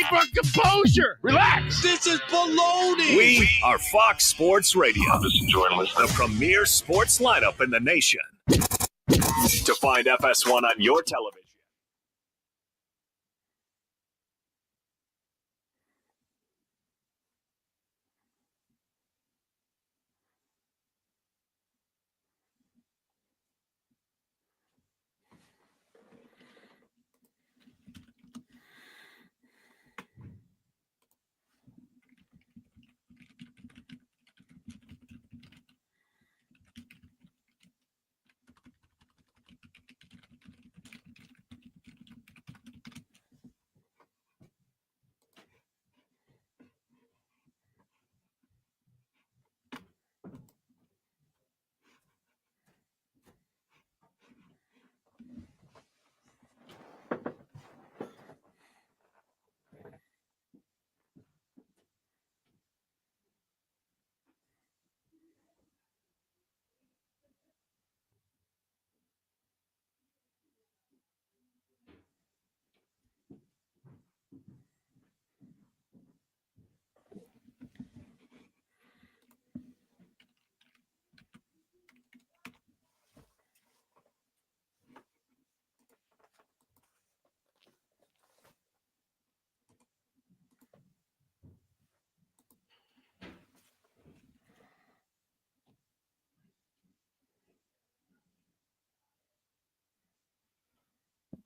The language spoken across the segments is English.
for composure. Relax. This is baloney. We are Fox Sports Radio. This is journalist, the premier sports lineup in the nation. To find FS1 on your television.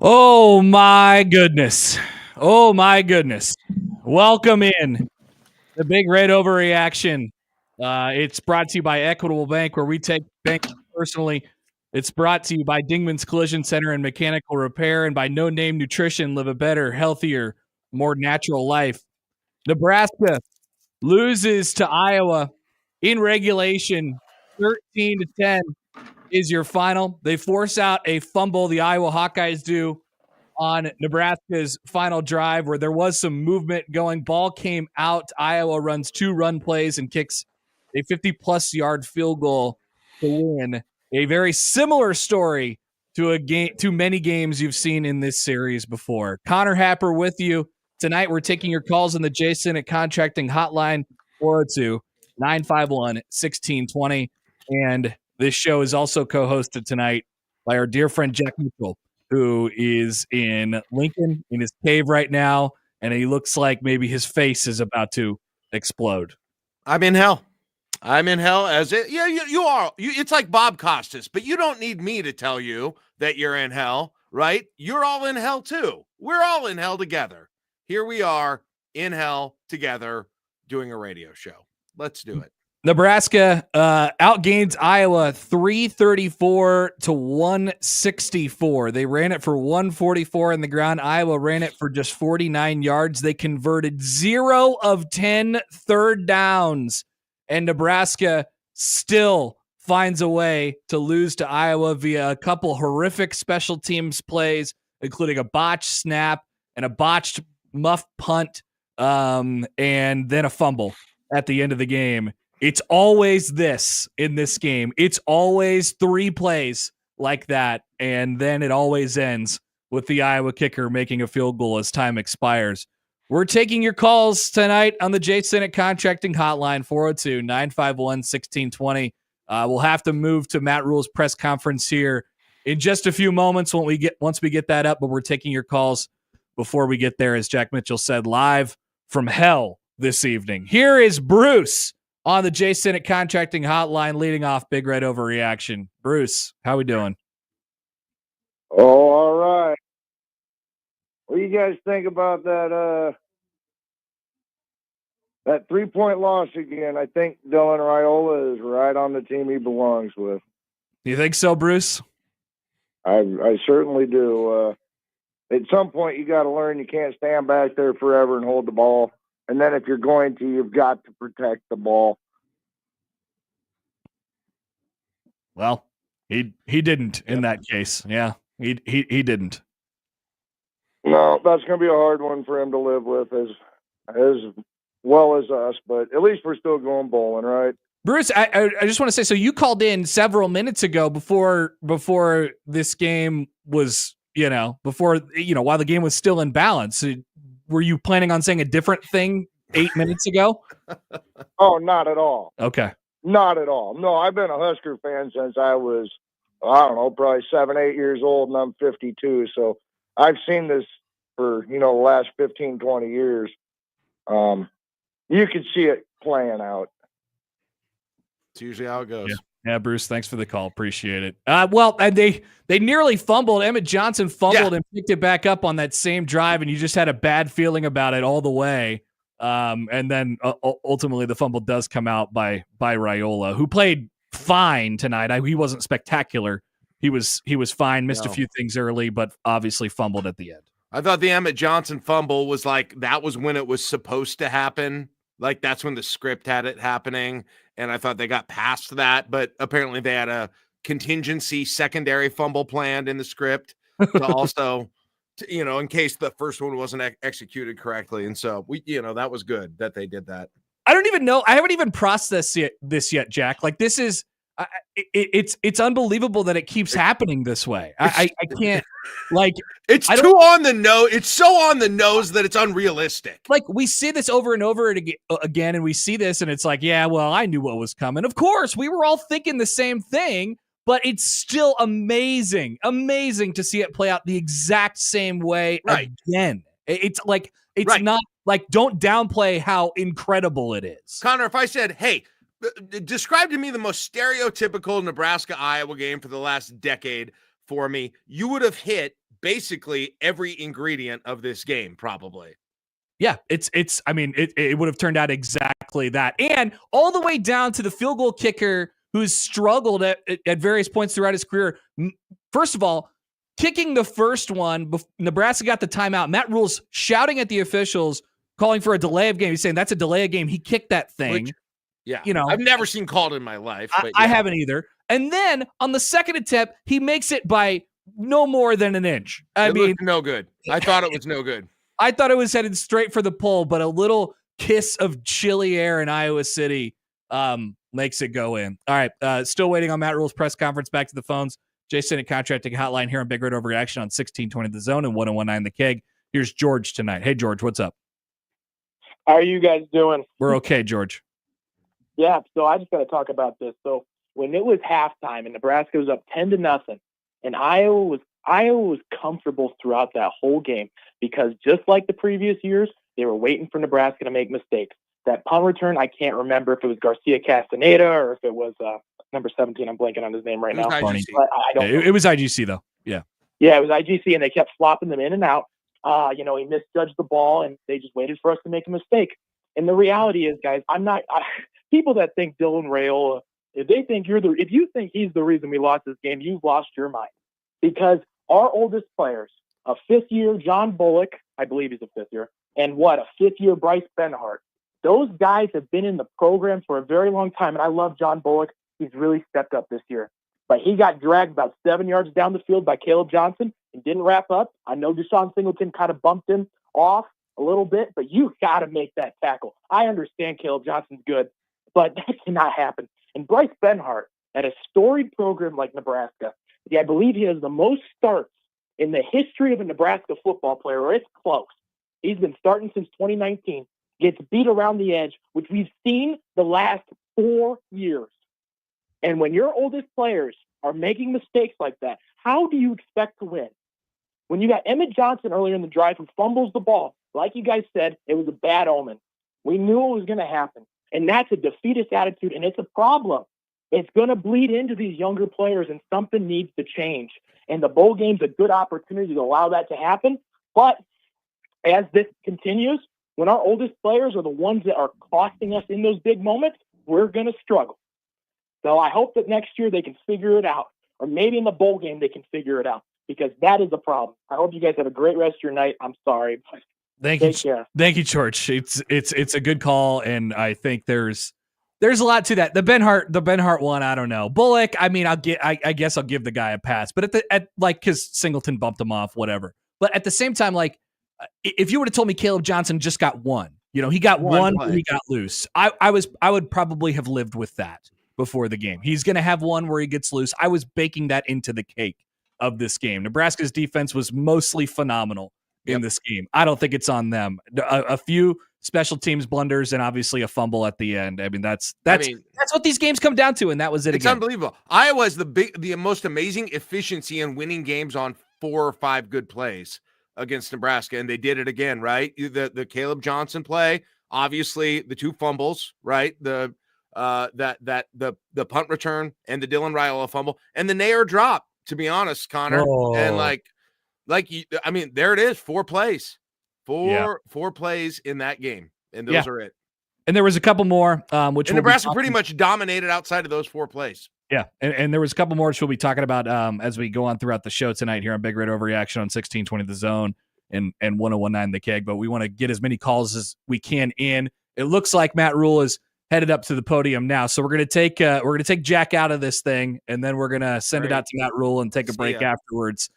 Oh my goodness. Oh my goodness. Welcome in the Big Red Overreaction. It's brought to you by Equitable Bank, where we take banking personally. It's brought to you by Dingman's Collision Center and Mechanical Repair, and by No Name Nutrition. Live a better, healthier, more natural life. Nebraska loses to Iowa in regulation. 13-10 is your final. They force out a fumble, the Iowa Hawkeyes do, on Nebraska's final drive, where there was some movement going. Ball came out. Iowa runs 2 run plays and kicks a 50-plus yard field goal to win. A very similar story to many games you've seen in this series before. Connor Happer with you. Tonight we're taking your calls on the Jay Sinnott Contracting Hotline, 402-951-1620. And this show is also co-hosted tonight by our dear friend Jack Mitchell, who is in Lincoln in his cave right now, and he looks like maybe his face is about to explode. I'm in hell. I'm in hell as it. Yeah, you are. It's like Bob Costas, but you don't need me to tell you that you're in hell, right? You're all in hell too. We're all in hell together. Here we are in hell together doing a radio show. Let's do it. Nebraska outgains Iowa 334-164. They ran it for 144 on the ground. Iowa ran it for just 49 yards. They converted 0 of 10 third downs, and Nebraska still finds a way to lose to Iowa via a couple horrific special teams plays, including a botched snap and a botched muff punt, and then a fumble at the end of the game. It's always this in this game. It's always 3 plays like that, and then it always ends with the Iowa kicker making a field goal as time expires. We're taking your calls tonight on the Jay Sinnott Contracting Hotline, 402-951-1620. We'll have to move to Matt Rhule's press conference here in just a few moments once we get that up, but we're taking your calls before we get there, as Jack Mitchell said, live from hell this evening. Here is Bruce on the Jay Sinnott Contracting Hotline, leading off Big Red Overreaction. Bruce, how we doing? Oh, all right. What do you guys think about that 3-point loss again? I think Dylan Rhule is right on the team he belongs with. You think so, Bruce? I certainly do. At some point, you got to learn you can't stand back there forever and hold the ball. And then if you're going to, you've got to protect the ball. Well, he didn't in that case. Yeah, he didn't. No, that's going to be a hard one for him to live with as well as us. But at least we're still going bowling, right? Bruce, I just want to say, so you called in several minutes ago before this game was, while the game was still in balance. were you planning on saying a different thing 8 minutes ago? Oh, not at all. Okay. Not at all. No, I've been a Husker fan since I was, I don't know, probably 7, 8 years old, and I'm 52. So I've seen this for, the last 15, 20 years. You could see it playing out. It's usually how it goes. Yeah, Bruce, thanks for the call. Appreciate it. Well, and they nearly fumbled. Emmett Johnson fumbled and picked it back up on that same drive, and you just had a bad feeling about it all the way. And then ultimately the fumble does come out by Rhule, who played fine tonight. He wasn't spectacular. He was fine, missed a few things early, but obviously fumbled at the end. I thought the Emmett Johnson fumble was like, that was when it was supposed to happen. Like, that's when the script had it happening. And I thought they got past that, but apparently they had a contingency secondary fumble planned in the script to also, in case the first one wasn't executed correctly. And so that was good that they did that. I don't even know. I haven't even processed this yet, Jack. Like, this is, it's unbelievable that it keeps happening this way. I can't, like, it's too on the nose. It's so on the nose that it's unrealistic. Like, we see this over and over again, and we see this, and it's like, yeah, well, I knew what was coming. Of course, we were all thinking the same thing, but it's still amazing to see it play out the exact same way again. It's like, not like, don't downplay how incredible it is. Connor, if I said, hey, describe to me the most stereotypical Nebraska-Iowa game for the last decade for me, you would have hit basically every ingredient of this game, probably. Yeah, it would have turned out exactly that. And all the way down to the field goal kicker who's struggled at various points throughout his career. First of all, kicking the first one, Nebraska got the timeout. Matt Rhule's shouting at the officials, calling for a delay of game. He's saying that's a delay of game. He kicked that thing. I've never seen called in my life. But I haven't either. And then on the second attempt, he makes it by no more than an inch. It looked no good. I thought it was no good. I thought it was headed straight for the pole, but a little kiss of chilly air in Iowa City makes it go in. All right, still waiting on Matt Rhule's press conference. Back to the phones. Jason at Contracting Hotline here on Big Red Overreaction on 1620 The Zone and 1019 The Keg. Here's George tonight. Hey, George, what's up? How are you guys doing? We're okay, George. Yeah, so I just got to talk about this. So when it was halftime and Nebraska was up 10-0, and Iowa was comfortable throughout that whole game because just like the previous years, they were waiting for Nebraska to make mistakes. That punt return, I can't remember if it was Garcia Castaneda or if it was number 17. I'm blanking on his name right now. I don't know. It was IGC though. Yeah. Yeah, it was IGC, and they kept flopping them in and out. He misjudged the ball, and they just waited for us to make a mistake. And the reality is, guys, people that think Dylan Rhule, if you think he's the reason we lost this game, you've lost your mind. Because our oldest players, a fifth-year John Bullock, I believe he's a fifth year, and a fifth-year Bryce Benhart. Those guys have been in the program for a very long time, and I love John Bullock. He's really stepped up this year. But he got dragged about 7 yards down the field by Caleb Johnson and didn't wrap up. I know Deshaun Singleton kind of bumped him off a little bit, but you got to make that tackle. I understand Caleb Johnson's good, but that cannot happen. And Bryce Benhart, at a storied program like Nebraska, I believe he has the most starts in the history of a Nebraska football player, or it's close. He's been starting since 2019, gets beat around the edge, which we've seen the last 4 years. And when your oldest players are making mistakes like that, how do you expect to win? When you got Emmett Johnson earlier in the drive who fumbles the ball, like you guys said, it was a bad omen. We knew it was going to happen. And that's a defeatist attitude, and it's a problem. It's going to bleed into these younger players, and something needs to change. And the bowl game's a good opportunity to allow that to happen. But as this continues, when our oldest players are the ones that are costing us in those big moments, we're going to struggle. So I hope that next year they can figure it out, or maybe in the bowl game they can figure it out, because that is a problem. I hope you guys have a great rest of your night. I'm sorry. Thank you. Thank you, George. It's a good call, and I think there's a lot to that. The Benhart one, I don't know. Bullock, I guess I'll give the guy a pass, but because Singleton bumped him off, whatever. But at the same time, like, if you would have told me Caleb Johnson just got one, he got one when he got loose, I would probably have lived with that before the game. He's going to have one where he gets loose. I was baking that into the cake of this game. Nebraska's defense was mostly phenomenal in this game. I don't think it's on them. A few special teams blunders and obviously a fumble at the end. I mean, that's what these games come down to, and that was it. It's again. Unbelievable. Iowa is the most amazing efficiency in winning games on 4 or 5 good plays against Nebraska, and they did it again, right? The Caleb Johnson play, obviously the 2 fumbles, right? The punt return and the Dylan Rhule fumble and the Nair drop. To be honest, Connor, and there it is, 4 plays, four plays in that game, and those are it. And there was a couple more, which Nebraska pretty much dominated outside of those 4 plays. Yeah, and there was a couple more which we'll be talking about as we go on throughout the show tonight here on Big Red Overreaction on 1620 The Zone and 1019 The Keg. But we want to get as many calls as we can in. It looks like Matt Rhule is headed up to the podium now, so we're gonna take Jack out of this thing, and then we're gonna send it out to Matt Rhule and take a break afterwards.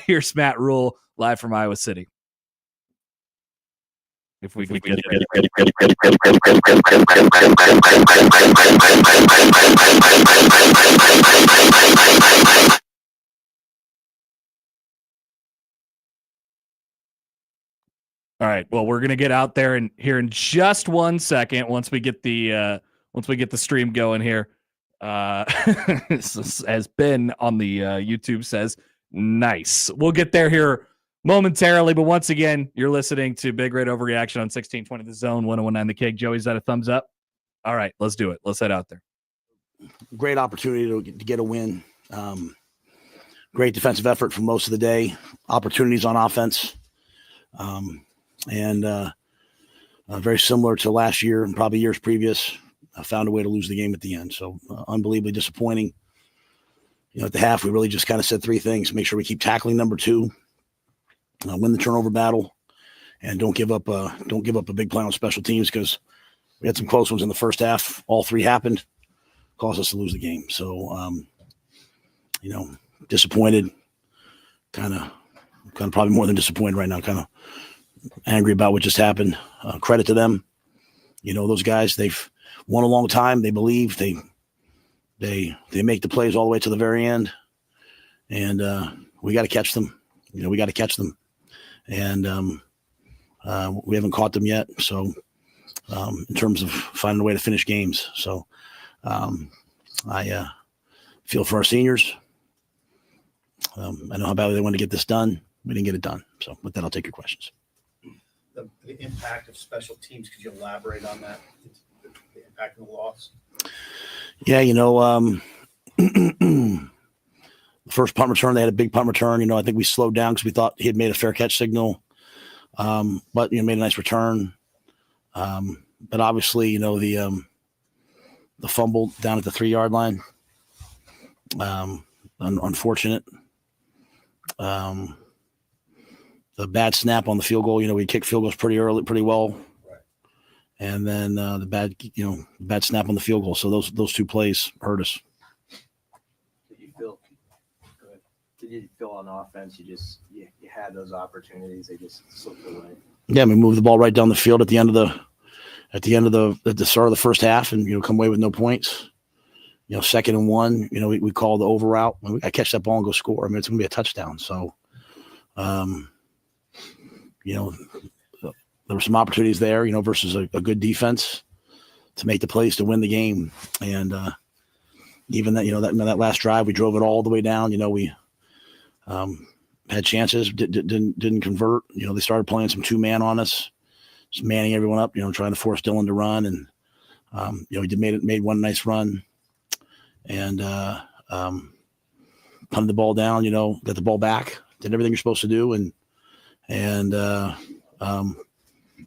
Here's Matt Rhule live from Iowa City. If we can get All right. Well, we're gonna get out there and here in just 1 second. Once we get the stream going here, as Ben on the YouTube says, nice. We'll get there here momentarily, but once again, you're listening to Big Red Overreaction on 1620 The Zone, 1019 The Keg. Joey's that a thumbs up? All right, let's do it. Let's head out there. Great opportunity to get a win. Great defensive effort for most of the day. Opportunities on offense. And very similar to last year and probably years previous, I found a way to lose the game at the end. So unbelievably disappointing. At the half, we really just kind of said 3 things. Make sure we keep tackling number 2, win the turnover battle, and don't give up a big play on special teams, because we had some close ones in the first half. All 3 happened, caused us to lose the game. So, disappointed, kind of probably more than disappointed right now, kind of angry about what just happened. Credit to them. Those guys, they've won a long time. They believe they make the plays all the way to the very end, and we got to catch them. We got to catch them, and we haven't caught them yet. So, in terms of finding a way to finish games, so I feel for our seniors. I know how badly they want to get this done. We didn't get it done. So, with that, I'll take your questions. The impact of special teams. Could you elaborate on that? The impact of the loss. Yeah, the first punt return, they had a big punt return. I think we slowed down because we thought he had made a fair catch signal, but made a nice return. But obviously, the fumble down at the 3-yard line, unfortunate. The bad snap on the field goal. We kicked field goals pretty early, pretty well. Right. And then the bad snap on the field goal. So those 2 plays hurt us. Did you feel on offense, you had those opportunities, they just slipped away? Yeah, we moved the ball right down the field at the start of the first half, and come away with no points. 2nd and 1. We call the over route. I catch that ball and go score. I mean, it's going to be a touchdown. So, there were some opportunities there, versus a good defense to make the plays to win the game. And even that, that last drive, we drove it all the way down. We had chances, didn't convert. They started playing some 2-man on us, just manning everyone up, trying to force Dylan to run. And, he made one nice run and punted the ball down, got the ball back, did everything you're supposed to do. And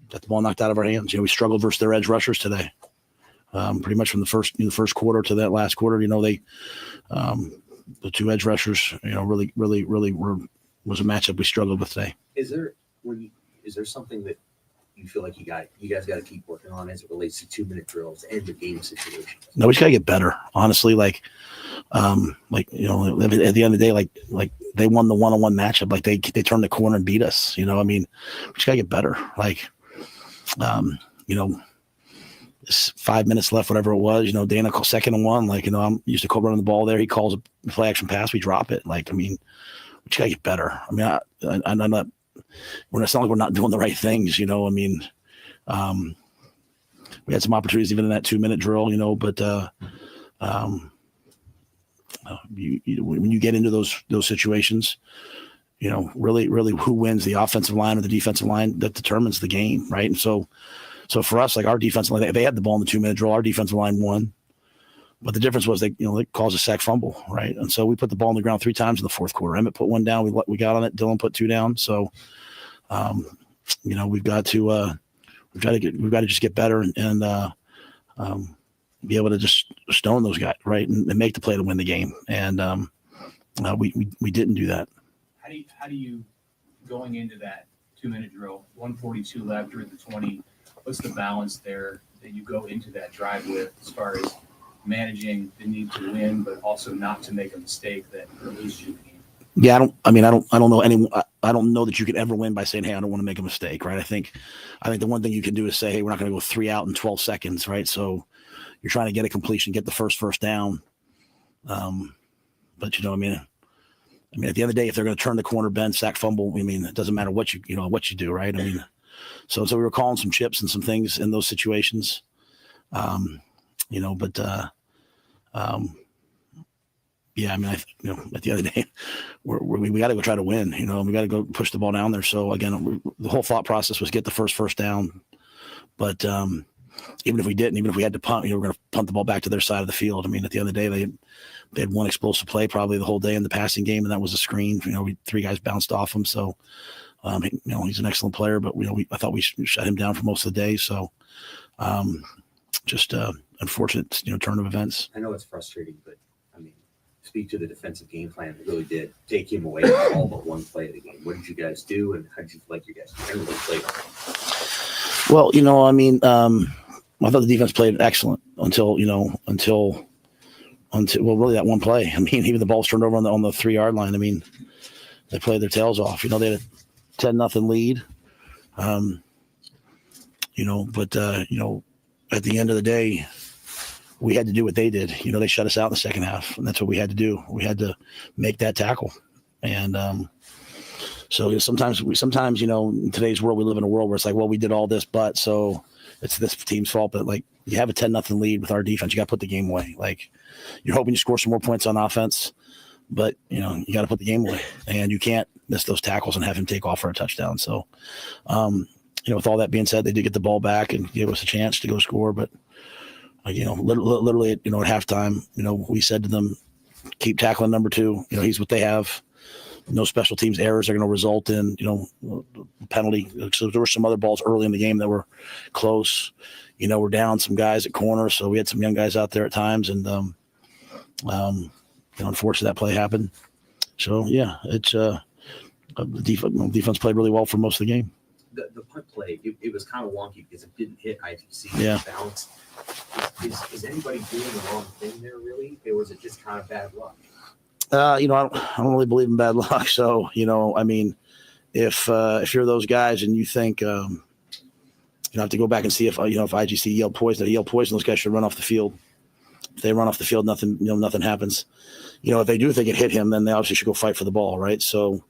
got the ball knocked out of our hands. We struggled versus their edge rushers today. Pretty much from the first quarter to that last quarter, they the 2 edge rushers, really was a matchup we struggled with today. Is there something that you feel like you guys got to keep working on as it relates to 2-minute drills and the game situation? No, we just got to get better. Honestly, at the end of the day, like they won the one-on-one matchup. Like they turned the corner and beat us. We just got to get better. It's 5 minutes left, whatever it was. Dana called 2nd and 1. I'm used to call running the ball there. He calls a play action pass. We drop it. We just got to get better. I'm not it's not like we're not doing the right things, you know. I mean, we had some opportunities even in that 2-minute drill, you know, but when you get into those situations, you know, really who wins, the offensive line or the defensive line, that determines the game, right? And so for us, like our defensive line, they had the ball in the 2-minute drill. Our defensive line won, but the difference was they caused a sack fumble, right? And so we put the ball on the ground 3 times in the fourth quarter. Emmett put 1 down. We got on it. Dylan put 2 down. So, you know, we've got to just get better and be able to just stone those guys, right, and make the play to win the game. And we didn't do that. How do you going into that 2-minute drill, 1:42 left or at the 20? What's the balance there that you go into that drive with, as far as managing the need to win, but also not to make a mistake that releases you the game? Yeah, I don't know that you can ever win by saying, hey, I don't want to make a mistake, right? I think the one thing you can do is say, hey, we're not going to go 3 out in 12 seconds, right? So you're trying to get a completion, get the first down. But you know, I mean, at the end of the day, if they're going to turn the corner, bend, sack, fumble, I mean, it doesn't matter what you do, right? I mean, so we were calling some chips and some things in those situations, you know, but yeah, I mean, at the end of the day, we got to go try to win, you know, we got to go push the ball down there. So again, the whole thought process was get the first down. But even if we didn't, even if we had to punt, you know, we're going to punt the ball back to their side of the field. I mean, at the end of the day, they had one explosive play probably the whole day in the passing game, and that was a screen. You know, 3 guys bounced off him. So, you know, he's an excellent player, but I thought we shut him down for most of the day. So, just unfortunate, you know, turn of events. I know it's frustrating, but I mean, speak to the defensive game plan. It really did take him away from all but one play of the game. What did you guys do, and how did you feel like you guys generally played? Well, you know, I mean, I thought the defense played excellent until really that one play. I mean, even the ball was turned over on the 3-yard line. I mean, they played their tails off. You know, they had a 10-0 lead. You know, but you know, at the end of the day, we had to do what they did. You know, they shut us out in the second half, and that's what we had to do. We had to make that tackle. And so you know, sometimes, you know, in today's world, we live in a world where it's like, well, we did all this, but so it's this team's fault. But like, you have a 10-0 lead with our defense, you got to put the game away. Like, you're hoping you score some more points on offense, but you know, you got to put the game away, and you can't miss those tackles and have him take off for a touchdown. So, you know, with all that being said, they did get the ball back and gave us a chance to go score. But you know, literally, you know, at halftime, you know, we said to them, keep tackling number 2. You know, he's what they have. No special teams errors are going to result in, you know, penalty. So there were some other balls early in the game that were close. You know, we're down some guys at corner, so we had some young guys out there at times, and you know, unfortunately that play happened. So yeah, it's the defense played really well for most of the game. The punt play, it was kind of wonky because it didn't hit ITC. Yeah. Bounce. Is anybody doing the wrong thing there, really, or was it just kind of bad luck? You know, I don't really believe in bad luck. So, you know, I mean, if you're those guys and you think, you have to go back and see if IGC yelled poison, those guys should run off the field. If they run off the field, nothing happens. You know, if they do think it hit him, then they obviously should go fight for the ball, right? So,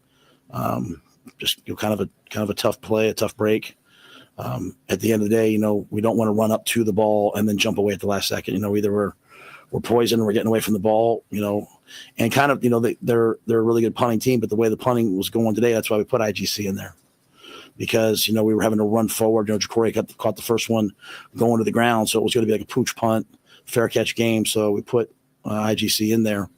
just kind of a tough play, a tough break. At the end of the day, you know, we don't want to run up to the ball and then jump away at the last second. You know, either we're poisoned, we're getting away from the ball, you know, and kind of, you know, they're a really good punting team, but the way the punting was going today, that's why we put IGC in there, because, you know, we were having to run forward. You know, Jacory caught the first one going to the ground, so it was going to be like a pooch punt, fair catch game. So we put IGC in there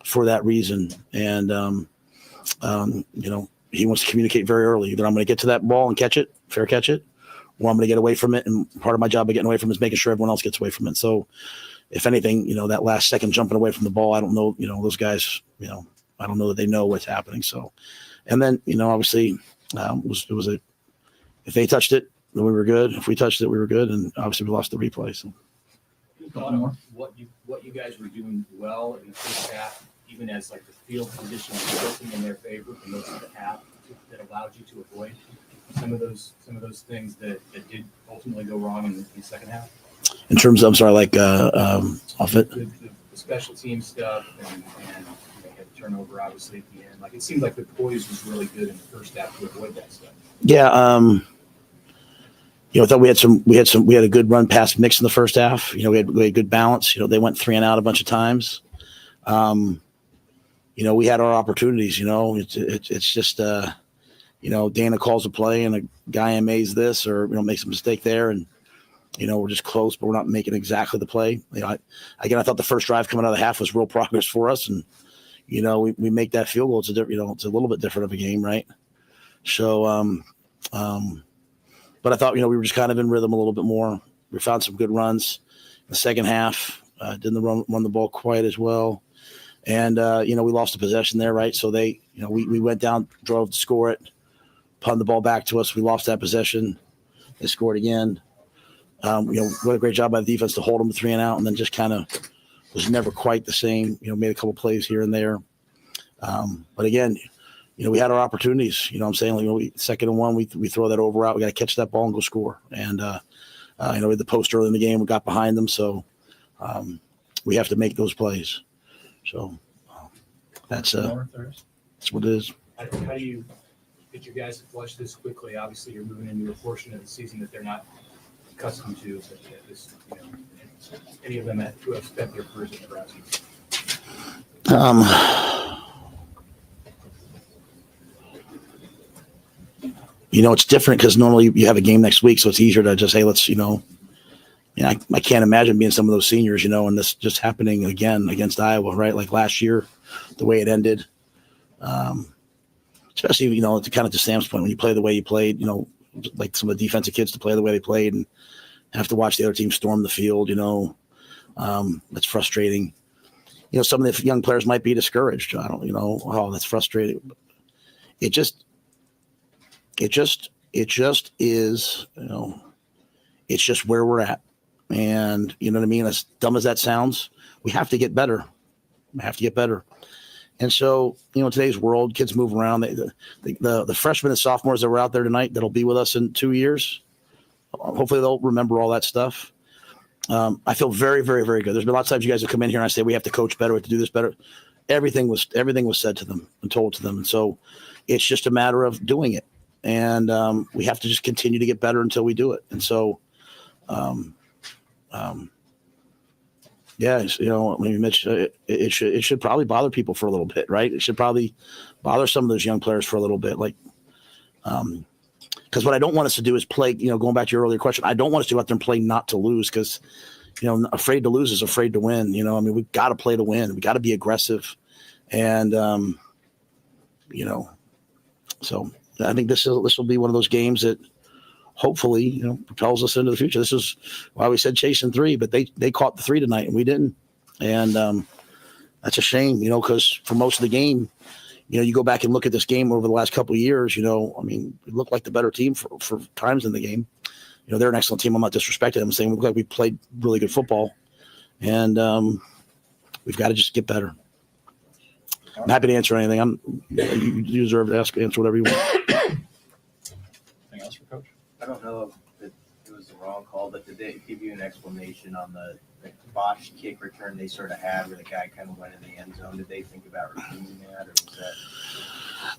for that reason. And, you know, he wants to communicate very early. Either I'm going to get to that ball and catch it, fair catch it, or I'm going to get away from it. And part of my job of getting away from it is making sure everyone else gets away from it. So if anything, you know, that last second jumping away from the ball, I don't know, you know, those guys, you know, I don't know that they know what's happening. So, and then, you know, obviously if they touched it, then we were good. If we touched it, we were good. And obviously we lost the replay. So what you guys were doing well in the first half, even as like the field conditions were working in their favor for most of the half, that allowed you to avoid some of those things that did ultimately go wrong in the second half? In terms of, I'm sorry, like off it? The special team stuff and you know, turnover, obviously, at the end. Like, it seemed like the poise was really good in the first half to avoid that stuff. Yeah. I thought we had a good run pass mix in the first half. We had good balance. They went 3 and out a bunch of times. We had our opportunities. It's just Dana calls a play and a guy MAs this or makes a mistake there, and we're just close, but we're not making exactly the play. I thought the first drive coming out of the half was real progress for us, and we make that field goal. It's a little bit different of a game, right? So, but I thought we were just kind of in rhythm a little bit more. We found some good runs in the second half. Didn't run the ball quite as well, and we lost the possession there, right? So we went down, drove to score it, punted the ball back to us. We lost that possession. They scored again. What a great job by the defense to hold them 3 and out, and then just kind of was never quite the same. Made a couple plays here and there. But again, we had our opportunities. I'm saying, like, 2nd and 1, we throw that over out. We got to catch that ball and go score. And we had the post early in the game. We got behind them, so we have to make those plays. So that's what it is. How do you get your guys to flush this quickly? Obviously, you're moving into a portion of the season that they're not accustomed to. Any of them who have spent their careers at Nebraska? It's different because normally you have a game next week, so it's easier to just, hey, let's, I can't imagine being some of those seniors, and this just happening again against Iowa, right? Like last year, the way it ended. Especially, to kind of to Sam's point, when you play the way you played, like some of the defensive kids to play the way they played and have to watch the other team storm the field, that's frustrating. Some of the young players might be discouraged. I don't, that's frustrating. It just is, it's just where we're at. And you know what I mean? As dumb as that sounds, we have to get better. And so, in today's world, kids move around. The freshmen and sophomores that were out there tonight that'll be with us in 2 years, hopefully they'll remember all that stuff. I feel very, very, very good. There's been lots of times you guys have come in here and I say we have to coach better, we have to do this better. Everything was said to them and told to them. And so it's just a matter of doing it. And we have to just continue to get better until we do it. And so, Mitch, it should probably bother people for a little bit, right? It should probably bother some of those young players for a little bit. Like, because what I don't want us to do is play, going back to your earlier question, I don't want us to go out there and play not to lose because, afraid to lose is afraid to win. We've got to play to win. We got to be aggressive. And, so I think this will be one of those games that hopefully, propels us into the future. This is why we said chasing 3, but they caught the 3 tonight and we didn't. And that's a shame, because for most of the game, you go back and look at this game over the last couple of years, we looked like the better team for times in the game. They're an excellent team. I'm not disrespecting them. I'm saying we look like we played really good football, and we've got to just get better. I'm happy to answer anything. You deserve to answer whatever you want. Anything else for Coach? I don't know if it was the wrong call, but did they give you an explanation on the botched kick return they sort of had where the guy kind of went in the end zone? Did they think about repeating that, or was that?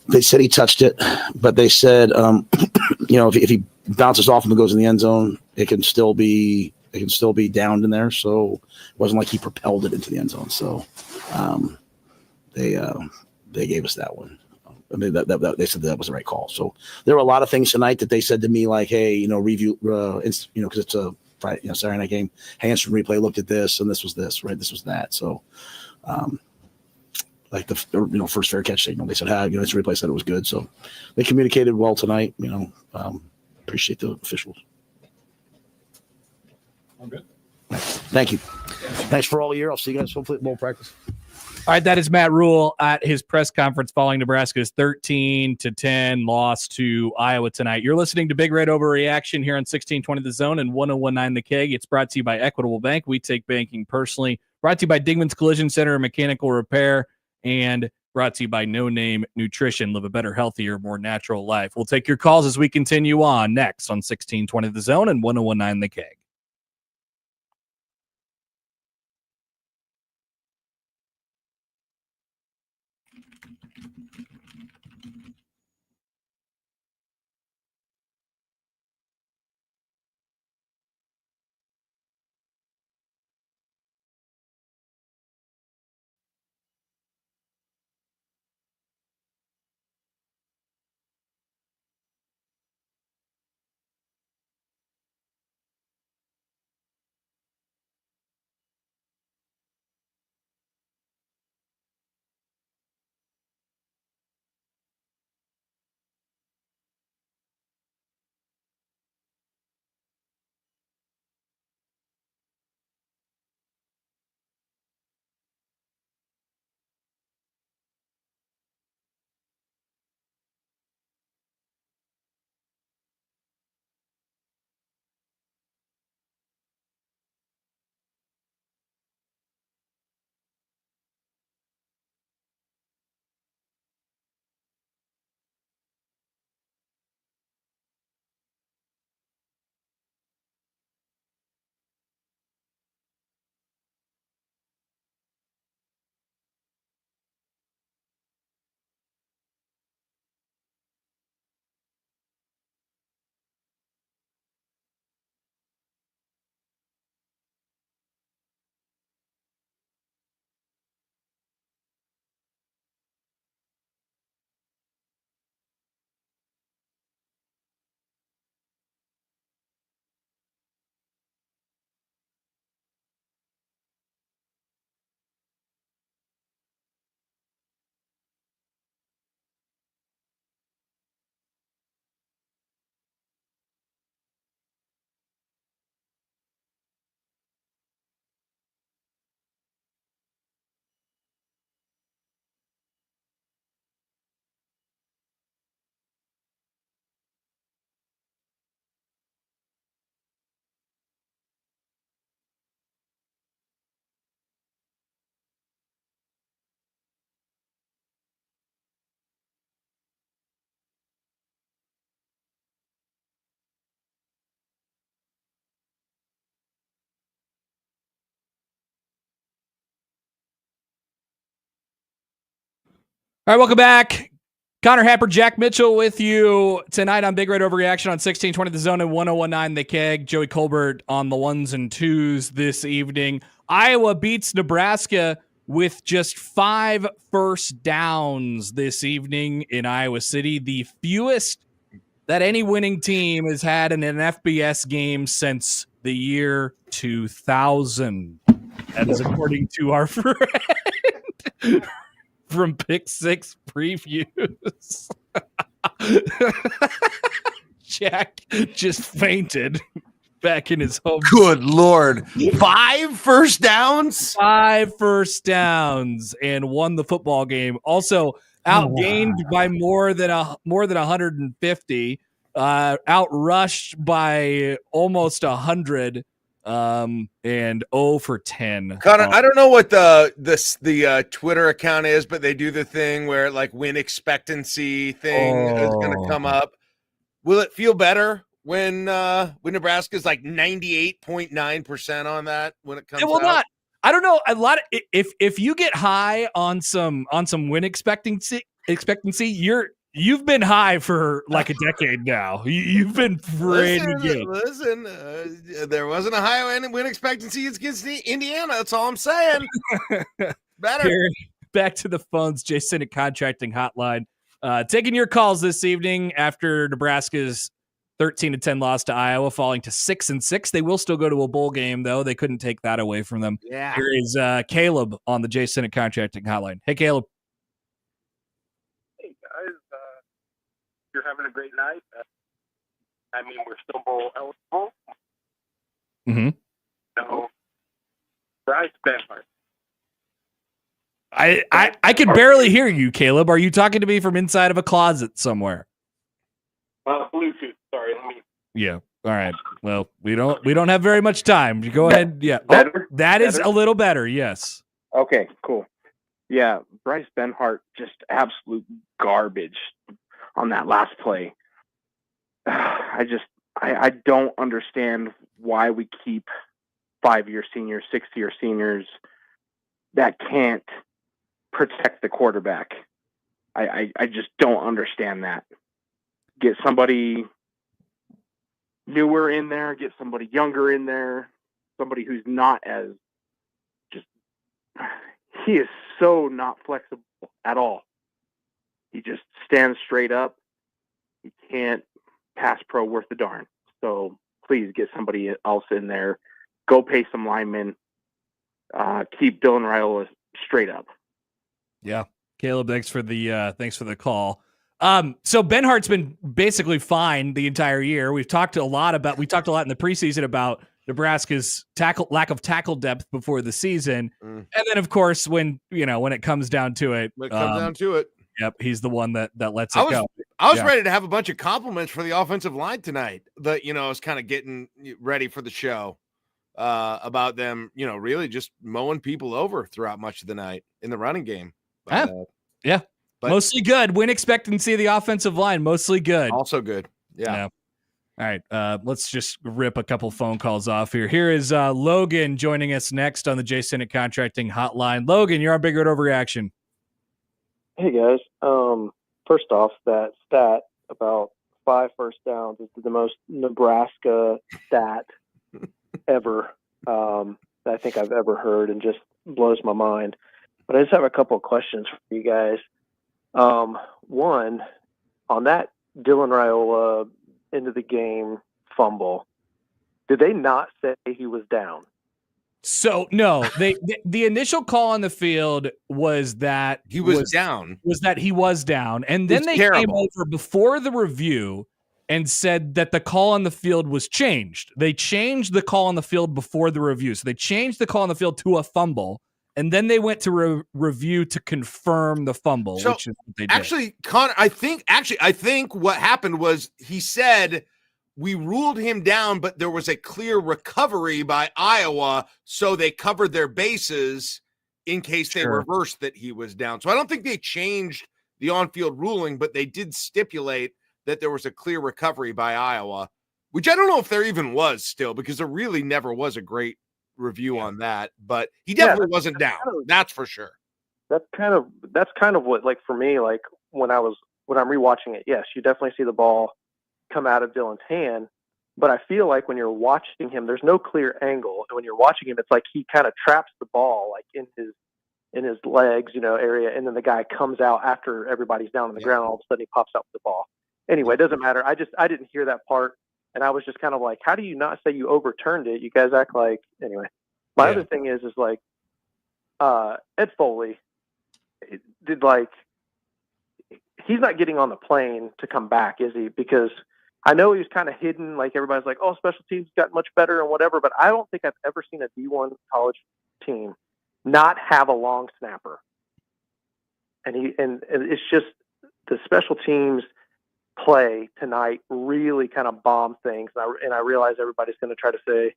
They said he touched it, but they said, if he bounces off and goes in the end zone, it can still be downed in there. So it wasn't like he propelled it into the end zone. So they gave us that one. I mean, that they said that was the right call. So there were a lot of things tonight that they said to me, like, hey, review, because it's a Friday, Saturday night game. Hey, instant replay looked at this, and this was this, right? This was that. So, like the first fair catch signal, they said, instant replay said it was good. So they communicated well tonight. Appreciate the officials. I'm good. Thank you. Thanks for all the year. I'll see you guys hopefully at bowl practice. All right, that is Matt Rhule at his press conference following Nebraska's 13-10 loss to Iowa tonight. You're listening to Big Red Overreaction here on 1620 The Zone and 1019 The Keg. It's brought to you by Equitable Bank. We take banking personally. Brought to you by Digman's Collision Center and Mechanical Repair. And brought to you by No Name Nutrition. Live a better, healthier, more natural life. We'll take your calls as we continue on next on 1620 The Zone and 1019 The Keg. All right, welcome back. Connor Happer, Jack Mitchell with you tonight on Big Red Overreaction on 1620 The Zone and 1019 The Keg. Joey Colbert on the ones and twos this evening. Iowa beats Nebraska with just 5 first downs this evening in Iowa City, the fewest that any winning team has had in an FBS game since the year 2000. That is according to our friend from Pick Six Previews. Jack just fainted back in his home. Good Lord. 5 first downs? 5 first downs and won the football game. Also outgained by more than 150, outrushed by almost 100, and 0 for 10. Connor, I don't know what the Twitter account is, but they do the thing where like win expectancy thing is going to come up. Will it feel better when Nebraska's like 98.9% on that when it comes? It will not. I don't know. A lot of if you get high on some win expectancy, you've been high for like a decade now. You've been pretty good. Listen, there wasn't a high win expectancy against Indiana. That's all I'm saying. Better. Here, back to the phones. Jay Sinek Contracting Hotline. Taking your calls this evening after Nebraska's 13-10 loss to Iowa, falling to 6-6. They will still go to a bowl game, though. They couldn't take that away from them. Yeah. Here is Caleb on the Jay Sinek Contracting Hotline. Hey, Caleb. Hey, guys. You're having a great night. I mean, we're still bowl eligible. Mm-hmm. So, Bryce Benhart. I can barely hear you, Caleb. Are you talking to me from inside of a closet somewhere? Bluetooth. Sorry. Yeah. All right. Well, we don't have very much time. You go ahead. Yeah. Better? That is a little better. Yes. Okay, cool. Yeah, Bryce Benhart, just absolute garbage on that last play. I don't understand why we keep 5-year seniors, 6-year seniors that can't protect the quarterback. I just don't understand that. Get somebody newer in there, get somebody younger in there, somebody who's not as just, he is so not flexible at all. He just stands straight up. He can't pass pro worth a darn. So please get somebody else in there. Go pay some linemen. Keep Dylan Rhule straight up. Yeah. Caleb, thanks for the call. So Benhart's been basically fine the entire year. We talked a lot in the preseason about Nebraska's lack of tackle depth before the season. And then of course, when it comes down to it, yep, he's the one that lets it go. I was ready to have a bunch of compliments for the offensive line tonight, but I was kind of getting ready for the show about them, really just mowing people over throughout much of the night in the running game. Yeah. But mostly good. Win expectancy of the offensive line, mostly good. Also good. Yeah. All right. Let's just rip a couple phone calls off here. Here is Logan joining us next on the Jay Sinek Contracting Hotline. Logan, you're on Big Red Overreaction. Hey, guys. First off, that stat about 5 first downs is the most Nebraska stat ever that I think I've ever heard, and just blows my mind. But I just have a couple of questions for you guys. One, on that Dylan Rhule into the game fumble, did they not say he was down? So no, the initial call on the field was that he was down. Was that he was down, and then they came over before the review and said that the call on the field was changed. They changed the call on the field before the review, so they changed the call on the field to a fumble. And then they went to review to confirm the fumble, which is what they did. Actually, Connor, I think what happened was he said we ruled him down, but there was a clear recovery by Iowa, so they covered their bases in case they reversed that he was down. So I don't think they changed the on-field ruling, but they did stipulate that there was a clear recovery by Iowa, which I don't know if there even was still, because there really never was a great review on that, but he definitely wasn't down. That's for sure. that's kind of what, like, for me, like when I'm rewatching it, yes, you definitely see the ball come out of Dylan's hand, but I feel like when you're watching him, there's no clear angle, and when you're watching him, it's like he kind of traps the ball like in his legs, area, and then the guy comes out after everybody's down on the ground. All of a sudden, he pops out with the ball. Anyway, it doesn't matter. I didn't hear that part, and I was just kind of like, how do you not say you overturned it? You guys act like anyway. My other thing is like Ed Foley did, like, he's not getting on the plane to come back, is he? Because I know he was kind of hidden. Like, everybody's like, oh, special teams got much better and whatever, but I don't think I've ever seen a D1 college team not have a long snapper. And it's just the special teams play tonight really kind of bombed things. And I realize everybody's going to try to say,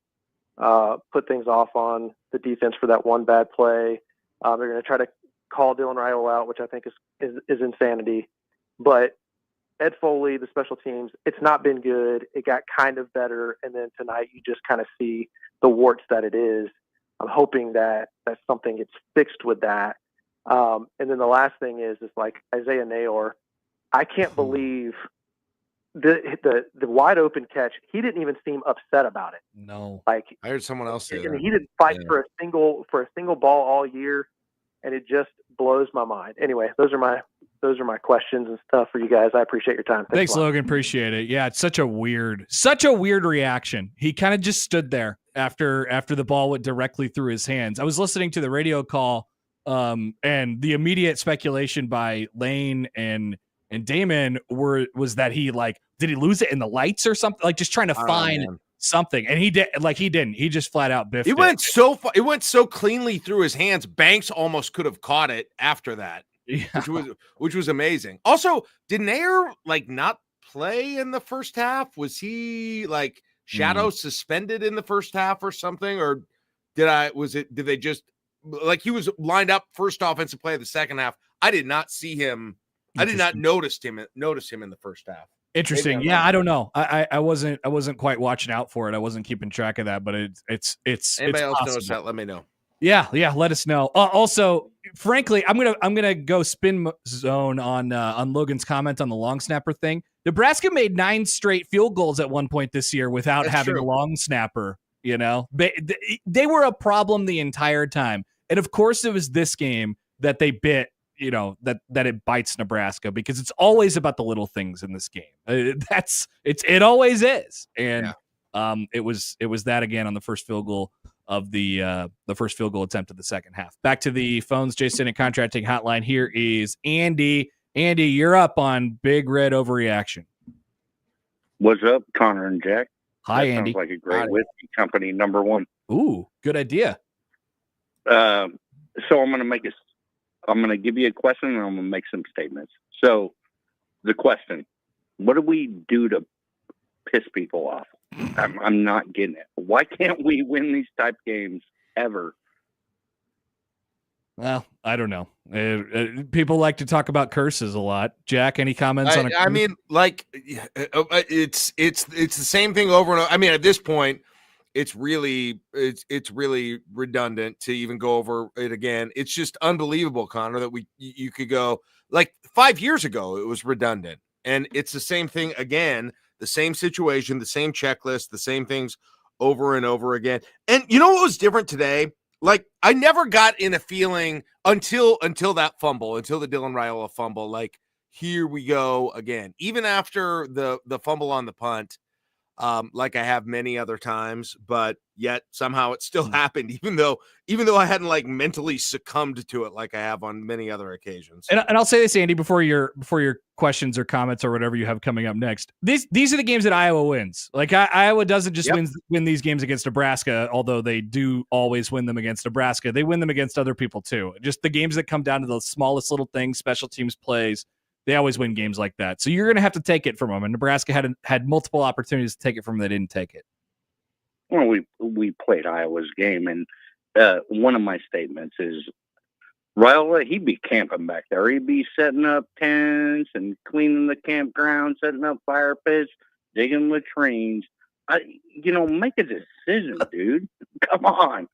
put things off on the defense for that one bad play. They're going to try to call Dylan Rhule out, which I think is insanity. But Ed Foley, the special teams, it's not been good. It got kind of better. And then tonight you just kind of see the warts that it is. I'm hoping that something gets fixed with that. And then the last thing is like Isaiah Nayor. I can't believe the wide open catch. He didn't even seem upset about it. No, I heard someone else say that. He didn't fight for a single ball all year, and it just blows my mind. Anyway, those are my questions and stuff for you guys. I appreciate your time. Thanks, Logan. Appreciate it. Yeah, it's such a weird reaction. He kind of just stood there after the ball went directly through his hands. I was listening to the radio call, and the immediate speculation by Lane and Damon was that did he lose it in the lights or something? Like, just trying to find something. And he didn't. He just flat out biffed it. It went so cleanly through his hands. Banks almost could have caught it after that. Yeah. Which was amazing. Also, did Nair not play in the first half? Was he shadow suspended in the first half or something? Or did they just he was lined up first offensive play of the second half? I did not see him. I did not notice him in the first half. Interesting. Yeah, I don't know. I wasn't quite watching out for it. I wasn't keeping track of that, but it's anybody else possible. knows that? Let me know. Yeah, let us know. Also, frankly, I'm gonna go spin zone on Logan's comment on the long snapper thing. Nebraska made 9 straight field goals at one point this year without having a long snapper. They were a problem the entire time, and of course, it was this game that they bit. That it bites Nebraska, because it's always about the little things in this game. It always is, and it was that again on the first field goal of the first field goal attempt of the second half. Back to the phones, Jason and Contracting Hotline. Here is Andy. Andy, you're up on Big Red Overreaction. What's up, Connor and Jack? Hi, Andy. Sounds like a great whiskey company, number one. Ooh, good idea. So I'm going to give you a question, and I'm going to make some statements. So the question, what do we do to piss people off? I'm not getting it. Why can't we win these type games ever? Well, I don't know. People like to talk about curses a lot. Jack, any comments on it? I mean, it's the same thing over and over. I mean, at this point, it's really redundant to even go over it again. It's just unbelievable, Connor, that you could go 5 years ago. It was redundant, and it's the same thing again. The same situation, the same checklist, the same things over and over again. And you know what was different today? I never got in a feeling until that fumble, until the Dylan Rhule fumble. Here we go again. Even after the fumble on the punt. Like I have many other times, but yet somehow it still happened, even though I hadn't mentally succumbed to it like I have on many other occasions. And I'll say this, Andy, before your questions or comments or whatever you have coming up next. These are the games that Iowa wins. Iowa doesn't just win these games against Nebraska, although they do always win them against Nebraska. They win them against other people too. Just the games that come down to the smallest little things, special teams plays. They always win games like that. So you're going to have to take it from them. And Nebraska had multiple opportunities to take it from them. They didn't take it. Well, we played Iowa's game, and one of my statements is Rhule, he'd be camping back there. He'd be setting up tents and cleaning the campground, setting up fire pits, digging latrines. Make a decision, dude. Come on.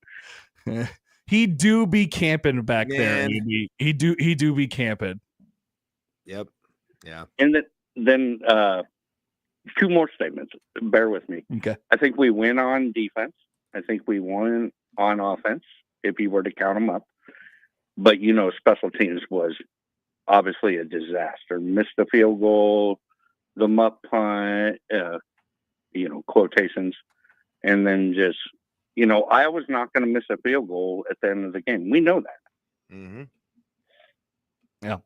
he do be camping back there. Man. He do be camping. Yep. Yeah. And then two more statements. Bear with me. Okay. I think we win on defense. I think we won on offense, if you were to count them up. But, special teams was obviously a disaster. Missed the field goal, the mutt punt, quotations. And then just, Iowa's not going to miss a field goal at the end of the game. We know that. Mm-hmm. Yeah.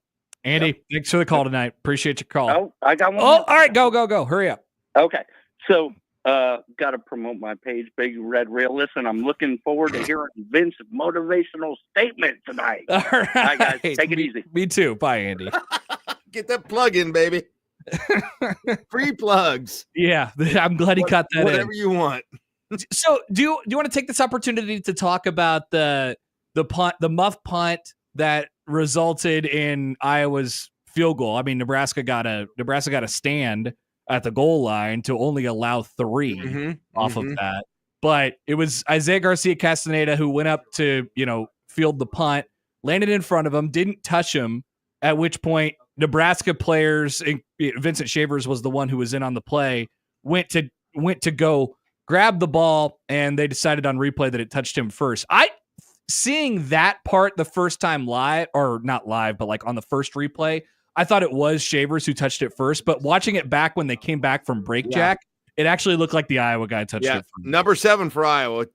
Andy, thanks for the call tonight. Appreciate your call. Oh, I got one. Oh, all right. Go. Hurry up. Okay. So, got to promote my page, Big Red Reel. Listen, I'm looking forward to hearing Vince's motivational statement tonight. All right. All right, guys. Take it easy. Me too. Bye, Andy. Get that plug in, baby. Free plugs. Yeah. I'm glad he caught that Whatever you want. So do you want to take this opportunity to talk about the muff punt that resulted in Iowa's field goal? I mean, Nebraska got a stand at the goal line to only allow 3 off of that. But it was Isaiah Garcia Castaneda who went up to, field the punt, landed in front of him, didn't touch him, at which point Nebraska players, Vincent Shavers was the one who was in on the play, went to go grab the ball, and they decided on replay that it touched him first. Seeing that part the first time live, or not live, but like on the first replay, I thought it was Shavers who touched it first, but watching it back when they came back from break jack, it actually looked like the Iowa guy touched it first. Number 7 for Iowa,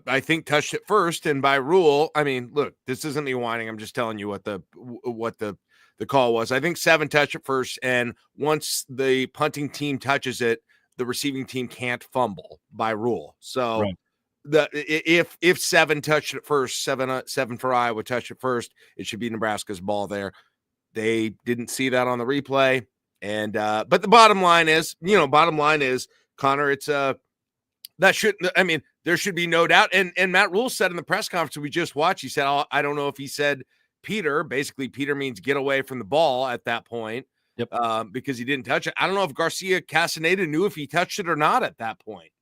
I think touched it first, and by Rhule, I mean, look, this isn't me whining. I'm just telling you what the call was. I think 7 touched it first, and once the punting team touches it, the receiving team can't fumble by Rhule. So if 7 touched it first, 7 for Iowa touched it first, it should be Nebraska's ball there. They didn't see that on the replay. And but the bottom line is, Connor, it's there should be no doubt. And Matt Rhule said in the press conference we just watched, he said, I don't know if he said Peter. Basically, Peter means get away from the ball at that point. Yep. Because he didn't touch it. I don't know if Garcia Castaneda knew if he touched it or not at that point.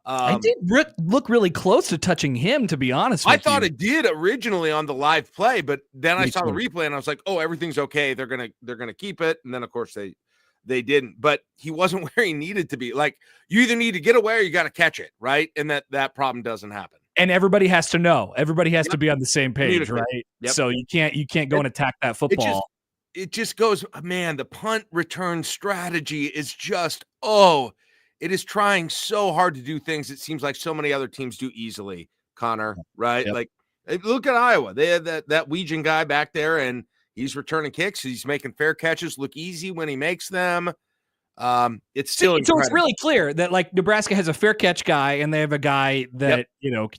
I did look really close to touching him, to be honest with I thought it did originally on the live play, but then I saw too. the replay and I was like, oh, everything's okay. They're gonna keep it. And then of course they didn't, but he wasn't where he needed to be. Like, you either need to get away or you got to catch it, right? And that problem doesn't happen. And everybody has to know. Everybody has to be on the same page, right? Yep. So you can't go and attack that football. It just goes, man, the punt return strategy is just, it is trying so hard to do things it seems like so many other teams do easily, Connor, right? Yep. Like, look at Iowa. They had that Weegan guy back there, and he's returning kicks. He's making fair catches look easy when he makes them. It's still incredible. So it's really clear that like Nebraska has a fair catch guy and they have a guy that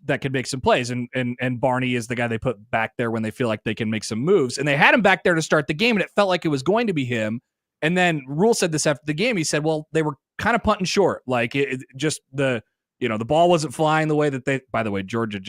that can make some plays, and Barney is the guy they put back there when they feel like they can make some moves, and they had him back there to start the game, and it felt like it was going to be him. And then Rhule said this after the game. He said, well, they were kind of punting short, like it just the ball wasn't flying the way that they. By the way, Georgia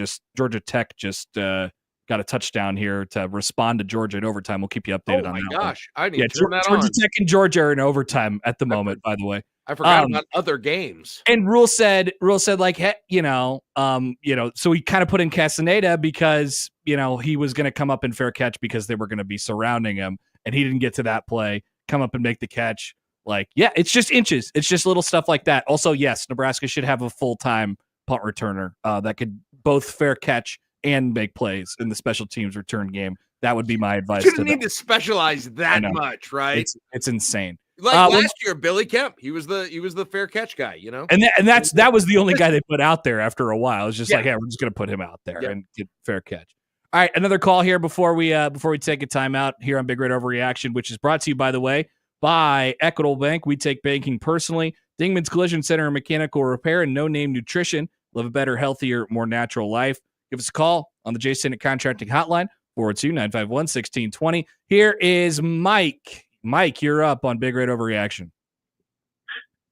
Tech just got a touchdown here to respond to Georgia in overtime. We'll keep you updated on that. Oh my gosh, I need to turn Georgia that on. Tech and Georgia are in overtime at the moment. By the way, I forgot about other games. And Rhule said like, hey, so he kind of put in Castaneda because he was going to come up and fair catch because they were going to be surrounding him, and he didn't get to that play, come up and make the catch. Like, yeah, it's just inches. It's just little stuff like that. Also, yes, Nebraska should have a full-time punt returner that could both fair catch and make plays in the special teams return game. That would be my advice. You shouldn't need to specialize that much, right? It's insane. Like last year, Billy Kemp, he was the fair catch guy, And that was the only guy they put out there after a while. It's just like, yeah, we're just going to put him out there and get fair catch. All right, another call here before we take a timeout here on Big Red Overreaction, which is brought to you, by the way, by Equitable Bank. We take banking personally. Dingman's Collision Center and Mechanical Repair, and No Name Nutrition. Live a better, healthier, more natural life. Give us a call on the J. Sinnott Contracting Hotline, 402-951-1620. Here is Mike. Mike, you're up on Big Red Overreaction.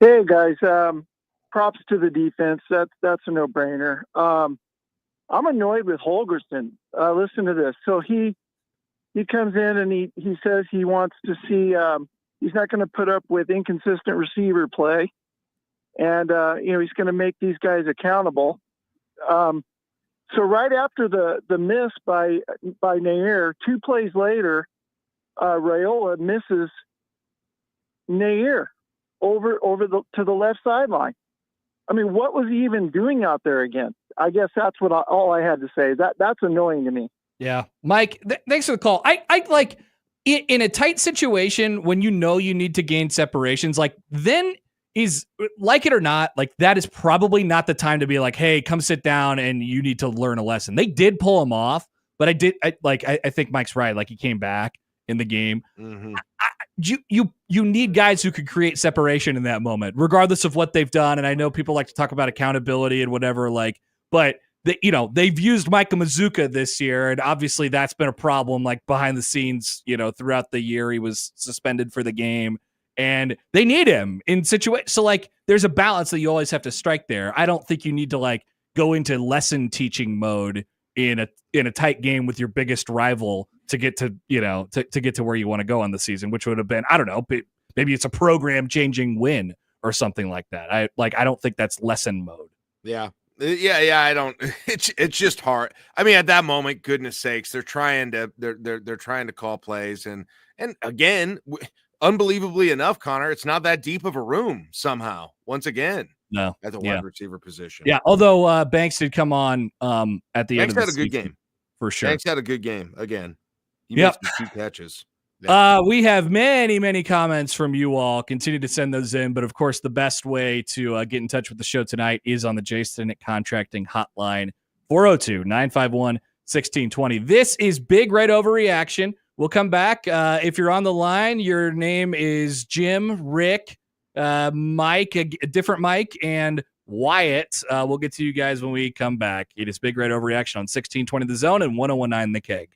Hey, guys. Props to the defense. That's a no-brainer. I'm annoyed with Holgerson. Listen to this. So he comes in and he says he wants to see he's not going to put up with inconsistent receiver play. And, he's going to make these guys accountable. So right after the miss by Nair, 2 plays later, Raiola misses Nair over to the left sideline. I mean, what was he even doing out there again? I guess that's all I had to say. That's annoying to me. Yeah, Mike, thanks for the call. I like in a tight situation when you know you need to gain separations, like then is like it or not, like that is probably not the time to be like, hey, come sit down and you need to learn a lesson. They did pull him off, but I think Mike's right. Like he came back in the game. Mm-hmm. You need guys who could create separation in that moment, regardless of what they've done. And I know people like to talk about accountability and whatever, like, but they've used Micah Mazuka this year, and obviously that's been a problem, like behind the scenes, throughout the year. He was suspended for the game, and they need him in situations. So like, there's a balance that you always have to strike there. I don't think you need to like go into lesson teaching mode in a tight game with your biggest rival to get to, to get to where you want to go on the season, which would have been, I don't know, maybe it's a program changing win or something like that. I don't think that's lesson mode. Yeah. Yeah, I don't. It's just hard. I mean, at that moment, goodness sakes, they're trying to call plays, and again, unbelievably enough, Connor, it's not that deep of a room somehow. Once again, no, at the wide receiver position. Yeah, although Banks did come on at the end of the season. Banks had a good game for sure. Banks had a good game again. He made some 2 catches. We have many comments from you all. Continue to send those in. But, of course, the best way to get in touch with the show tonight is on the Jason Contracting Hotline, 402-951-1620. This is Big Red Overreaction. We'll come back. If you're on the line, your name is Jim, Rick, Mike, a different Mike, and Wyatt. We'll get to you guys when we come back. It is Big Red Overreaction on 1620 The Zone and 1019 The Keg.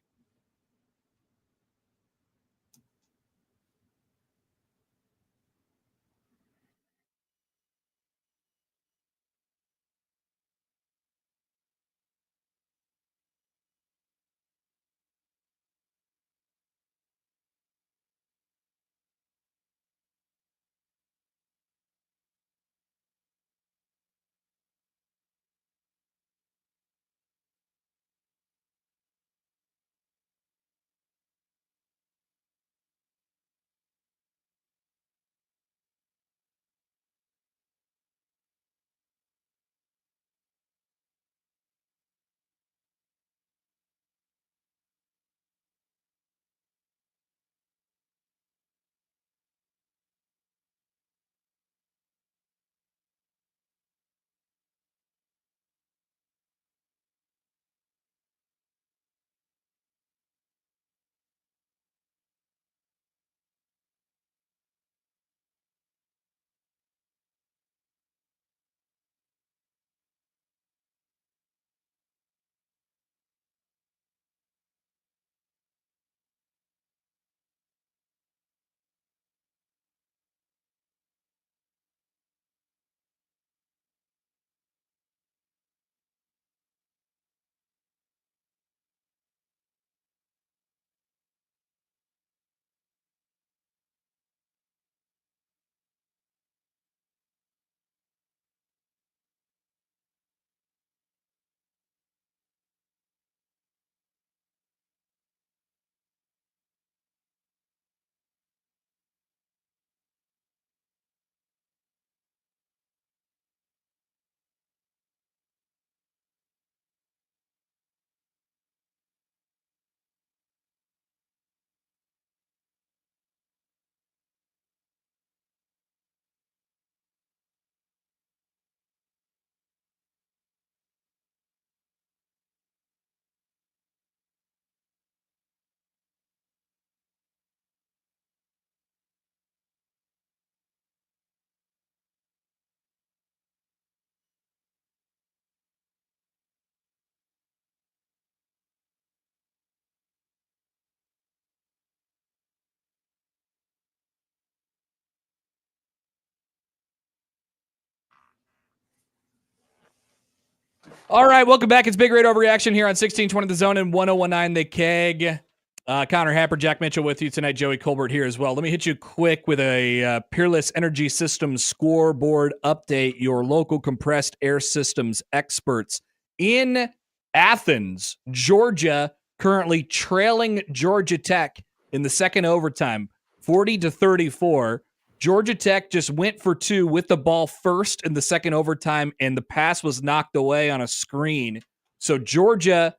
All right, welcome back. It's Big Red Overreaction here on 1620 The Zone and 1019 The Keg. Connor Happer, Jack Mitchell with you tonight. Joey Colbert here as well. Let me hit you quick with a Peerless Energy Systems scoreboard update. Your local compressed air systems experts in Athens, Georgia, currently trailing Georgia Tech in the second overtime, 40-34. Georgia Tech just went for 2 with the ball first in the second overtime, and the pass was knocked away on a screen. So Georgia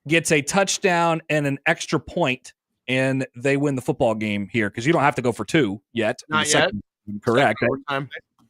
gets a touchdown and an extra point, and they win the football game here because you don't have to go for 2 yet. Not yet. Correct.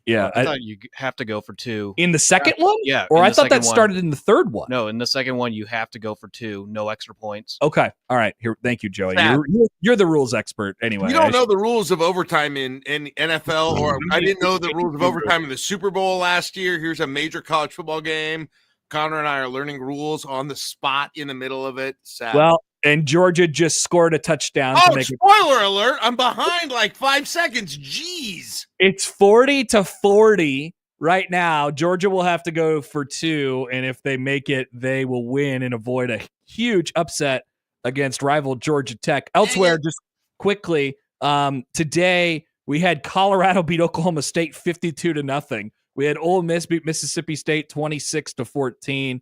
Yeah, I thought you have to go for 2 in the second one. Yeah, or I thought that started in the third one. No, in the second one you have to go for 2, no extra points. Okay, all right. Here, thank you, Joey. Sad. You're the rules expert, anyway. You don't know the rules of overtime in NFL, or I didn't know the rules of overtime in the Super Bowl last year. Here's a major college football game. Connor and I are learning rules on the spot in the middle of it. Sad. Well, and Georgia just scored a touchdown. Oh, to make spoiler alert! I'm behind like 5 seconds. Jeez. It's 40-40 right now. Georgia will have to go for 2, and if they make it, they will win and avoid a huge upset against rival Georgia Tech. Elsewhere, just quickly, today we had Colorado beat Oklahoma State 52-0. We had Ole Miss beat Mississippi State 26-14.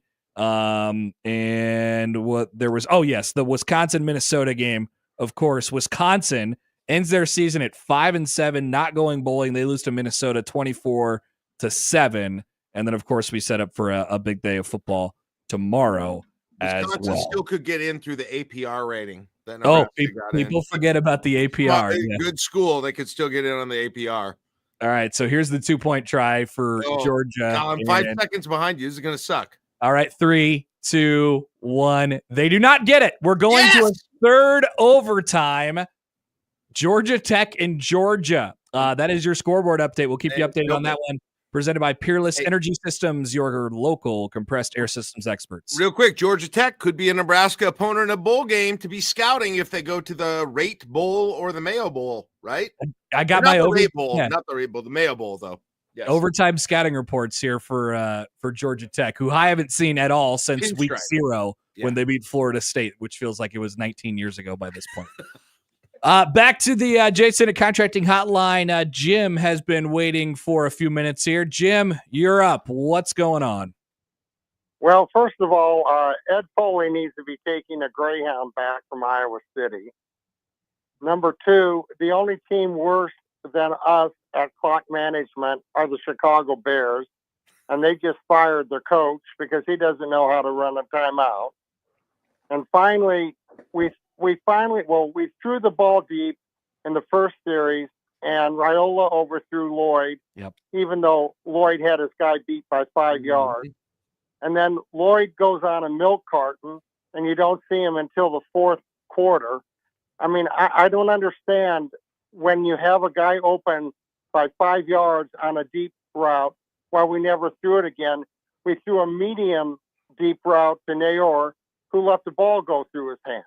And what there was, the Wisconsin-Minnesota game. Of course, Wisconsin ends their season at 5-7, not going bowling. They lose to Minnesota 24-7. And then, of course, we set up for a big day of football tomorrow as Wisconsin well. still could get in through the APR rating. People forget about the APR. Good school. They could still get in on the APR. All right, so here's the 2-point try for Georgia. I'm 5 seconds behind you. This is going to suck. All right, 3, 2, 1. They do not get it. We're going to a third overtime. Georgia Tech and Georgia. That is your scoreboard update. We'll keep you updated on that one. Presented by Peerless Energy Systems, your local compressed air systems experts. Real quick, Georgia Tech could be a Nebraska opponent in a bowl game to be scouting if they go to the Rate Bowl or the Mayo Bowl, right? I got my Rate Bowl, not the Rate Bowl, the Mayo Bowl, though. Yes. Overtime scouting reports here for Georgia Tech, who I haven't seen at all since week 0 when they beat Florida State, which feels like it was 19 years ago by this point. Back to the Jason at Contracting Hotline. Jim has been waiting for a few minutes here. Jim, you're up. What's going on? Well, first of all, Ed Foley needs to be taking a Greyhound back from Iowa City. Number 2, the only team worse than us at clock management are the Chicago Bears, and they just fired their coach because he doesn't know how to run a timeout. And finally, we threw the ball deep in the first series, and Rhule overthrew Lloyd, even though Lloyd had his guy beat by 5 yards. And then Lloyd goes on a milk carton, and you don't see him until the fourth quarter. I mean, I don't understand when you have a guy open by 5 yards on a deep route, why we never threw it again. We threw a medium deep route to Nayor, who let the ball go through his hand.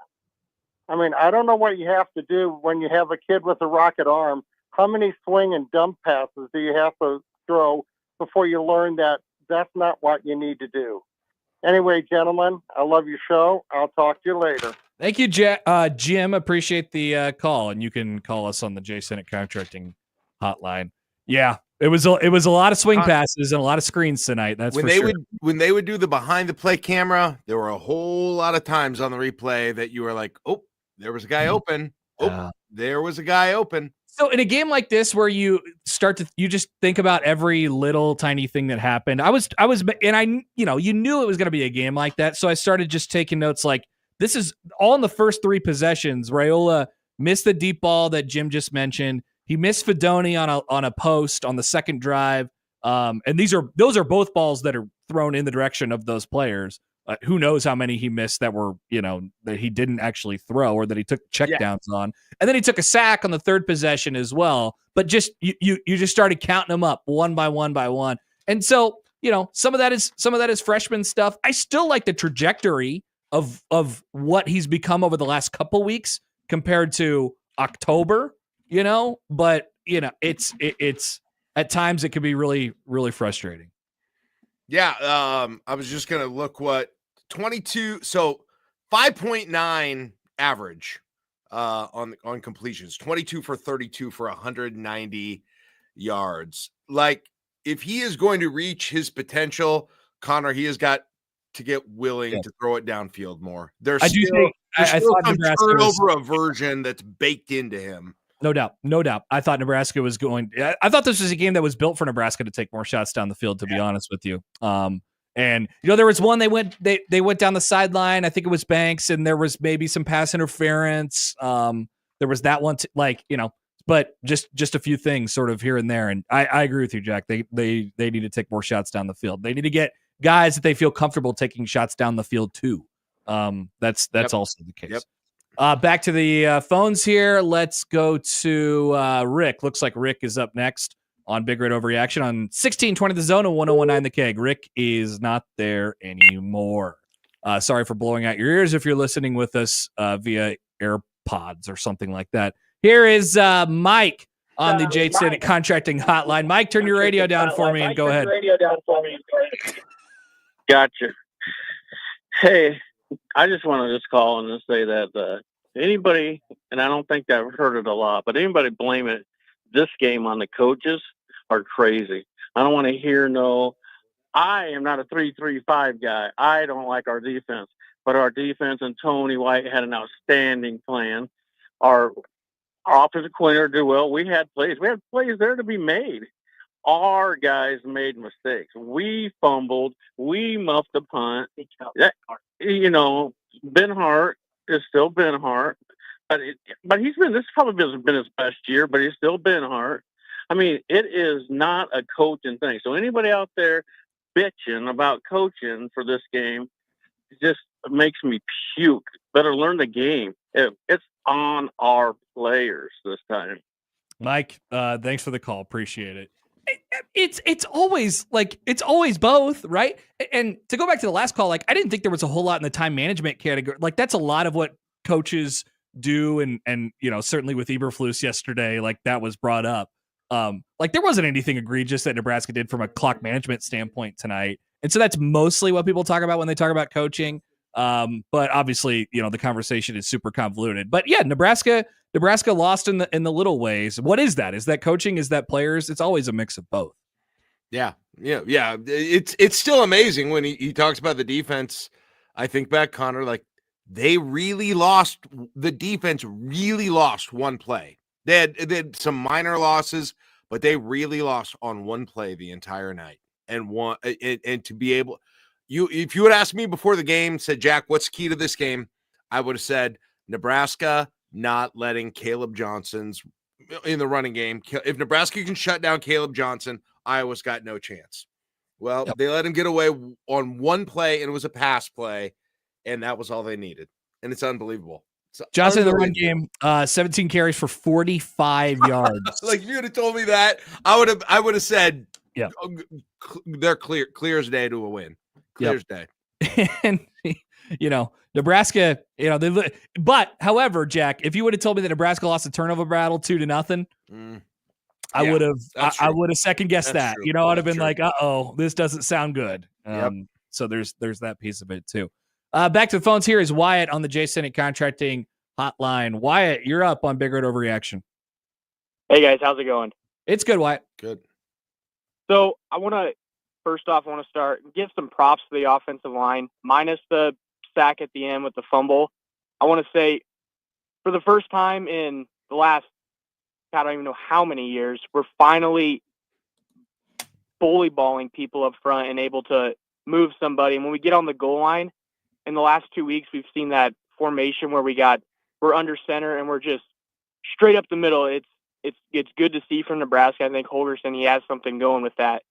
I mean, I don't know what you have to do when you have a kid with a rocket arm. How many swing and dump passes do you have to throw before you learn that that's not what you need to do? Anyway, gentlemen, I love your show. I'll talk to you later. Thank you, Jim. Appreciate the call, and you can call us on the Jason at Contracting Hotline. Yeah, it was a lot of swing passes and a lot of screens tonight. That's when for sure. When they would do the behind the play camera, there were a whole lot of times on the replay that you were like, "Oh, there was a guy open. Oh, there was a guy open." So in a game like this where you just think about every little tiny thing that happened. You knew it was going to be a game like that. So I started just taking notes like, this is all in the first 3 possessions. Rhule missed the deep ball that Jim just mentioned. He missed Fedoni on a post on the second drive. And those are both balls that are thrown in the direction of those players. Who knows how many he missed that were, that he didn't actually throw or that he took checkdowns on. And then he took a sack on the third possession as well. But just you just started counting them up one by one by one. And so, some of that is freshman stuff. I still like the trajectory of what he's become over the last couple weeks compared to October, but it's at times it can be really, really frustrating. Yeah. I was just going to look what 22. So 5.9 average on completions, 22 for 32 for 190 yards. Like if he is going to reach his potential, Connor, he has got to get willing to throw it downfield more. There's I still, do think there's I still thought some Nebraska was, turnover aversion that's baked into him. No doubt. I thought Nebraska was going. I thought this was a game that was built for Nebraska to take more shots down the field. To be honest with you, and there was one they went down the sideline. I think it was Banks, and there was maybe some pass interference. There was that one, but just a few things sort of here and there. And I agree with you, Jack. They need to take more shots down the field. They need to get guys that they feel comfortable taking shots down the field too. That's also the case. Back to the phones here. Let's go to Rick. Looks like Rick is up next on Big Red Overreaction on 1620 The Zone and 1019 The Keg. Rick is not there anymore. Sorry for blowing out your ears if you're listening with us via AirPods or something like that. Here is Mike on the Jade Senate Contracting Hotline. Mike, turn your radio down for me and go ahead. Gotcha. Hey, I just want to call and say that anybody, and I don't think I've heard it a lot, but anybody blaming this game on the coaches are crazy. I don't want to hear I am not a 3-3-5 guy. I don't like our defense, but our defense and Tony White had an outstanding plan. Our offensive coordinator did well. We had plays there to be made. Our guys made mistakes. We fumbled. We muffed the punt. Ben Hart is still Ben Hart, but this probably hasn't been his best year, but he's still Ben Hart. I mean, it is not a coaching thing. So anybody out there bitching about coaching for this game just makes me puke. Better learn the game. It's on our players this time. Mike, thanks for the call. Appreciate it. It's always both, right? And to go back to the last call, I didn't think there was a whole lot in the time management category. That's a lot of what coaches do, and certainly with Eberflus yesterday, that was brought up. There wasn't anything egregious that Nebraska did from a clock management standpoint tonight, and so that's mostly what people talk about when they talk about coaching. But obviously, the conversation is super convoluted. But yeah, Nebraska lost in the little ways. What is that? Is that coaching? Is that players? It's always a mix of both. Yeah. It's still amazing when he talks about the defense. I think back, Connor, they really lost. The defense really lost one play. They had some minor losses, but they really lost on one play the entire night. And to be able, if you had asked me before the game, said, Jack, what's the key to this game? I would have said Nebraska not letting Caleb Johnson's in the running game. If Nebraska can shut down Caleb Johnson, Iowa's got no chance. Well, They let him get away on one play, and it was a pass play, and that was all they needed. And it's unbelievable. Johnson in the run game, 17 carries for 45 yards. If you would have told me that, I would have said, yeah, they're clear as day to a win. Clear as day. And Nebraska, but however, Jack, if you would have told me that Nebraska lost a turnover battle 2-0, I would have second guessed that. True. I'd have been like, this doesn't sound good. So there's that piece of it too. Back to the phones. Here is Wyatt on the J Senate Contracting Hotline. Wyatt, you're up on Big Red Overreaction. Hey guys, how's it going? It's good, Wyatt. Good. So I want to start and give some props to the offensive line, minus the sack at the end with the fumble. I want to say, for the first time in the last, I don't even know how many years, we're finally bully balling people up front and able to move somebody. And when we get on the goal line, in the last 2 weeks, we've seen that formation where we're under center and we're just straight up the middle. It's good to see from Nebraska. I think Holgerson, he has something going with that.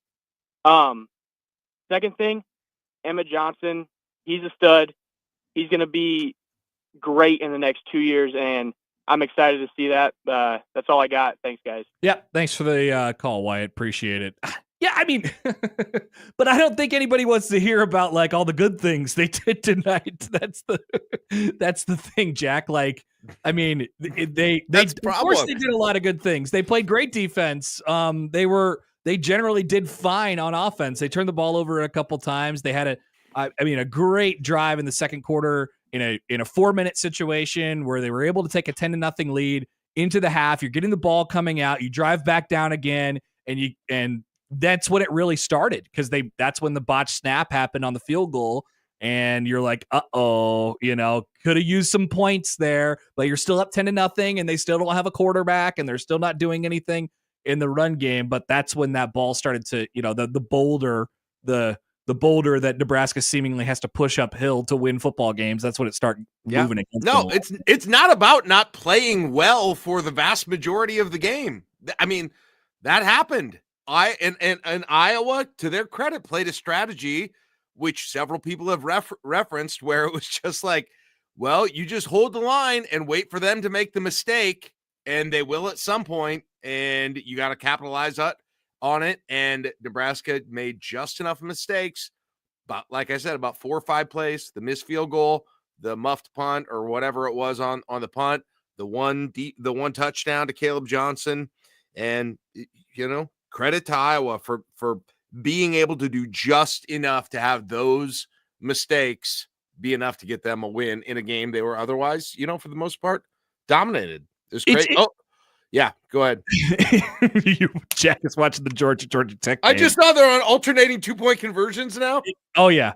Second thing, Emmett Johnson, he's a stud. He's going to be great in the next 2 years, and I'm excited to see that. That's all I got. Thanks, guys. Yeah, thanks for the call, Wyatt. Appreciate it. Yeah, I mean, but I don't think anybody wants to hear about all the good things they did tonight. That's the thing, Jack. I mean, they of course they did a lot of good things. They played great defense. They generally did fine on offense. They turned the ball over a couple times. They had a great drive in the second quarter in a 4-minute situation where they were able to take a 10-0 lead into the half. You're getting the ball coming out. You drive back down again, and that's when it really started, because that's when the botched snap happened on the field goal, and you're like, could have used some points there, but you're still up 10-0, and they still don't have a quarterback, and they're still not doing anything in the run game. But that's when that ball started to, the boulder that Nebraska seemingly has to push uphill to win football games. That's when it started moving against No, them. it's not about not playing well for the vast majority of the game. I mean, that happened. And Iowa, to their credit, played a strategy which several people have referenced, where it was just like, well, you just hold the line and wait for them to make the mistake, and they will at some point, and you got to capitalize on it. And Nebraska made just enough mistakes, but like I said, about 4 or 5 plays, the missed field goal, the muffed punt or whatever it was on the punt, the one touchdown to Caleb Johnson, and credit to Iowa for being able to do just enough to have those mistakes be enough to get them a win in a game they were otherwise, for the most part, dominated. It was great. Yeah, go ahead. Jack is watching the Georgia Tech game. I just saw they're on alternating 2-point conversions now. Oh yeah.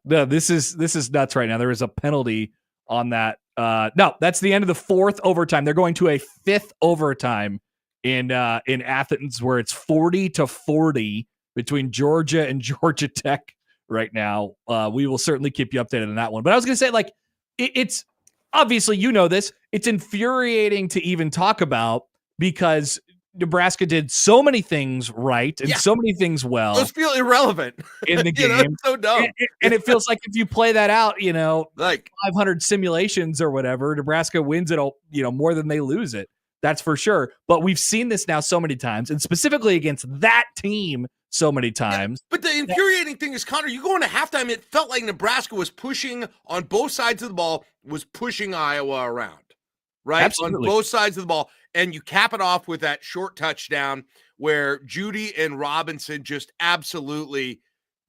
No, this is nuts right now. There is a penalty on that. No, that's the end of the 4th overtime. They're going to a 5th overtime in Athens, where it's 40-40 between Georgia and Georgia Tech right now. We will certainly keep you updated on that one. But I was going to say, it's obviously, this, it's infuriating to even talk about, because Nebraska did so many things right and so many things well. Those feel irrelevant in the game. It's so dumb. And it feels like if you play that out, like 500 simulations or whatever, Nebraska wins it, more than they lose it. That's for sure. But we've seen this now so many times, and specifically against that team so many times. Yeah, but the infuriating thing is, Connor, you go into halftime, it felt like Nebraska was pushing on both sides of the ball, was pushing Iowa around, right? Absolutely. On both sides of the ball. And you cap it off with that short touchdown where Judy and Robinson just absolutely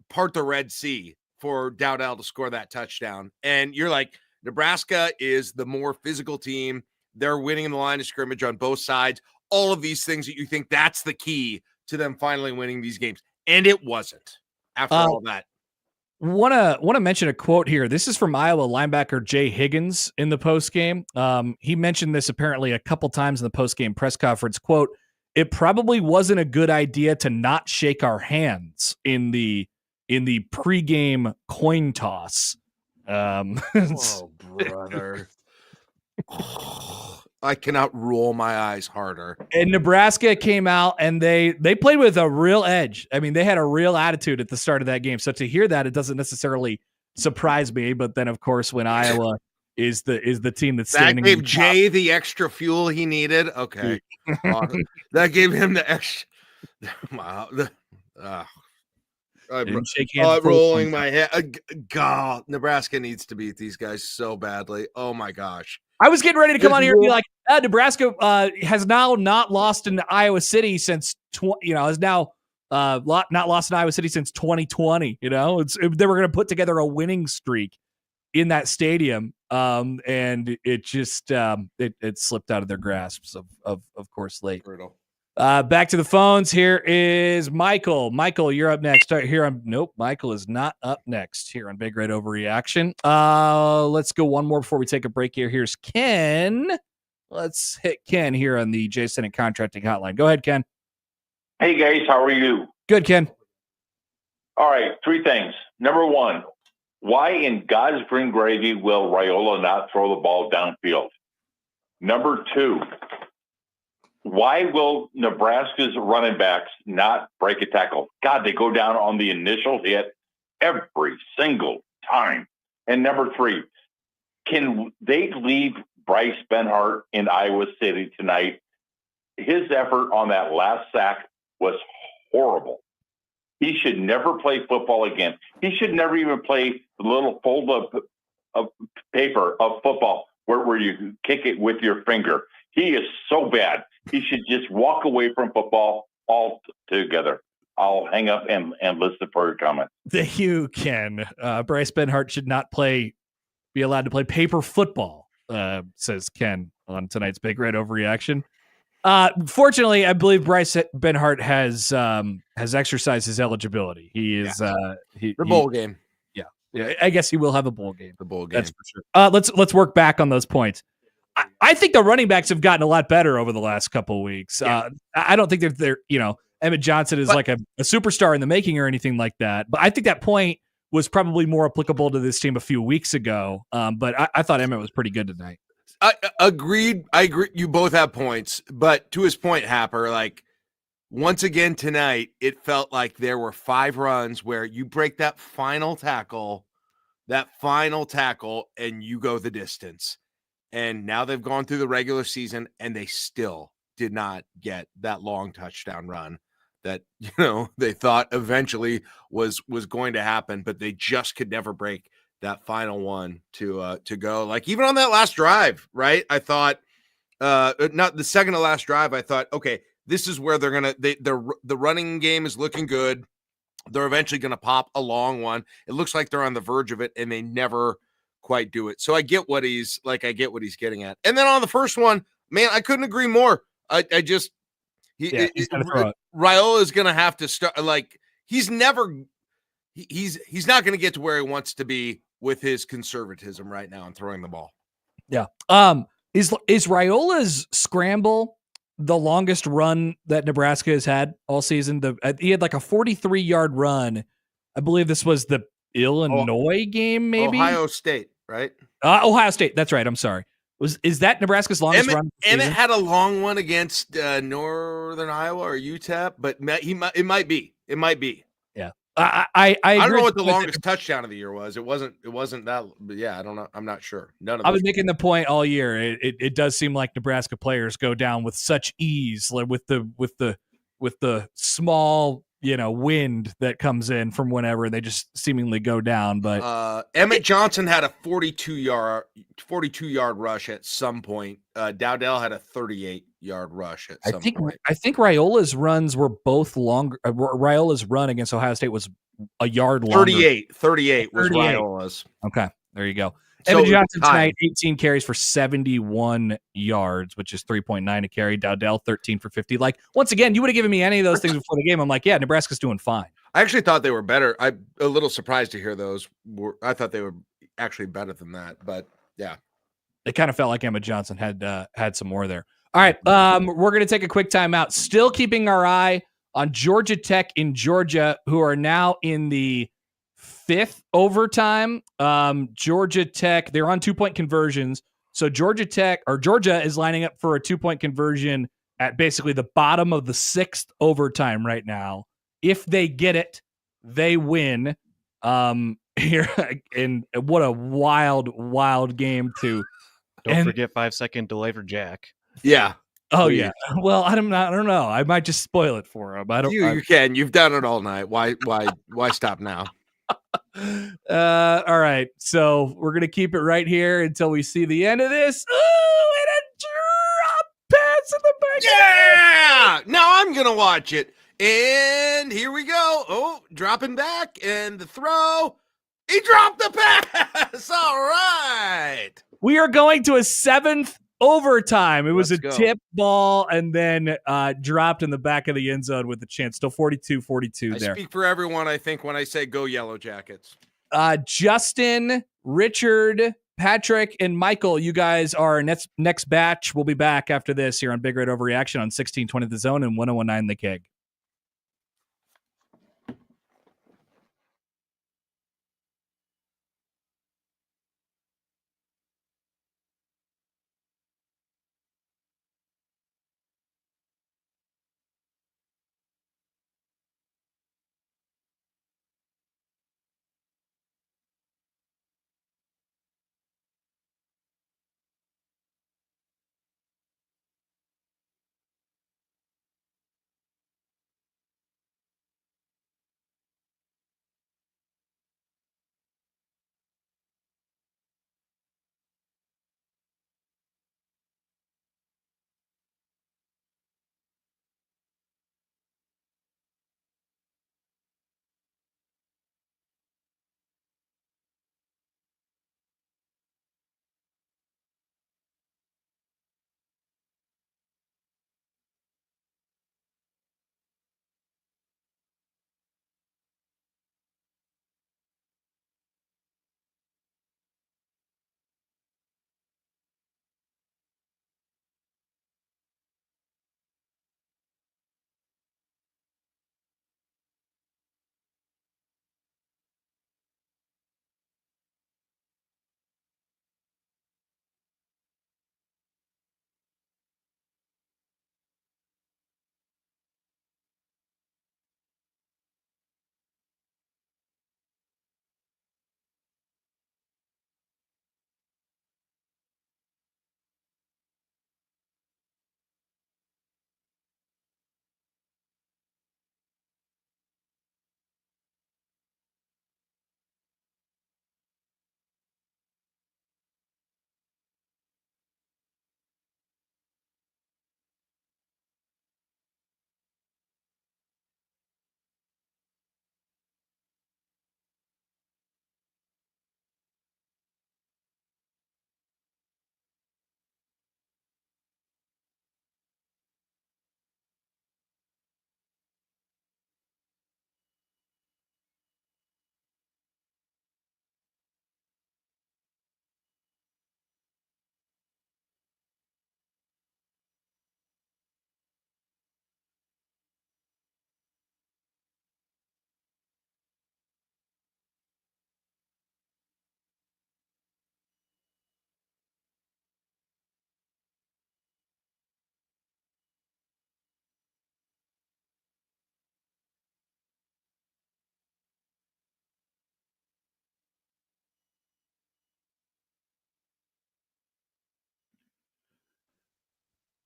part the Red Sea for Dowdell to score that touchdown. And you're like, Nebraska is the more physical team. They're winning in the line of scrimmage on both sides. All of these things that you think that's the key to them finally winning these games. And it wasn't after all that. Want to mention a quote here. This is from Iowa linebacker Jay Higgins in the postgame. He mentioned this apparently a couple times in the postgame press conference. Quote, "It probably wasn't a good idea to not shake our hands in the pregame coin toss." Oh, brother. I cannot roll my eyes harder. And Nebraska came out and they played with a real edge. I mean, they had a real attitude at the start of that game. So to hear that, it doesn't necessarily surprise me. But then, of course, when Iowa is the team that's standing, that gave Jay the extra fuel he needed. Okay, that gave him the extra. Wow. I'm rolling my head. God, Nebraska needs to beat these guys so badly. Oh my gosh. I was getting ready to come on here and be like, Nebraska has now not lost in Iowa City since has now not lost in Iowa City since 2020. They were going to put together a winning streak in that stadium, and it just it slipped out of their grasps of course late. Brutal. Back to the phones. Here is Michael. Michael, you're up next. Nope, Michael is not up next here on Big Red Overreaction. Let's go one more before we take a break here. Here's Ken. Let's hit Ken here on the Jason and Contracting Hotline. Go ahead, Ken. Hey, guys. How are you? Good, Ken. All right. 3 things. Number 1, why in God's green gravy will Rhule not throw the ball downfield? Number 2, why will Nebraska's running backs not break a tackle? God, they go down on the initial hit every single time. And number 3, can they leave Bryce Benhart in Iowa City tonight? His effort on that last sack was horrible. He should never play football again. He should never even play the little fold of paper of football where you kick it with your finger. He is so bad. He should just walk away from football altogether. I'll hang up and listen for your comment. Thank you, Ken. Bryce Benhart should not be allowed to play paper football, says Ken on tonight's Big Red Overreaction. Fortunately, I believe Bryce Benhart has exercised his eligibility. He is the bowl game. Yeah, Yeah, I guess he will have a bowl game. The bowl game. That's for sure. Let's work back on those points. I think the running backs have gotten a lot better over the last couple of weeks. Yeah. I don't think they're Emmett Johnson is like a superstar in the making or anything like that. But I think that point was probably more applicable to this team a few weeks ago. But I thought Emmett was pretty good tonight. I agreed. I agree. You both have points, but to his point, Happer, like once again tonight, it felt like there were 5 runs where you break that final tackle, and you go the distance. And now they've gone through the regular season and they still did not get that long touchdown run that, they thought eventually was going to happen, but they just could never break that final one to go. Like even on that last drive, right? I thought not the second to last drive, I thought, okay, this is where they're going to the running game is looking good. They're eventually going to pop a long one. It looks like they're on the verge of it and they never quite do it. So I get what he's getting at. And then on the first one, man, I couldn't agree more. Rhule is going to have to start. Like he's not going to get to where he wants to be with his conservatism right now and throwing the ball. Yeah. Is Rhiola's scramble the longest run that Nebraska has had all season? He had like a 43-yard run. I believe this was the Illinois game, maybe Ohio State, right? Ohio State. That's right. I'm sorry. Is that Nebraska's longest run? Emmett had a long one against Northern Iowa or UTEP, but it might be. Yeah. I don't know what the longest touchdown of the year was. It wasn't that. But yeah, I don't know. I'm not sure. None of. I've been making the point all year. It does seem like Nebraska players go down with such ease, like with the small wind that comes in from whenever they just seemingly go down. But Emmett Johnson had a 42-yard rush at some point. Dowdell had a 38-yard rush at some point. I think Rhiola's runs were both longer. Rhiola's run against Ohio State was a yard longer. 38 was Rhiola's. Okay, there you go. So Emmett Johnson tonight, 18 carries for 71 yards, which is 3.9 a carry. Dowdell, 13 for 50. Like, once again, you would have given me any of those things before the game. I'm like, yeah, Nebraska's doing fine. I actually thought they were better. I'm a little surprised to hear those. I thought they were actually better than that, but yeah. It kind of felt like Emmett Johnson had some more there. All right, we're going to take a quick timeout. Still keeping our eye on Georgia Tech in Georgia, who are now in the 5th overtime. Georgia Tech, they're on 2-point conversions. So Georgia is lining up for a 2-point conversion at basically the bottom of the 6th overtime right now. If they get it, they win. Here and what a wild game to. Don't forget 5-second delay for Jack. Yeah. Oh yeah. Well, I don't know. I might just spoil it for him. You can. You've done it all night. Why stop now? All right. So we're gonna keep it right here until we see the end of this. Oh, and a drop pass in the back. Yeah. Now I'm gonna watch it. And here we go. Oh, dropping back and the throw. He dropped the pass. All right. We are going to a 7th overtime. It was a tip ball and then dropped in the back of the end zone with the chance. Still 42-42 there. I speak for everyone, I think, when I say go Yellow Jackets. Justin, Richard, Patrick, and Michael, you guys are next batch. We'll be back after this here on Big Red Overreaction on 1620 The Zone and 1019 The Keg.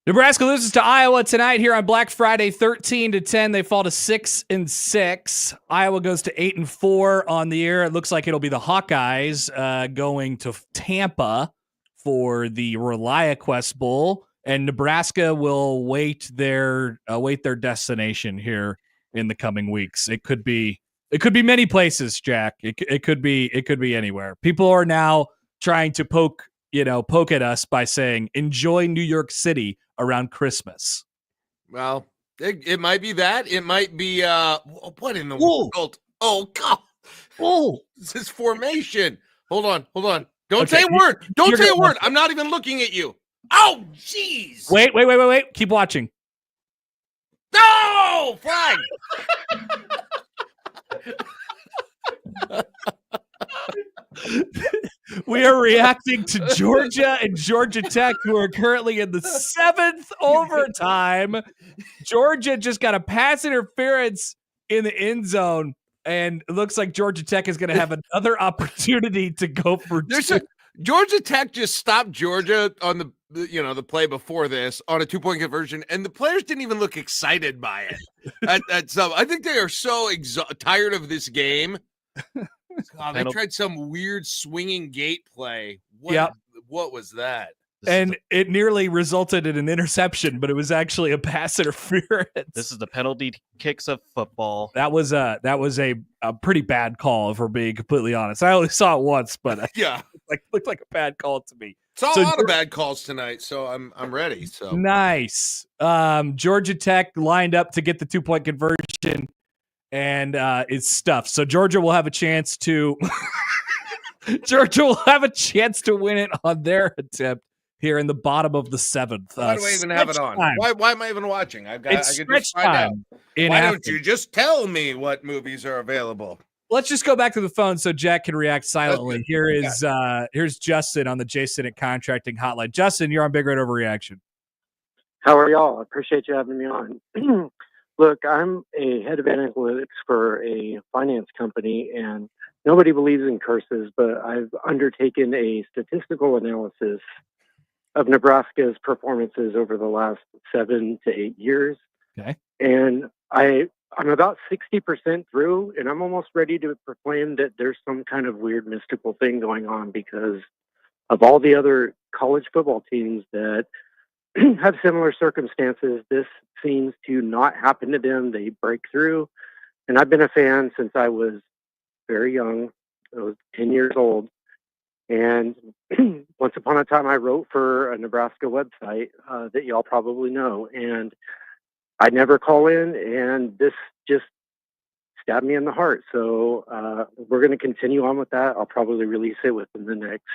Nebraska loses to Iowa tonight here on Black Friday, 13-10. They fall to 6-6. Iowa goes to 8-4 on the year. It looks like it'll be the Hawkeyes going to Tampa for the ReliaQuest Bowl, and Nebraska will await their destination here in the coming weeks. It could be many places, Jack. It could be anywhere. People are now trying to poke at us by saying, enjoy New York City around Christmas. Well, it might be that. It might be, what in the world? Oh, God. Oh, this is formation. Hold on. Don't Okay, say a word. Don't you're say a gonna- word. I'm not even looking at you. Oh, jeez. Wait. Keep watching. No! Flag! We are reacting to Georgia and Georgia Tech, who are currently in the 7th overtime. Georgia just got a pass interference in the end zone, and it looks like Georgia Tech is going to have another opportunity to go for two. Georgia Tech just stopped Georgia on the play before this on a 2-point conversion, and the players didn't even look excited by it. I think they are so tired of this game. God, they tried some weird swinging gate play. What was that? And it nearly resulted in an interception, but it was actually a pass interference. This is the penalty kicks of football. That was a pretty bad call, if we're being completely honest. I only saw it once, but yeah, looked like a bad call to me. Saw a lot of bad calls tonight, so I'm ready. So nice. Georgia Tech lined up to get the 2-point conversion, and it's stuffed. So Georgia will have a chance to win it on their attempt here in the bottom of the 7th. Why do I even have it on? Why am I even watching? I could just find out. Why don't you just tell me what movies are available? Let's just go back to the phone so Jack can react silently. Here's Justin on the Jason at Contracting Hotline. Justin, you're on Big Red Overreaction. How are y'all? I appreciate you having me on. Look, I'm a head of analytics for a finance company, and nobody believes in curses, but I've undertaken a statistical analysis of Nebraska's performances over the last 7 to 8 years. Okay. And I'm about 60% through, and I'm almost ready to proclaim that there's some kind of weird mystical thing going on because of all the other college football teams that have similar circumstances. This seems to not happen to them. They break through. And I've been a fan since I was very young. I was 10 years old. And once upon a time, I wrote for a Nebraska website that y'all probably know. And I never call in, and this just stabbed me in the heart. So we're going to continue on with that. I'll probably release it within the next,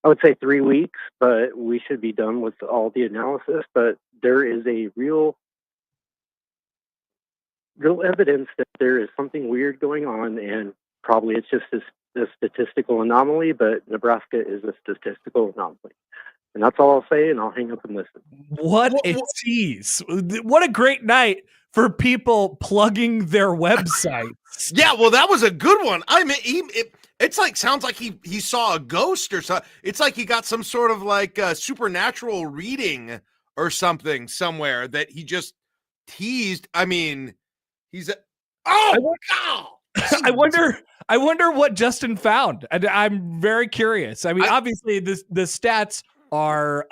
I would say 3 weeks, but we should be done with all the analysis. But there is a real evidence that there is something weird going on, and probably it's just a statistical anomaly, but Nebraska is a statistical anomaly. And that's all I'll say, and I'll hang up and listen. What a tease. What a great night for people plugging their websites. Yeah, well, that was a good one. I mean, it's like, sounds like he saw a ghost or something. It's like he got some sort of like supernatural reading or somewhere that he just teased. I mean, God! I wonder what Justin found. I'm very curious. I mean, obviously the stats are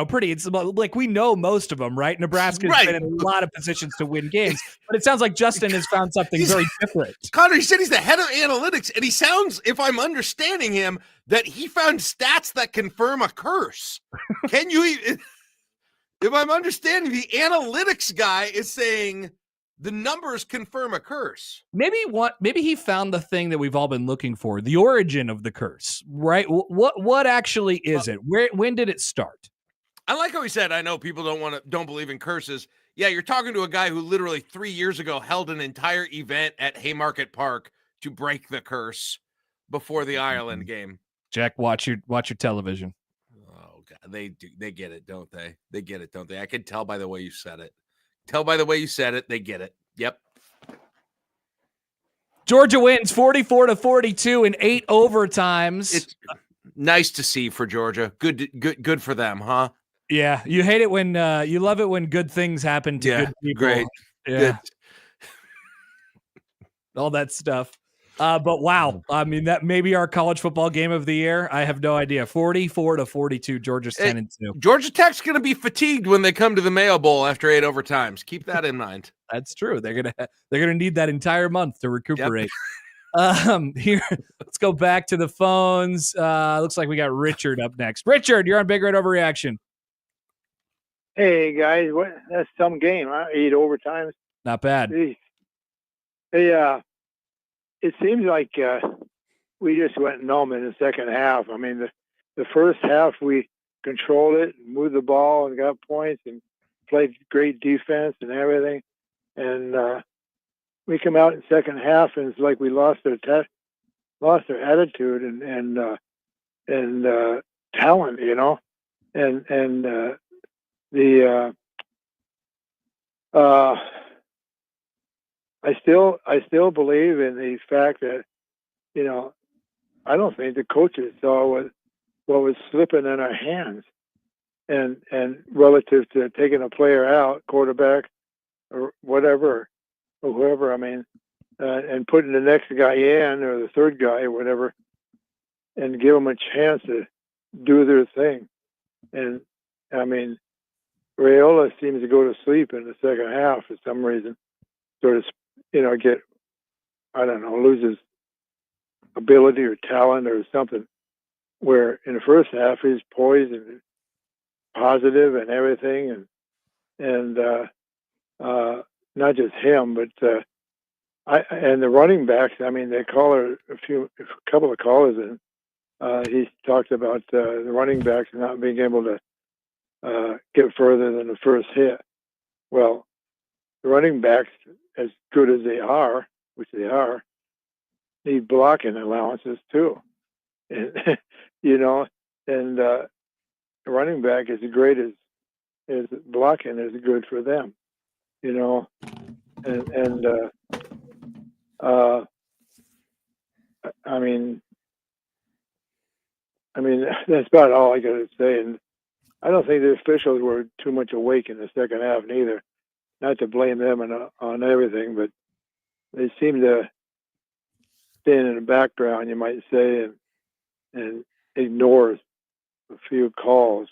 pretty. It's like we know most of them, right? Nebraska's been in a lot of positions to win games, but it sounds like Justin has found something very different. Connor, he said he's the head of analytics, and he sounds, if I'm understanding him, that he found stats that confirm a curse. Can you? If I'm understanding, the analytics guy is saying the numbers confirm a curse. Maybe he found the thing that we've all been looking for, the origin of the curse, right? What actually is it? When did it start? I like how he said, I know people don't believe in curses. Yeah, you're talking to a guy who literally 3 years ago held an entire event at Haymarket Park to break the curse before the Ireland game. Jack, watch your television. Oh God, they get it, don't they? They get it, don't they? I can tell by the way you said it. Tell by the way you said it, they get it. Yep. Georgia wins 44-42 in 8 overtimes. It's nice to see for Georgia. Good for them, huh? Yeah, you hate it when you love it when good things happen to good people. Great. Yeah. Good. All that stuff. But wow, I mean, that may be our college football game of the year. I have no idea. 44-42, Georgia's 10-2. Georgia Tech's going to be fatigued when they come to the Mayo Bowl after 8 overtimes. Keep that in mind. That's true. They're gonna need that entire month to recuperate. Here, let's go back to the phones. Looks like we got Richard up next. Richard, you're on Big Red Overreaction. Hey guys, that's some game, huh? 8 overtimes. Not bad. Jeez. Hey, it seems like we just went numb in the second half. I mean, the first half we controlled it, and moved the ball, and got points, and played great defense and everything. And we come out in the second half, and it's like we lost our attitude and talent, you know. And I still believe in the fact that, you know, I don't think the coaches saw what was slipping in our hands, and relative to taking a player out, quarterback or whatever, or whoever. I mean, and putting the next guy in, or the third guy or whatever, and give them a chance to do their thing. And I mean, Rhule seems to go to sleep in the second half for some reason. Sort of, you know, loses ability or talent or something. Where in the first half he's poised and positive and everything, and not just him, but and the running backs. I mean, they call a couple of callers in. He talked about the running backs not being able to get further than the first hit. Well, the running backs, as good as they are, which they are, need blocking allowances too. And, you know, and the running back is as great as blocking is good for them, you know. And I mean, that's about all I got to say. And I don't think the officials were too much awake in the second half, neither. Not to blame them on everything, but they seem to stand in the background, you might say, and ignore a few calls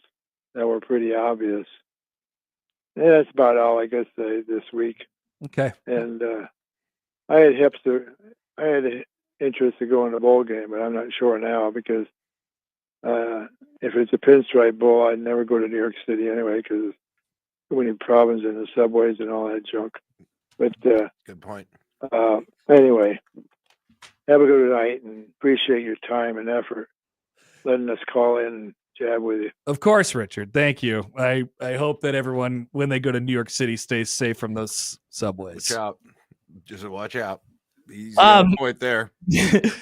that were pretty obvious. And that's about all I got to say this week. Okay. And I had interest to go in the bowl game, but I'm not sure now because if it's a pinstripe bowl, I'd never go to New York City anyway because there's too many problems in the subways and all that junk. But good point. Anyway, have a good night and appreciate your time and effort letting us call in and jab with you. Of course, Richard. Thank you. I hope that everyone, when they go to New York City, stays safe from those subways. Watch out. Just watch out. He's got a point there.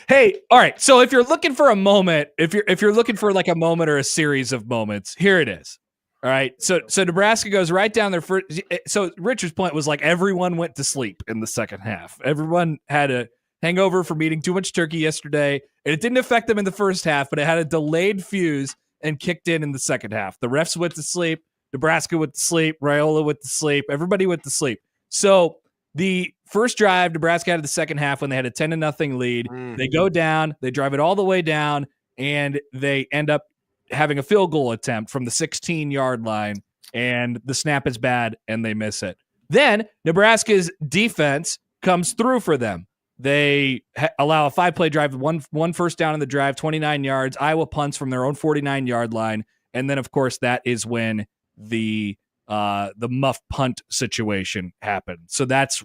Hey, all right. So if you're looking for a moment, if you're looking for like a moment or a series of moments, here it is. All right. So Nebraska goes right down their first. So Richard's point was like everyone went to sleep in the second half. Everyone had a hangover from eating too much turkey yesterday, and it didn't affect them in the first half, but it had a delayed fuse and kicked in the second half. The refs went to sleep. Nebraska went to sleep. Rhule went to sleep. Everybody went to sleep. So the first drive, Nebraska had the second half when they had a 10-0 lead. They go down, they drive it all the way down, and they end up having a field goal attempt from the 16-yard line, and the snap is bad, and they miss it. Then Nebraska's defense comes through for them. They allow a 5-play drive, one first down in the drive, 29 yards. Iowa punts from their own 49-yard line, and then, of course, that is when the muff punt situation happened. So that's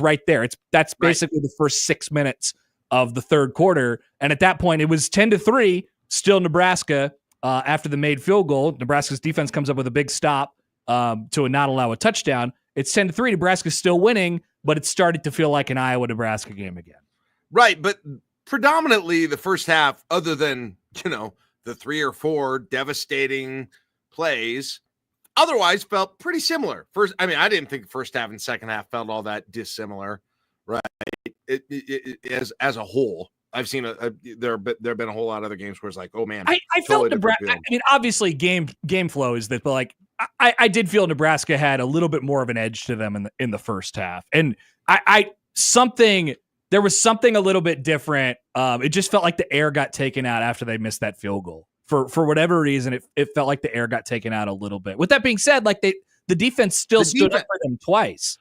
right there. That's basically the first 6 minutes of the third quarter. And at that point, it was 10-3, still Nebraska after the made field goal. Nebraska's defense comes up with a big stop to not allow a touchdown. It's 10-3. Nebraska's still winning, but it started to feel like an Iowa-Nebraska game again. Right, but predominantly the first half, other than, the 3 or 4 devastating plays, otherwise felt pretty similar. I didn't think the first half and second half felt all that dissimilar, right? As a whole, I've seen there have been a whole lot of other games where it's like, oh man, I totally felt Nebraska. I mean, obviously game flow is that, but like I did feel Nebraska had a little bit more of an edge to them in the first half, and there was something a little bit different. It just felt like the air got taken out after they missed that field goal. For whatever reason, it felt like the air got taken out a little bit. With that being said, like the defense still stood up for them twice.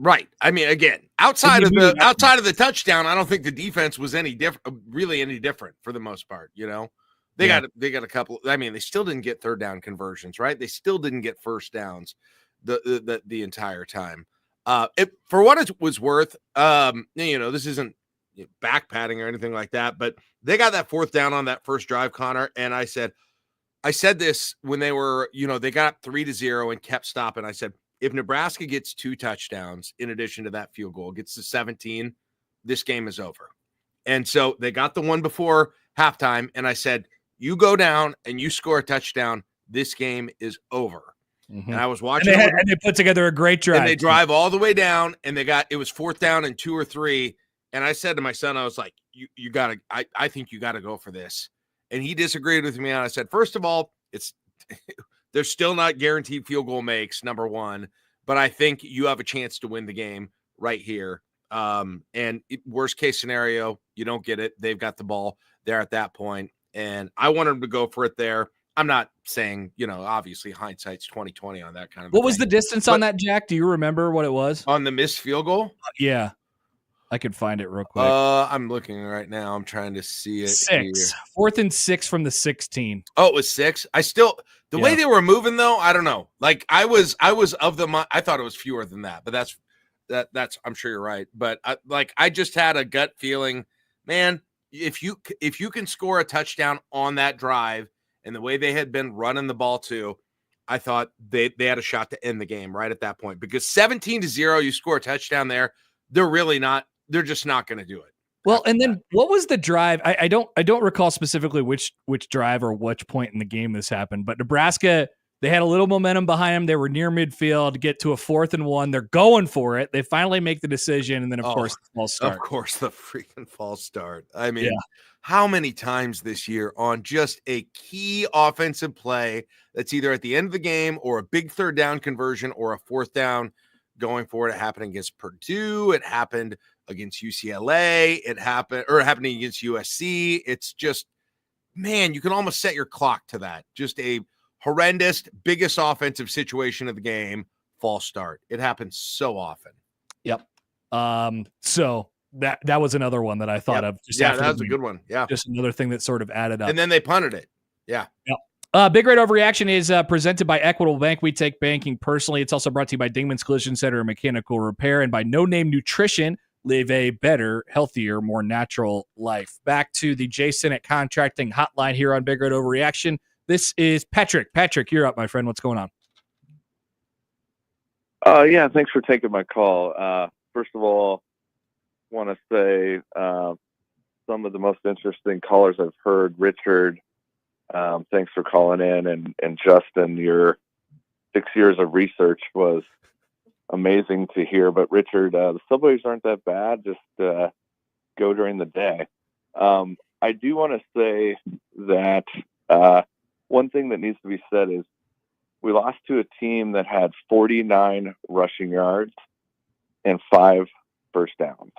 Right. I mean, again, outside of the touchdown, I don't think the defense was any different for the most part. You know, they got a couple. I mean, they still didn't get third down conversions, right? They still didn't get first downs the entire time. For what it was worth, this isn't back padding or anything like that, but they got that fourth down on that first drive, Connor, and I said this when they were, they got 3-0 and kept stopping. I said, if Nebraska gets 2 touchdowns in addition to that field goal, gets to 17, this game is over. And so they got the one before halftime, and I said, you go down and you score a touchdown, this game is over. Mm-hmm. And I was watching, and they put together a great drive. And they drive all the way down, and it was 4th down and 2 or 3. And I said to my son, I was like, you gotta, I think you gotta go for this. And he disagreed with me. And I said, first of all, they're still not guaranteed field goal makes, number one, but I think you have a chance to win the game right here. And worst case scenario, you don't get it. They've got the ball there at that point, and I wanted them to go for it there. I'm not saying, obviously hindsight's 20/20 on that kind of. What was the distance on that, Jack? Do you remember what it was on the missed field goal? Yeah, I could find it real quick. I'm looking right now. I'm trying to see it. 6. 4th and 6 from the 16. Oh, it was 6. I still way they were moving though. I don't know. Like I was of the. I thought it was fewer than that, but that's. I'm sure you're right. But I just had a gut feeling, man. If you can score a touchdown on that drive and the way they had been running the ball too, I thought they had a shot to end the game right at that point, because 17-0, you score a touchdown there. They're just not going to do it. Well, and then what was the drive? I don't recall specifically which drive or which point in the game this happened, but Nebraska, they had a little momentum behind them. They were near midfield, get to a 4th and 1. They're going for it. They finally make the decision, and then of course the false start. Of course, the freaking false start. I mean, how many times this year on just a key offensive play that's either at the end of the game or a big third down conversion or a 4th down going for it? It happened against Purdue. It happened against UCLA. It happened against USC. It's just, man, you can almost set your clock to that. Just a horrendous, biggest offensive situation of the game, false start. It happens so often. Yep. So that was another one that I thought of. That was a good one. Yeah. Just another thing that sort of added up. And then they punted it. Yeah. Yep. Big Red Overreaction is presented by Equitable Bank. We take banking personally. It's also brought to you by Dingman's Collision Center and Mechanical Repair, and by No Name Nutrition. Live a better, healthier, more natural life. Back to the Jason at Contracting hotline here on Big Red Overreaction. This is Patrick. Patrick, you're up, my friend. What's going on? Yeah, thanks for taking my call. First of all, want to say some of the most interesting callers I've heard. Richard, thanks for calling in, and Justin, your 6 years of research was amazing to hear. But Richard, the subways aren't that bad. Just go during the day. I do want to say that one thing that needs to be said is we lost to a team that had 49 rushing yards and 5 first downs.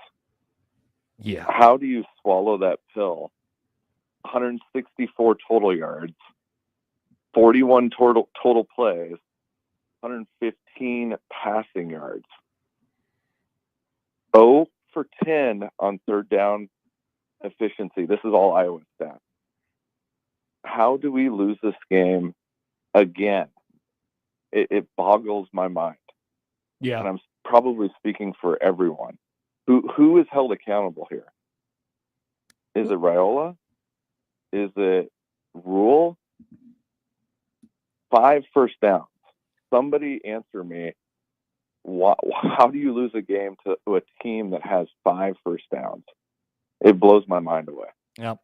Yeah. How do you swallow that pill? 164 total yards, 41 total plays, 115 passing yards, 0 for 10 on third down efficiency. This is all Iowa stats. How do we lose this game again? It boggles my mind. Yeah. And I'm probably speaking for everyone. Who is held accountable here? Is it Rhule? Is it Rhule? 5 first downs. Somebody answer me. How do you lose a game to a team that has 5 first downs? It blows my mind away. Yep.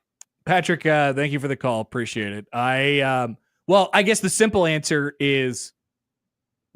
Patrick, thank you for the call. Appreciate it. I guess the simple answer is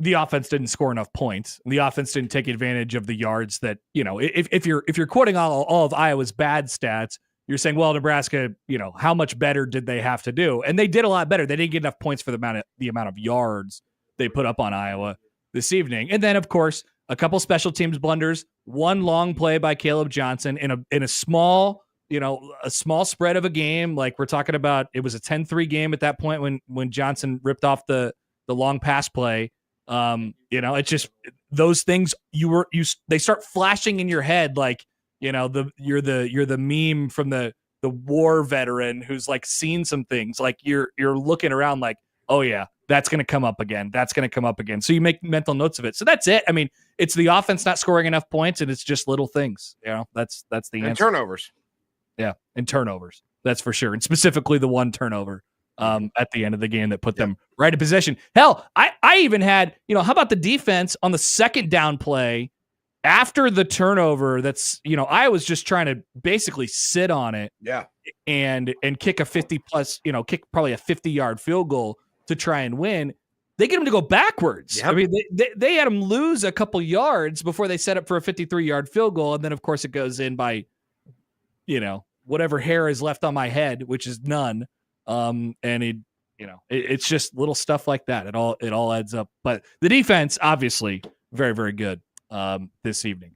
the offense didn't score enough points. The offense didn't take advantage of the yards that, if you're quoting all of Iowa's bad stats, you're saying, well, Nebraska, how much better did they have to do? And they did a lot better. They didn't get enough points for the amount of yards they put up on Iowa this evening. And then, of course, a couple special teams blunders, one long play by Caleb Johnson in a small, a small spread of a game. Like we're talking about, it was a 10-3 game at that point when Johnson ripped off the long pass play. It's just those things they start flashing in your head like, you're the meme from the war veteran who's like seen some things. Like you're looking around like, oh yeah, that's going to come up again. That's going to come up again. So you make mental notes of it. So that's it. I mean, it's the offense not scoring enough points, and it's just little things. That's the answer. And turnovers. Yeah, and turnovers. That's for sure. And specifically the one turnover at the end of the game that put them right in position. Hell, I even had, how about the defense on the second down play after the turnover? That's, I was just trying to basically sit on it. Yeah. And kick a 50 plus, kick probably a 50-yard field goal to try and win. They get them to go backwards. Yep. I mean, they had them lose a couple yards before they set up for a 53-yard field goal. And then, of course, it goes in by, whatever hair is left on my head, which is none. And it's just little stuff like that. It all adds up. But the defense, obviously, very, very good this evening.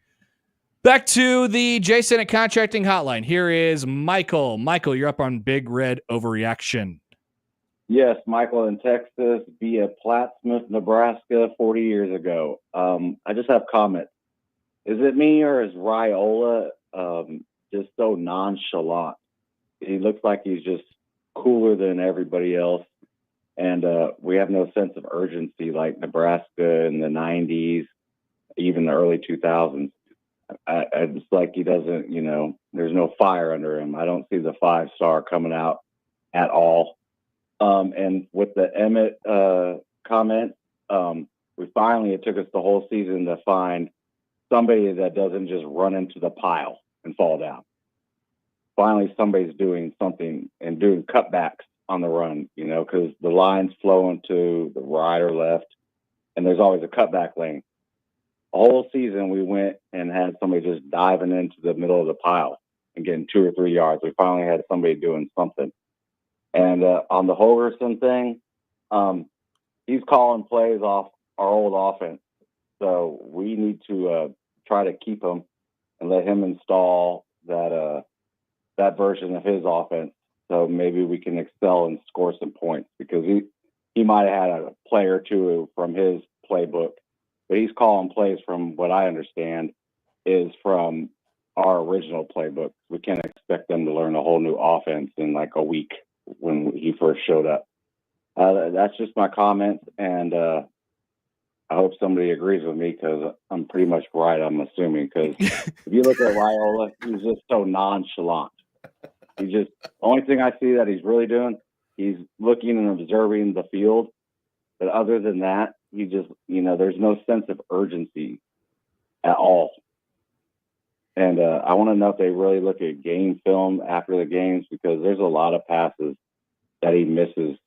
Back to the J Senate Contracting Hotline. Here is Michael. Michael, you're up on Big Red Overreaction. Yes, Michael in Texas via Plattsmouth, Nebraska 40 years ago. I just have comments. Is it me or is Rhule just so nonchalant? He looks like he's just cooler than everybody else. And we have no sense of urgency like Nebraska in the 90s, even the early 2000s. It's like he doesn't, there's no fire under him. I don't see the 5-star coming out at all. And with the Emmett comment, it took us the whole season to find somebody that doesn't just run into the pile and fall down. Finally, somebody's doing something and doing cutbacks on the run, because the line's flowing to the right or left, and there's always a cutback lane. The whole season, we went and had somebody just diving into the middle of the pile and getting 2 or 3 yards. We finally had somebody doing something. And on the Holgerson thing, he's calling plays off our old offense. So we need to try to keep him and let him install that version of his offense. So maybe we can excel and score some points, because he might have had a play or two from his playbook, but he's calling plays from what I understand is from our original playbook. We can't expect them to learn a whole new offense in like a week when he first showed up. That's just my comments, and I hope somebody agrees with me, because I'm pretty much right, I'm assuming, because if you look at Rhule, he's just so nonchalant. The only thing I see that he's really doing, he's looking and observing the field. But other than that, he just, there's no sense of urgency at all. And I want to know if they really look at game film after the games, because there's a lot of passes that he misses.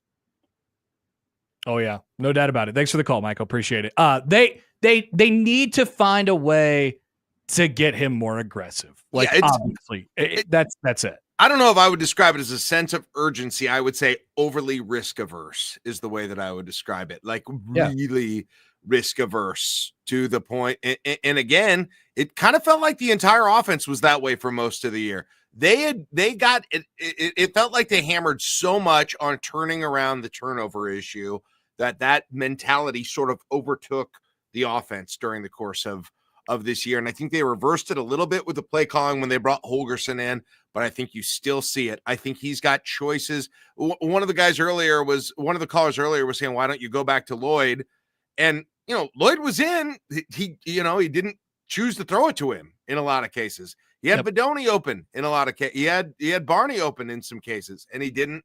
Oh yeah, no doubt about it. Thanks for the call, Michael. Appreciate it. They need to find a way to get him more aggressive. Like, obviously, that's it. I don't know if I would describe it as a sense of urgency. I would say overly risk averse is the way that I would describe it. Like really risk averse to the point. And again, it kind of felt like the entire offense was that way for most of the year. It felt like they hammered so much on turning around the turnover issue that mentality sort of overtook the offense during the course of this year. And I think they reversed it a little bit with the play calling when they brought Holgerson in, but I think you still see it. I think he's got choices. One of the callers earlier was saying, why don't you go back to Lloyd? And, Lloyd was in, he didn't choose to throw it to him in a lot of cases. He had Bedoni open in a lot of cases. He had Barney open in some cases, and he didn't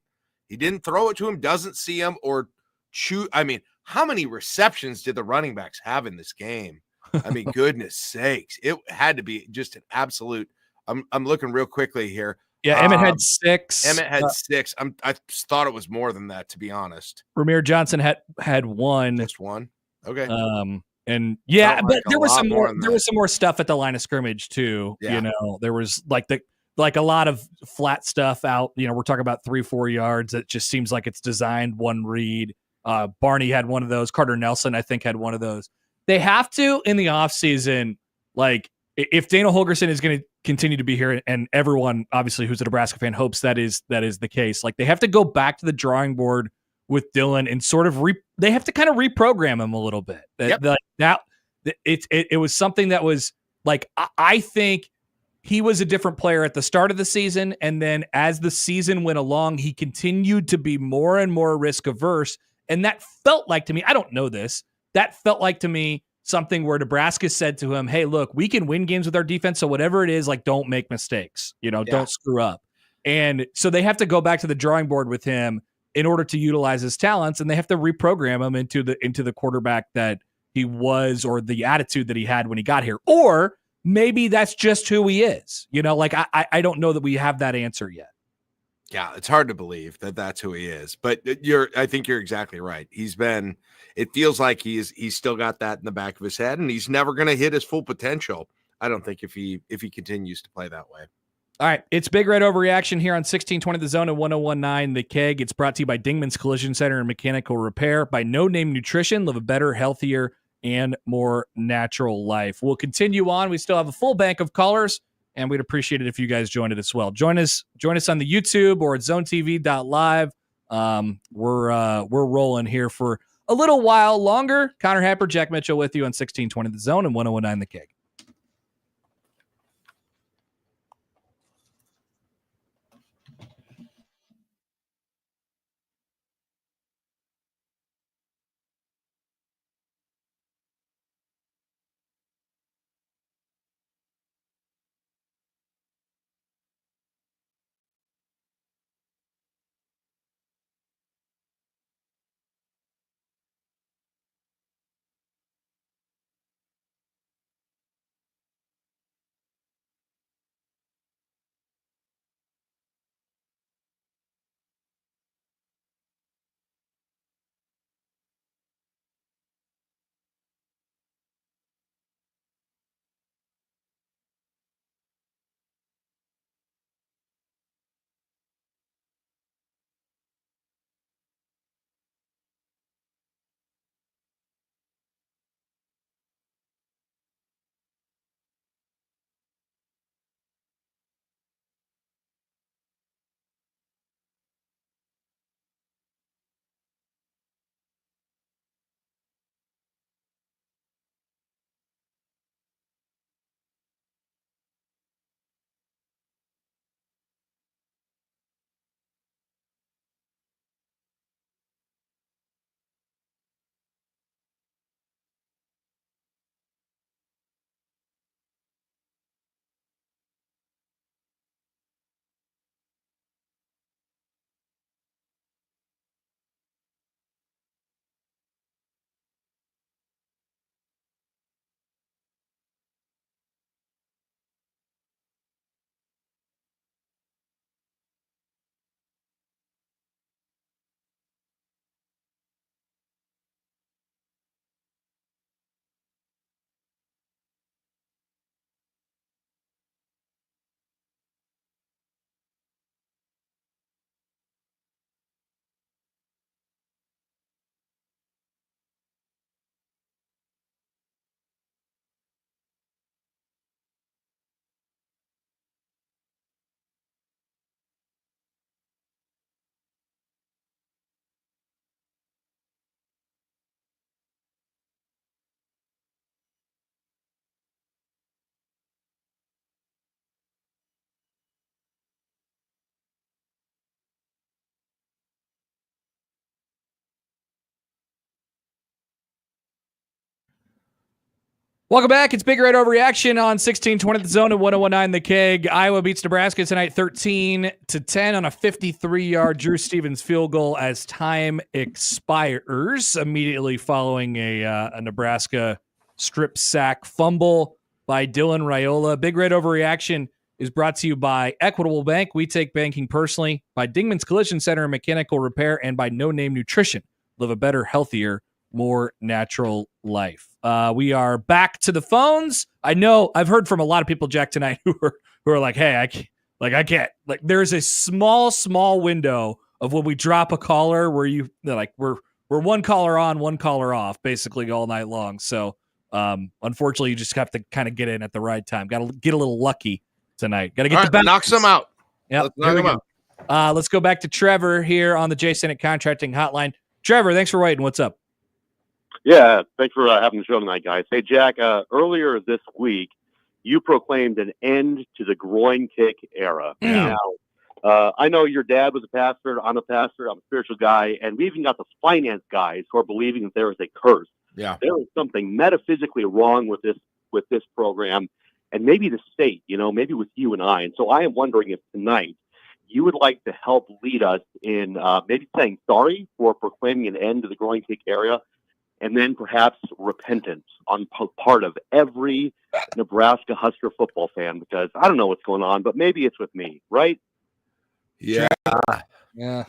throw it to him, doesn't see him or choose. I mean, how many receptions did the running backs have in this game? I mean, goodness sakes, it had to be just an absolute. I'm looking real quickly here. Yeah, Emmett had 6. Emmett had 6. I thought it was more than that, to be honest. Ramir Johnson had 1. Just 1. Okay. And yeah, Felt but like a there was lot some more more. than There that. was some more stuff at the line of scrimmage too. Yeah. You know, there was like a lot of flat stuff out. You know, we're talking about 3-4 yards. It just seems like it's designed one read. Barney had one of those. Carter Nelson, I think, had one of those. They have to in the offseason, like if Dana Holgorsen is going to continue to be here, and everyone obviously who's a Nebraska fan hopes that is the case. Like they have to go back to the drawing board with Dylan and sort of they have to kind of reprogram him a little bit. It was something that was like I think he was a different player at the start of the season, and then as the season went along, he continued to be more and more risk averse, and that felt like to me, I don't know this, that felt like to me something where Nebraska said to him, "Hey, look, we can win games with our defense, so whatever it is, like don't make mistakes, don't screw up." And so they have to go back to the drawing board with him in order to utilize his talents, and they have to reprogram him into the quarterback that he was, or the attitude that he had when he got here. Or maybe that's just who he is. Like I don't know that we have that answer yet. Yeah, it's hard to believe that that's who he is, but I think you're exactly right. It feels like he's still got that in the back of his head, and he's never going to hit his full potential. I don't think if he continues to play that way. All right, it's Big Red Overreaction here on 1620 The Zone and 1019 The Keg. It's brought to you by Dingman's Collision Center and Mechanical Repair, by No Name Nutrition. Live a better, healthier, and more natural life. We'll continue on. We still have a full bank of callers, and we'd appreciate it if you guys joined it as well. Join us on the YouTube or at zonetv.live. We're rolling here for a little while longer. Connor Happer, Jack Mitchell with you on 1620 The Zone and 1019 The Keg. Welcome back. It's Big Red Overreaction on 1620 The Zone and 1019 The Keg. Iowa beats Nebraska tonight 13-10 on a 53-yard Drew Stevens field goal as time expires, immediately following a Nebraska strip sack fumble by Dylan Rhule. Big Red Overreaction is brought to you by Equitable Bank. We take banking personally. By Dingman's Collision Center and Mechanical Repair, and by No Name Nutrition. Live a better, healthier, more natural life. We are back to the phones. I know I've heard from a lot of people, Jack, tonight who are like, hey, I can't. Like, there's a small window of when we drop a caller where we're one caller on, one caller off, basically all night long. So unfortunately, you just have to kind of get in at the right time. Got to get a little lucky tonight. Got to get the balance. Knock some out. Yep, Let's knock them out. Let's go back to Trevor here on the J. Senate Contracting Hotline. Trevor, thanks for waiting. What's up? Yeah, thanks for having the show tonight, guys. Hey, Jack, earlier this week, you proclaimed an end to the groin kick era. Yeah. Now, I know your dad was a pastor. I'm a pastor. I'm a spiritual guy. And we even got the finance guys who are believing that there is a curse. Yeah. There is something metaphysically wrong with this program, and maybe the state, maybe with you and I. And so I am wondering if tonight you would like to help lead us in maybe saying sorry for proclaiming an end to the groin kick era, and then perhaps repentance on part of every Nebraska Husker football fan, because I don't know what's going on, but maybe it's with me, right? Yeah. Yeah.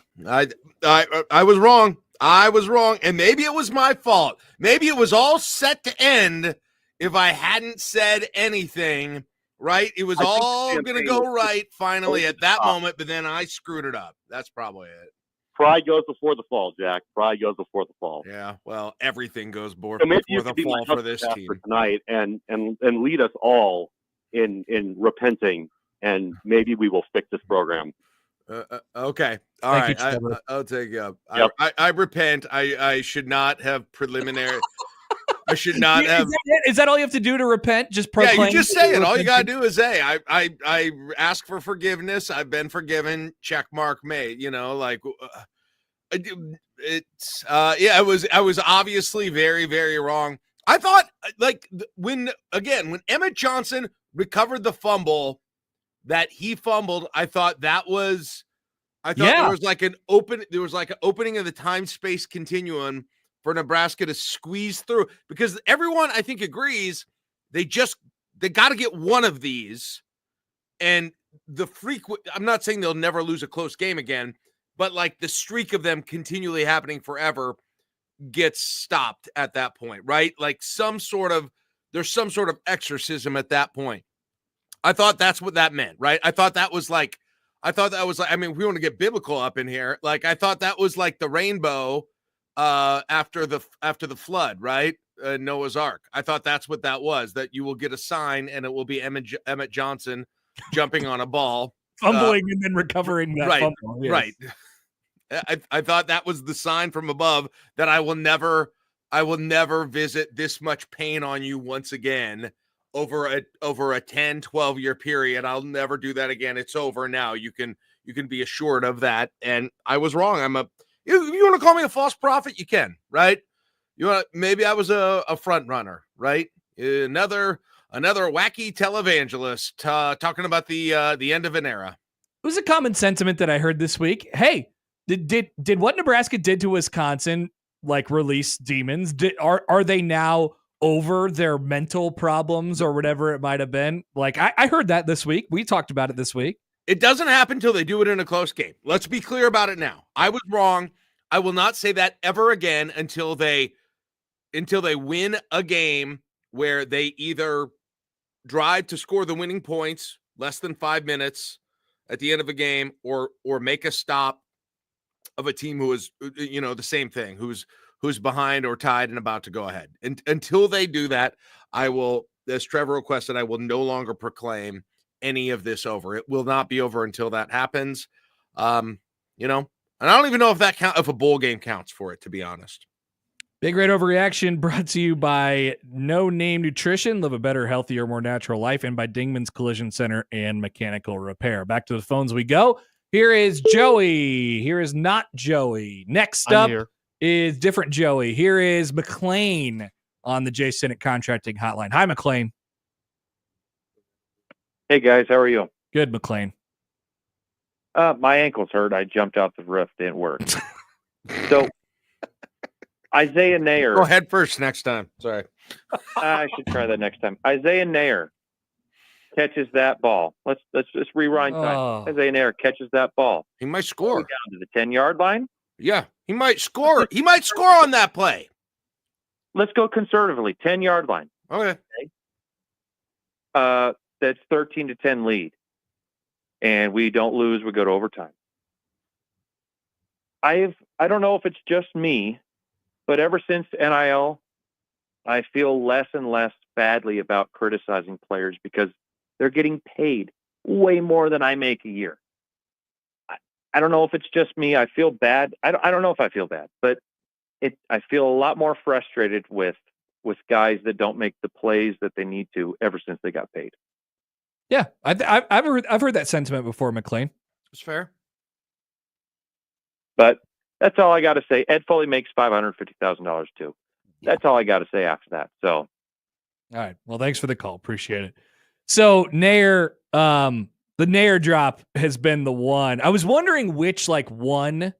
I was wrong. I was wrong. And maybe it was my fault. Maybe it was all set to end if I hadn't said anything, right? It was all going to go right finally at that moment, but then I screwed it up. That's probably it. Pride goes before the fall, Jack. Pride goes before the fall. Yeah, well, everything goes before So maybe you the could be fall my for this pastor team. tonight and lead us all in repenting, and maybe we will fix this program. Okay. All Thank right. you, Trevor. I'll take you up. Yep. I repent. I should not have preliminary. I should not have. Is that all you have to do to repent? Just proclaim. Yeah, you just say it. All you got to repenting? do is say, I ask for forgiveness. I've been forgiven. Check mark made. I was obviously very, very wrong. I thought when Emmett Johnson recovered the fumble that he fumbled, I thought there was like an opening of the time-space continuum for Nebraska to squeeze through, because everyone I think agrees they got to get one of these, and I'm not saying they'll never lose a close game again, but like the streak of them continually happening forever gets stopped at that point, right? Like there's some sort of exorcism at that point. I thought that's what that meant, right? I thought that was like, I mean, we want to get biblical up in here. Like, I thought that was like the rainbow after the flood, right? Noah's Ark. I thought that's what that was, that you will get a sign and it will be Emmett Johnson jumping on a ball. Fumbling and then recovering that fumble. Yes. Right. I thought that was the sign from above that I will never visit this much pain on you once again over a 10, 12 year period. I'll never do that again. It's over now. You can be assured of that. And I was wrong. You want to call me a false prophet? You can, right? Maybe I was a front runner, right? Another wacky televangelist talking about the end of an era. It was a common sentiment that I heard this week. Hey, did what Nebraska did to Wisconsin like release demons? Are they now over their mental problems or whatever it might have been? Like I heard that this week. We talked about it this week. It doesn't happen until they do it in a close game. Let's be clear about it now. I was wrong. I will not say that ever again until they win a game where they either drive to score the winning points less than 5 minutes at the end of a game, or make a stop of a team who is, the same thing, who's behind or tied and about to go ahead. And until they do that, I will, as Trevor requested, I will no longer proclaim any of this over. It will not be over until that happens. And I don't even know if a bowl game counts for it, to be honest. Big Red Overreaction brought to you by No Name Nutrition, live a better, healthier, more natural life, and by Dingman's Collision Center and Mechanical Repair. Back to the phones we go. Here is Joey. Here is not Joey. Next up is different Joey. Here is McLean on the J. Senate Contracting Hotline. Hi, McLean. Hey, guys. How are you? Good, McLean. My ankle's hurt. I jumped out the roof. Didn't work. So, Isaiah Nair. Go ahead first next time. Sorry. I should try that next time. Isaiah Nair catches that ball. Let's just rewind time. Isaiah Nair catches that ball. He might score. Down to the 10-yard line. Yeah, he might score. He might score on that play. let's go conservatively, 10-yard line. Okay. That's 13-10 lead. And we don't lose, we go to overtime. I don't know if it's just me, but ever since NIL, I feel less and less badly about criticizing players because they're getting paid way more than I make a year. I don't know if it's just me. I feel bad. I don't know if I feel bad, but I feel a lot more frustrated with guys that don't make the plays that they need to ever since they got paid. Yeah, I've heard that sentiment before, McLean. It's fair. But that's all I got to say. Ed Foley makes $550,000 too. That's all I got to say after that. So, all right. Well, thanks for the call. Appreciate it. So Nair, the Nair drop has been the one. I was wondering which one,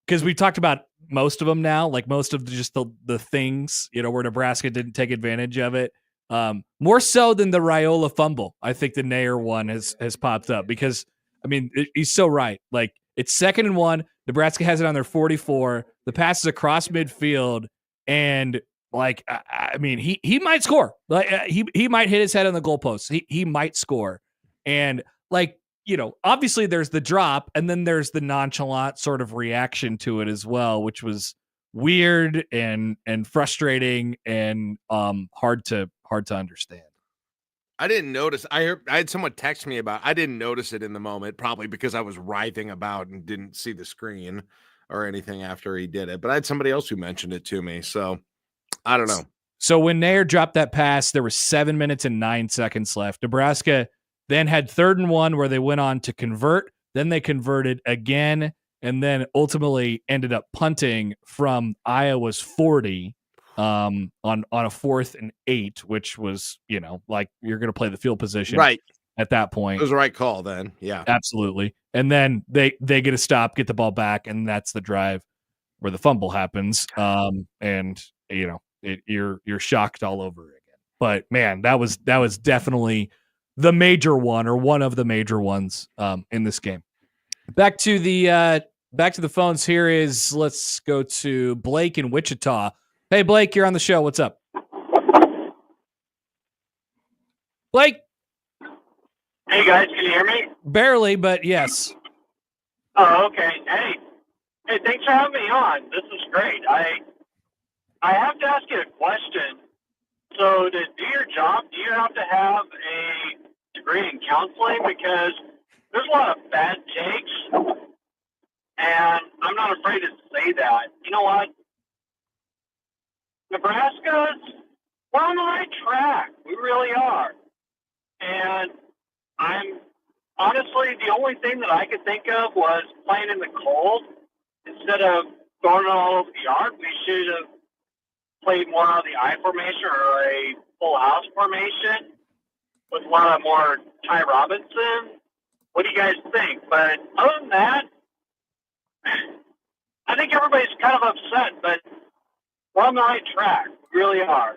because we've talked about most of them now, like most of just the things, where Nebraska didn't take advantage of it. More so than the Rhule fumble. I think the Nair one has popped up because, he's so right. Like, it's 2nd and 1. Nebraska has it on their 44. The pass is across midfield, and he might score. He might hit his head on the goalpost. He might score, and obviously there's the drop, and then there's the nonchalant sort of reaction to it as well, which was weird and frustrating and hard to understand. I didn't notice. I had someone text me about. I didn't notice it in the moment, probably because I was writhing about and didn't see the screen or anything after he did it. But I had somebody else who mentioned it to me, so I don't know. So when Nair dropped that pass, there were 7 minutes and 9 seconds left. Nebraska then had 3rd and 1 where they went on to convert. Then they converted again, and then ultimately ended up punting from Iowa's 40. On a 4th and 8, which was, you're going to play the field position right at that point. It was the right call then. Yeah, absolutely. And then they get a stop, get the ball back, and that's the drive where the fumble happens. And you're shocked all over again. But man, that was definitely the major one, or one of the major ones in this game. Back to the phones. Here is, let's go to Blake in Wichita. Hey, Blake, you're on the show. What's up? Blake? Hey, guys, can you hear me? Barely, but yes. Oh, okay. Hey, thanks for having me on. This is great. I have to ask you a question. So to do your job, do you have to have a degree in counseling? Because there's a lot of bad takes, and I'm not afraid to say that. You know what? Nebraska's, we're on the right track. We really are. And I'm honestly, the only thing that I could think of was playing in the cold. Instead of going all over the yard, we should have played more on the I formation or a full house formation with a lot more Ty Robinson. What do you guys think? But other than that, I think everybody's kind of upset, but we're on the right track. We really are.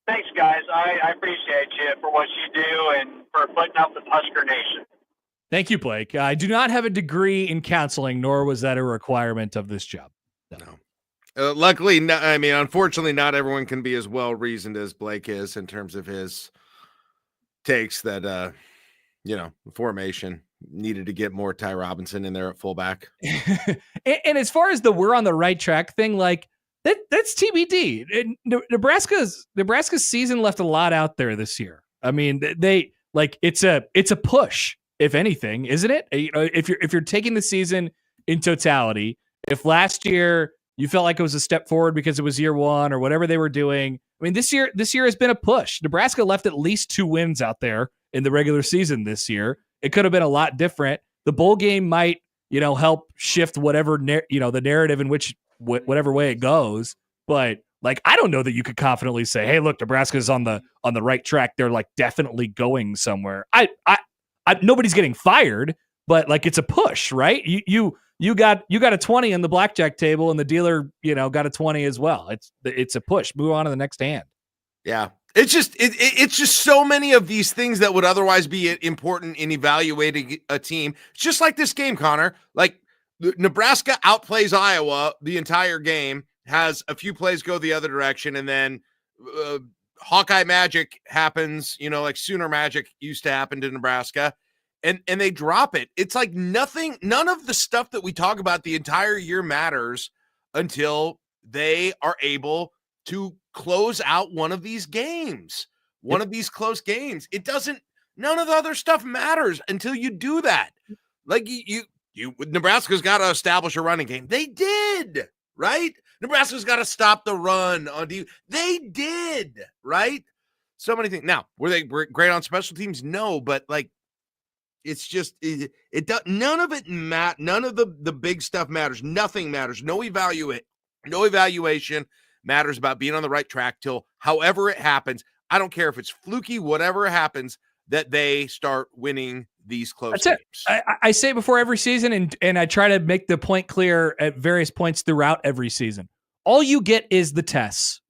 Thanks, guys. I appreciate you for what you do and for putting up with Husker Nation. Thank you, Blake. I do not have a degree in counseling, nor was that a requirement of this job. No. Luckily, unfortunately, not everyone can be as well-reasoned as Blake is in terms of his takes that, formation needed to get more Ty Robinson in there at fullback. And as far as the we're on the right track thing, that's TBD. Nebraska's season left a lot out there this year. It's a push, if anything, isn't it? If you're taking the season in totality, if last year you felt like it was a step forward because it was year one or whatever they were doing, this year has been a push. Nebraska left at least 2 wins out there in the regular season this year. It could have been a lot different. The bowl game might, help shift whatever the narrative in which whatever way it goes. But I don't know that you could confidently say, "Hey, look, Nebraska's on the right track. They're definitely going somewhere." I nobody's getting fired, but it's a push, right? You got a 20 on the blackjack table, and the dealer got a 20 as well. It's a push. Move on to the next hand. Yeah. It's just so many of these things that would otherwise be important in evaluating a team. It's just like this game, Connor. Nebraska outplays Iowa the entire game, has a few plays go the other direction, and then Hawkeye magic happens, like Sooner magic used to happen to Nebraska, and they drop it. It's like none of the stuff that we talk about the entire year matters until they are able to close out one of these games, one of these close games. None of the other stuff matters until you do that. Like Nebraska's got to establish a running game. They did, right? Nebraska's got to stop the run on D. They did, right? So many things. Now, were they great on special teams? No, but like, it's just it does. None of it none of the big stuff matters. Nothing matters. No evaluation matters about being on the right track till however it happens. I don't care if it's fluky, whatever happens, that they start winning these close games. I say it before every season, and I try to make the point clear at various points throughout every season. All you get is the tests.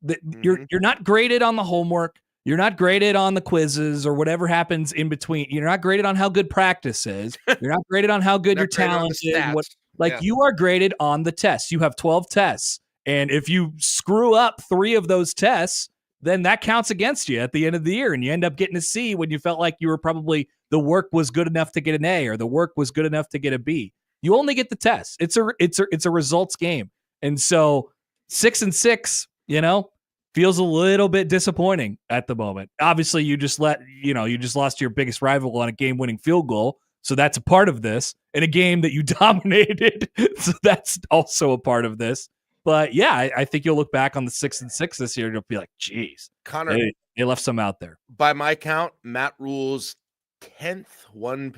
You're not graded on the homework. You're not graded on the quizzes or whatever happens in between. You're not graded on how good practice is. You're not graded on how good your talent is. You are graded on the tests. You have 12 tests. And if you screw up 3 of those tests, then that counts against you at the end of the year. And you end up getting a C when you felt like you were probably the work was good enough to get an A or the work was good enough to get a B. You only get the test. It's a results game. And so 6-6, feels a little bit disappointing at the moment. Obviously, you just lost your biggest rival on a game-winning field goal. So that's a part of this. In a game that you dominated. So that's also a part of this. But yeah, I think you'll look back on the 6-6 this year and you'll be like, geez, Connor, they left some out there. By my count, Matt Rhule's 10th one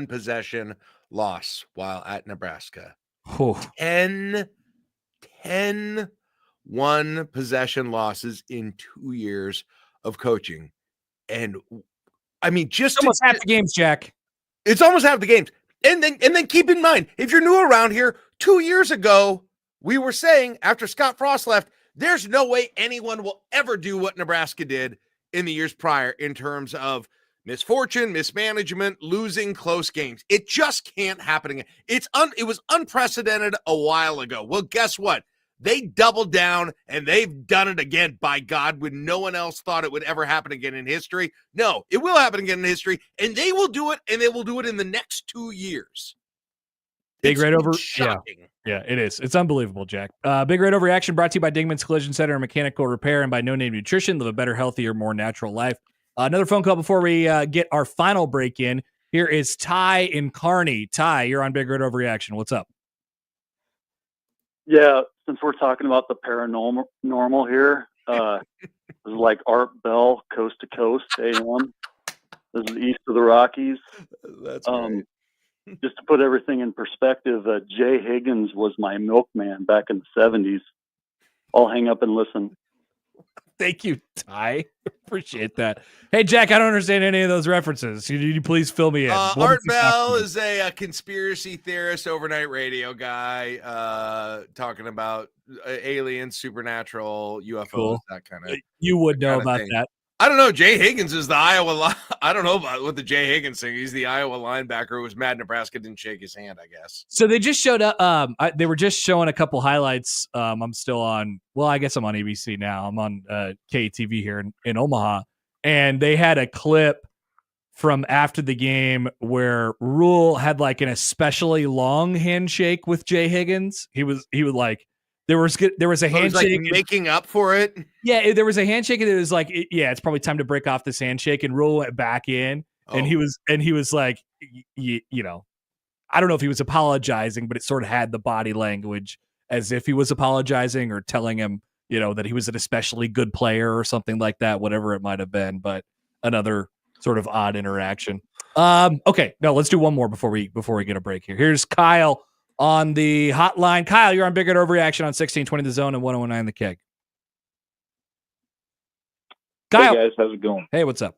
possession loss while at Nebraska. 10 one possession losses in 2 years of coaching. And I mean, just almost half the games, Jack. It's almost half the games. And then keep in mind, if you're new around here, 2 years ago, we were saying after Scott Frost left, there's no way anyone will ever do what Nebraska did in the years prior in terms of misfortune, mismanagement, losing close games. It just can't happen again. It was unprecedented a while ago. Well, guess what? They doubled down and they've done it again, by God, when no one else thought it would ever happen again in history. No, it will happen again in history, and they will do it, and they will do it in the next 2 years. Big Red Over. Shocking. Yeah, it is. It's unbelievable, Jack. Big Red Overreaction brought to you by Dingman's Collision Center and Mechanical Repair and by No Name Nutrition. Live a better, healthier, more natural life. Another phone call before we get our final break in. Here is Ty in Kearney. Ty, you're on Big Red Overreaction. What's up? Yeah, since we're talking about the paranormal here, this is like Art Bell, Coast to Coast, AM. This is east of the Rockies. That's great. Just to put everything in perspective, Jay Higgins was my milkman back in the 70s. I'll hang up and listen. Thank you, Ty. Appreciate that. Hey, Jack, I don't understand any of those references. Can you please fill me in? Art Bell is a conspiracy theorist, overnight radio guy, talking about aliens, supernatural, UFOs, that kind of. You would know about that. I don't know. Jay Higgins is the Iowa. I don't know about what the Jay Higgins thing. He's the Iowa linebacker who was mad Nebraska didn't shake his hand, I guess. So they just showed up. They were just showing a couple highlights. I'm still on. Well, I guess I'm on ABC now. I'm on KTV here in Omaha, and they had a clip from after the game where Rhule had like an especially long handshake with Jay Higgins. He would like. There was a handshake, like making up for it. Yeah, there was a handshake, and it was like, it's probably time to break off this handshake. And Rhule went back in, and he was like, I don't know if he was apologizing, but it sort of had the body language as if he was apologizing or telling him, that he was an especially good player or something like that, whatever it might have been. But another sort of odd interaction. Okay, no, let's do one more before we get a break here. Here's Kyle on the hotline. Kyle, you're on Big Red Overreaction on 1620 The Zone and 1019 The Keg. Kyle. Hey guys, how's it going? Hey, what's up?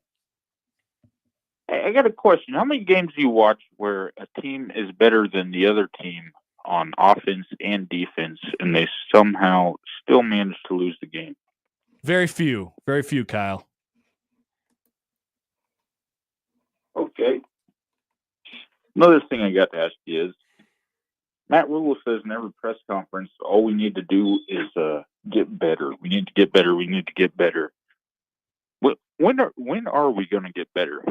Hey, I got a question. How many games do you watch where a team is better than the other team on offense and defense, and they somehow still manage to lose the game? Very few, Kyle. Okay. Another thing I got to ask you is, Matt Rhule says in every press conference, all we need to do is get better. We need to get better. We need to get better. When are we going to get better?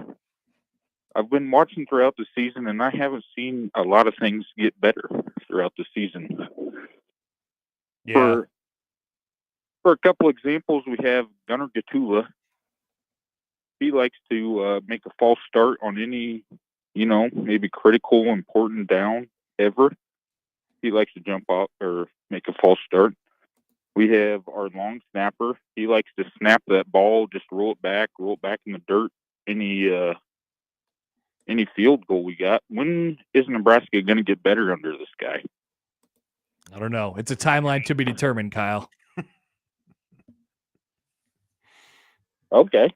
I've been watching throughout the season, and I haven't seen a lot of things get better throughout the season. Yeah. For a couple examples, we have Gunnar Gatula. He likes to make a false start on any, maybe critical, important down ever. He likes to jump off or make a false start. We have our long snapper. He likes to snap that ball, just roll it back in the dirt. Any field goal we got. When is Nebraska going to get better under this guy? I don't know. It's a timeline to be determined, Kyle. Okay.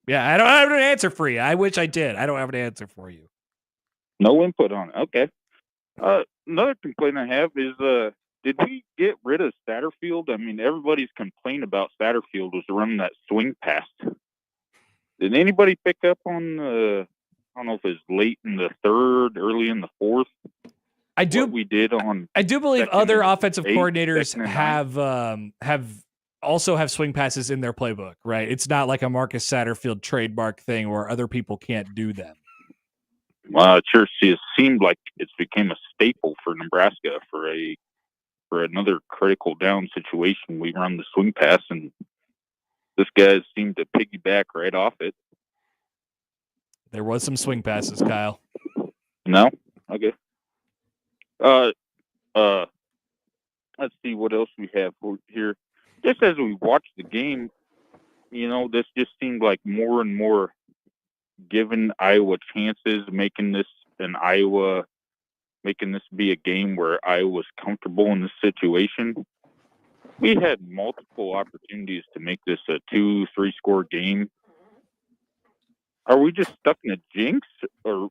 Yeah, I don't have an answer for you. I wish I did. I don't have an answer for you. No input on it. Okay. Another complaint I have is, did we get rid of Satterfield? I mean, everybody's complaint about Satterfield was running that swing pass. Did anybody pick up on, I don't know if it's late in the third, early in the fourth? I do believe other offensive coordinators have swing passes in their playbook, right? It's not like a Marcus Satterfield trademark thing where other people can't do them. Well, it sure seemed like it's became a staple for Nebraska for another critical down situation. We run the swing pass, and this guy seemed to piggyback right off it. There was some swing passes, Kyle. No? Okay. Let's see what else we have here. Just as we watch the game, this just seemed like more and more giving Iowa chances, making this be a game where Iowa's comfortable in this situation. We had multiple opportunities to make this a 2-3 score game. Are we just stuck in a jinx? Or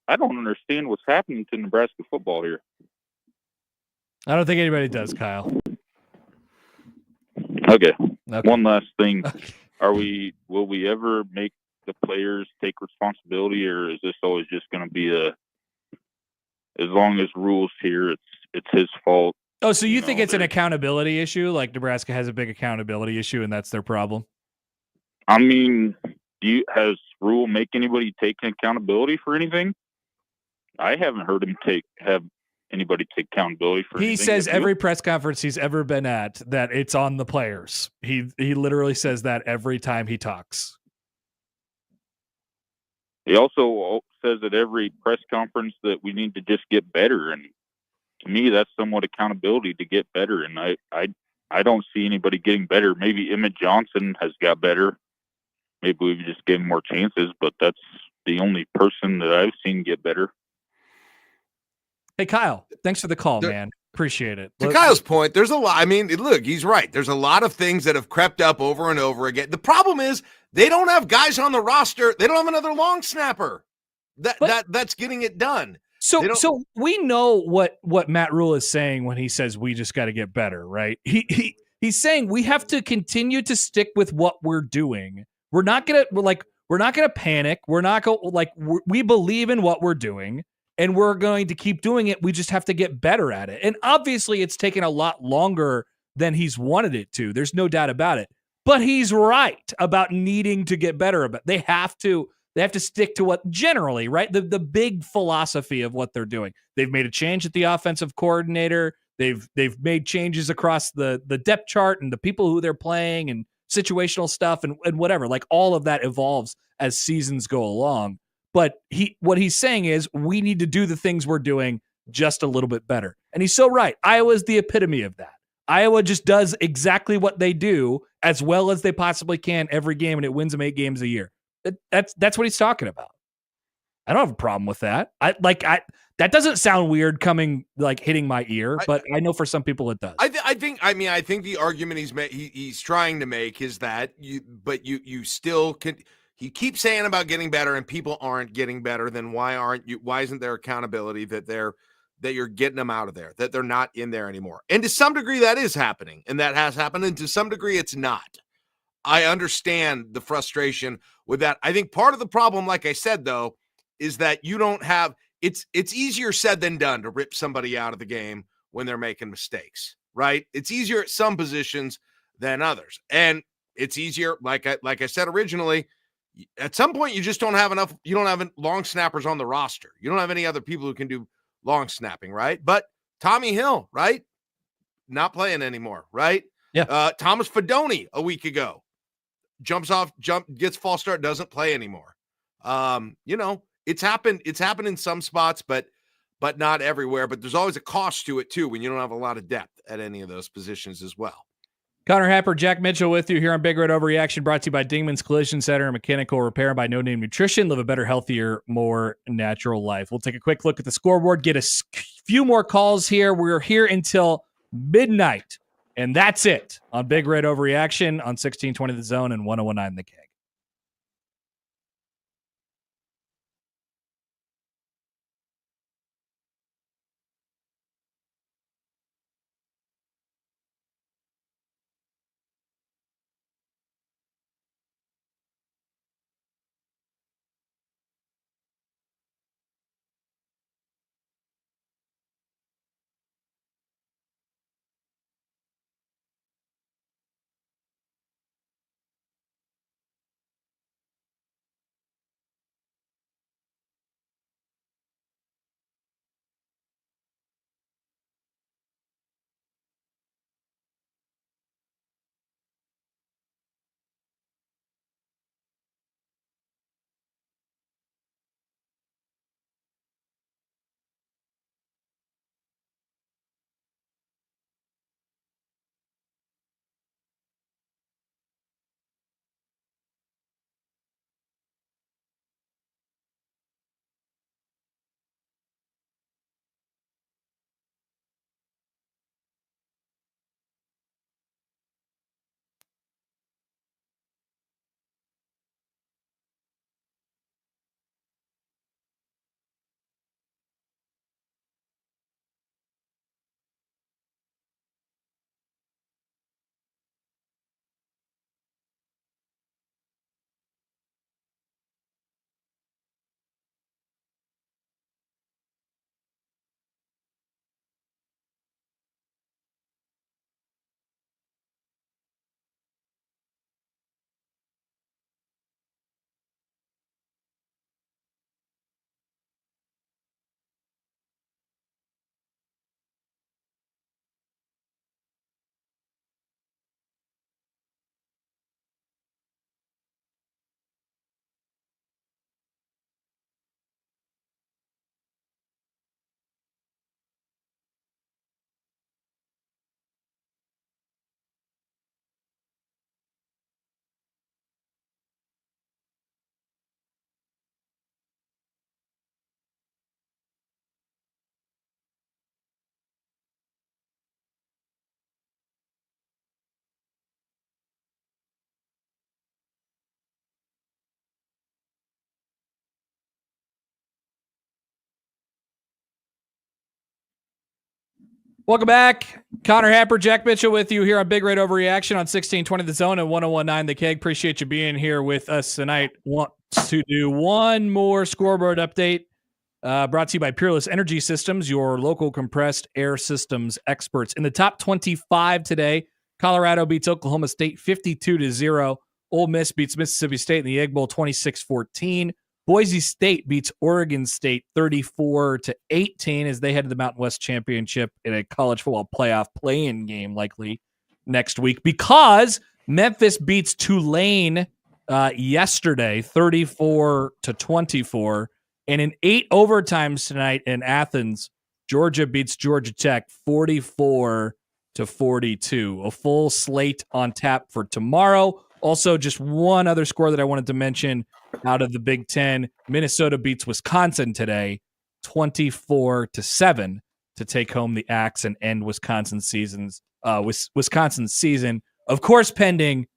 I don't understand what's happening to Nebraska football here. I don't think anybody does, Kyle. Okay. One last thing. Will we ever make the players take responsibility, or is this always just going to be as long as Rhule's here, it's his fault? Oh, so you think it's an accountability issue? Like Nebraska has a big accountability issue and that's their problem? I mean, has Rhule make anybody take accountability for anything? I haven't heard him have anybody take accountability for anything. He says every press conference he's ever been at that it's on the players. He literally says that every time he talks. He also says at every press conference that we need to just get better, and to me, that's somewhat accountability to get better. And I don't see anybody getting better. Maybe Emmett Johnson has got better. Maybe we just give him more chances, but that's the only person that I've seen get better. Hey, Kyle, thanks for the call, man. Appreciate it. To Kyle's point, there's a lot. I mean, look, he's right. There's a lot of things that have crept up over and over again. The problem is they don't have guys on the roster. They don't have another long snapper that's getting it done. So we know what Matt Rhule is saying when he says we just got to get better, right? He's saying we have to continue to stick with what we're doing. We're not gonna panic. We believe in what we're doing. And we're going to keep doing it. We just have to get better at it. And obviously, it's taken a lot longer than he's wanted it to. There's no doubt about it. But he's right about needing to get better about it. They have to stick to what generally, right? The big philosophy of what they're doing. They've made a change at the offensive coordinator. They've made changes across the depth chart and the people who they're playing and situational stuff and whatever. Like all of that evolves as seasons go along. But what he's saying is we need to do the things we're doing just a little bit better. And he's so right. Iowa is the epitome of that. Iowa just does exactly what they do as well as they possibly can every game, and it wins them 8 games a year. That's what he's talking about. I don't have a problem with that. That doesn't sound weird coming hitting my ear, but I know for some people it does. I think the argument he's trying to make is that you still can. You keep saying about getting better and people aren't getting better, then why isn't there accountability that you're getting them out of there, that they're not in there anymore? And to some degree that is happening, and that has happened, and to some degree it's not. I understand the frustration with that. I think part of the problem, like I said, though, is that you don't have it's easier said than done to rip somebody out of the game when they're making mistakes, right? It's easier at some positions than others. And it's easier, like I said originally, at some point you just don't have enough, you don't have long snappers on the roster. You don't have any other people who can do long snapping, right? But Tommy Hill, right? Not playing anymore, right? Yeah. Thomas Fedoni a week ago gets false start, doesn't play anymore. It's happened in some spots, but not everywhere. But there's always a cost to it too when you don't have a lot of depth at any of those positions as well. Connor Happer, Jack Mitchell with you here on Big Red Overreaction, brought to you by Dingman's Collision Center and Mechanical Repair, and by No Name Nutrition. Live a better, healthier, more natural life. We'll take a quick look at the scoreboard, get a few more calls here. We're here until midnight, and that's it on Big Red Overreaction on 1620 The Zone and 1019 The Keg. Welcome back. Connor Happer, Jack Mitchell with you here on Big Red Overreaction on 1620 The Zone and 1019 The Keg. Appreciate you being here with us tonight. Want to do one more scoreboard update brought to you by Peerless Energy Systems, your local compressed air systems experts. In the top 25 today, Colorado beats Oklahoma State 52-0. Ole Miss beats Mississippi State in the Egg Bowl 26-14. Boise State beats Oregon State 34-18 as they head to the Mountain West Championship in a college football playoff play-in game likely next week, because Memphis beats Tulane yesterday 34-24. And in 8 overtimes tonight in Athens, Georgia beats Georgia Tech 44-42. A full slate on tap for tomorrow. Also, just one other score that I wanted to mention out of the Big Ten. Minnesota beats Wisconsin today 24-7 to take home the axe and end Wisconsin's season. Of course, pending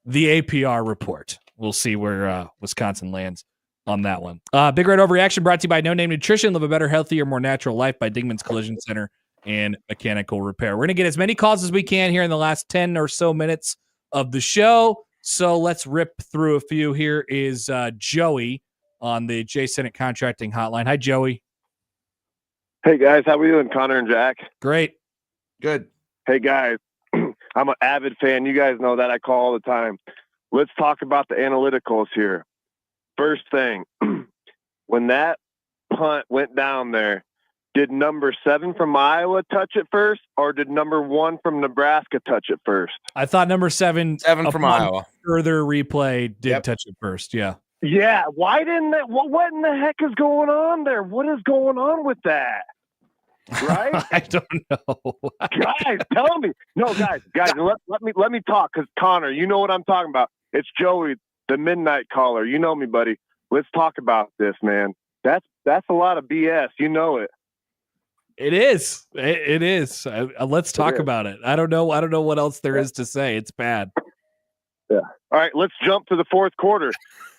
the APR report. We'll see where Wisconsin lands on that one. Big Red Overreaction brought to you by No Name Nutrition. Live a better, healthier, more natural life by Dingman's Collision Center and Mechanical Repair. We're going to get as many calls as we can here in the last 10 or so minutes of the show. So let's rip through a few. Here is Joey on the J Senate Contracting Hotline. Hi, Joey. Hey guys, how we doing, Connor and Jack? Great. Good. Hey guys, I'm an avid fan. You guys know that. I call all the time. Let's talk about the analyticals here. First thing, when that punt went down there, did number 7 from Iowa touch it first, or did number 1 from Nebraska touch it first? I thought number 7 from upon Iowa. further replay did touch it first. Yeah. Yeah. Why didn't that? What in the heck is going on there? What is going on with that? Right? I don't know. Guys, tell me. No, guys, let me talk, because Connor, you know what I'm talking about. It's Joey, the midnight caller. You know me, buddy. Let's talk about this, man. That's a lot of BS. You know it. It is. It is. Let's talk about it. I don't know what else there is to say. It's bad. Yeah. All right, let's jump to the fourth quarter.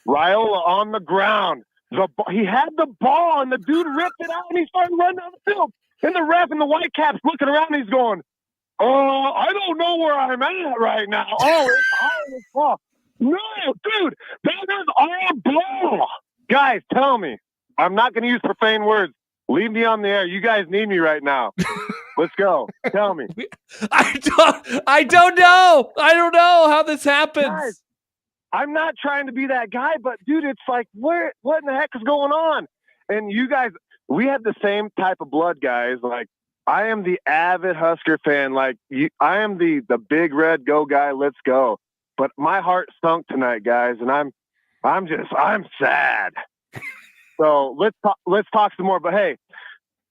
Rhule on the ground. He had the ball, and the dude ripped it out, and he started running down the field. And the ref and the Whitecaps looking around, and he's going, I don't know where I'm at right now. Oh, it's all ball. No, dude, that is all ball. Guys, tell me. I'm not going to use profane words. Leave me on the air. You guys need me right now. Let's go. Tell me. I don't know. I don't know how this happens. Guys, I'm not trying to be that guy, but dude, it's like, what in the heck is going on? And you guys, we have the same type of blood, guys. Like, I am the avid Husker fan. Like, I am the big red go guy. Let's go. But my heart sunk tonight, guys, and I'm sad. So let's talk some more. But hey,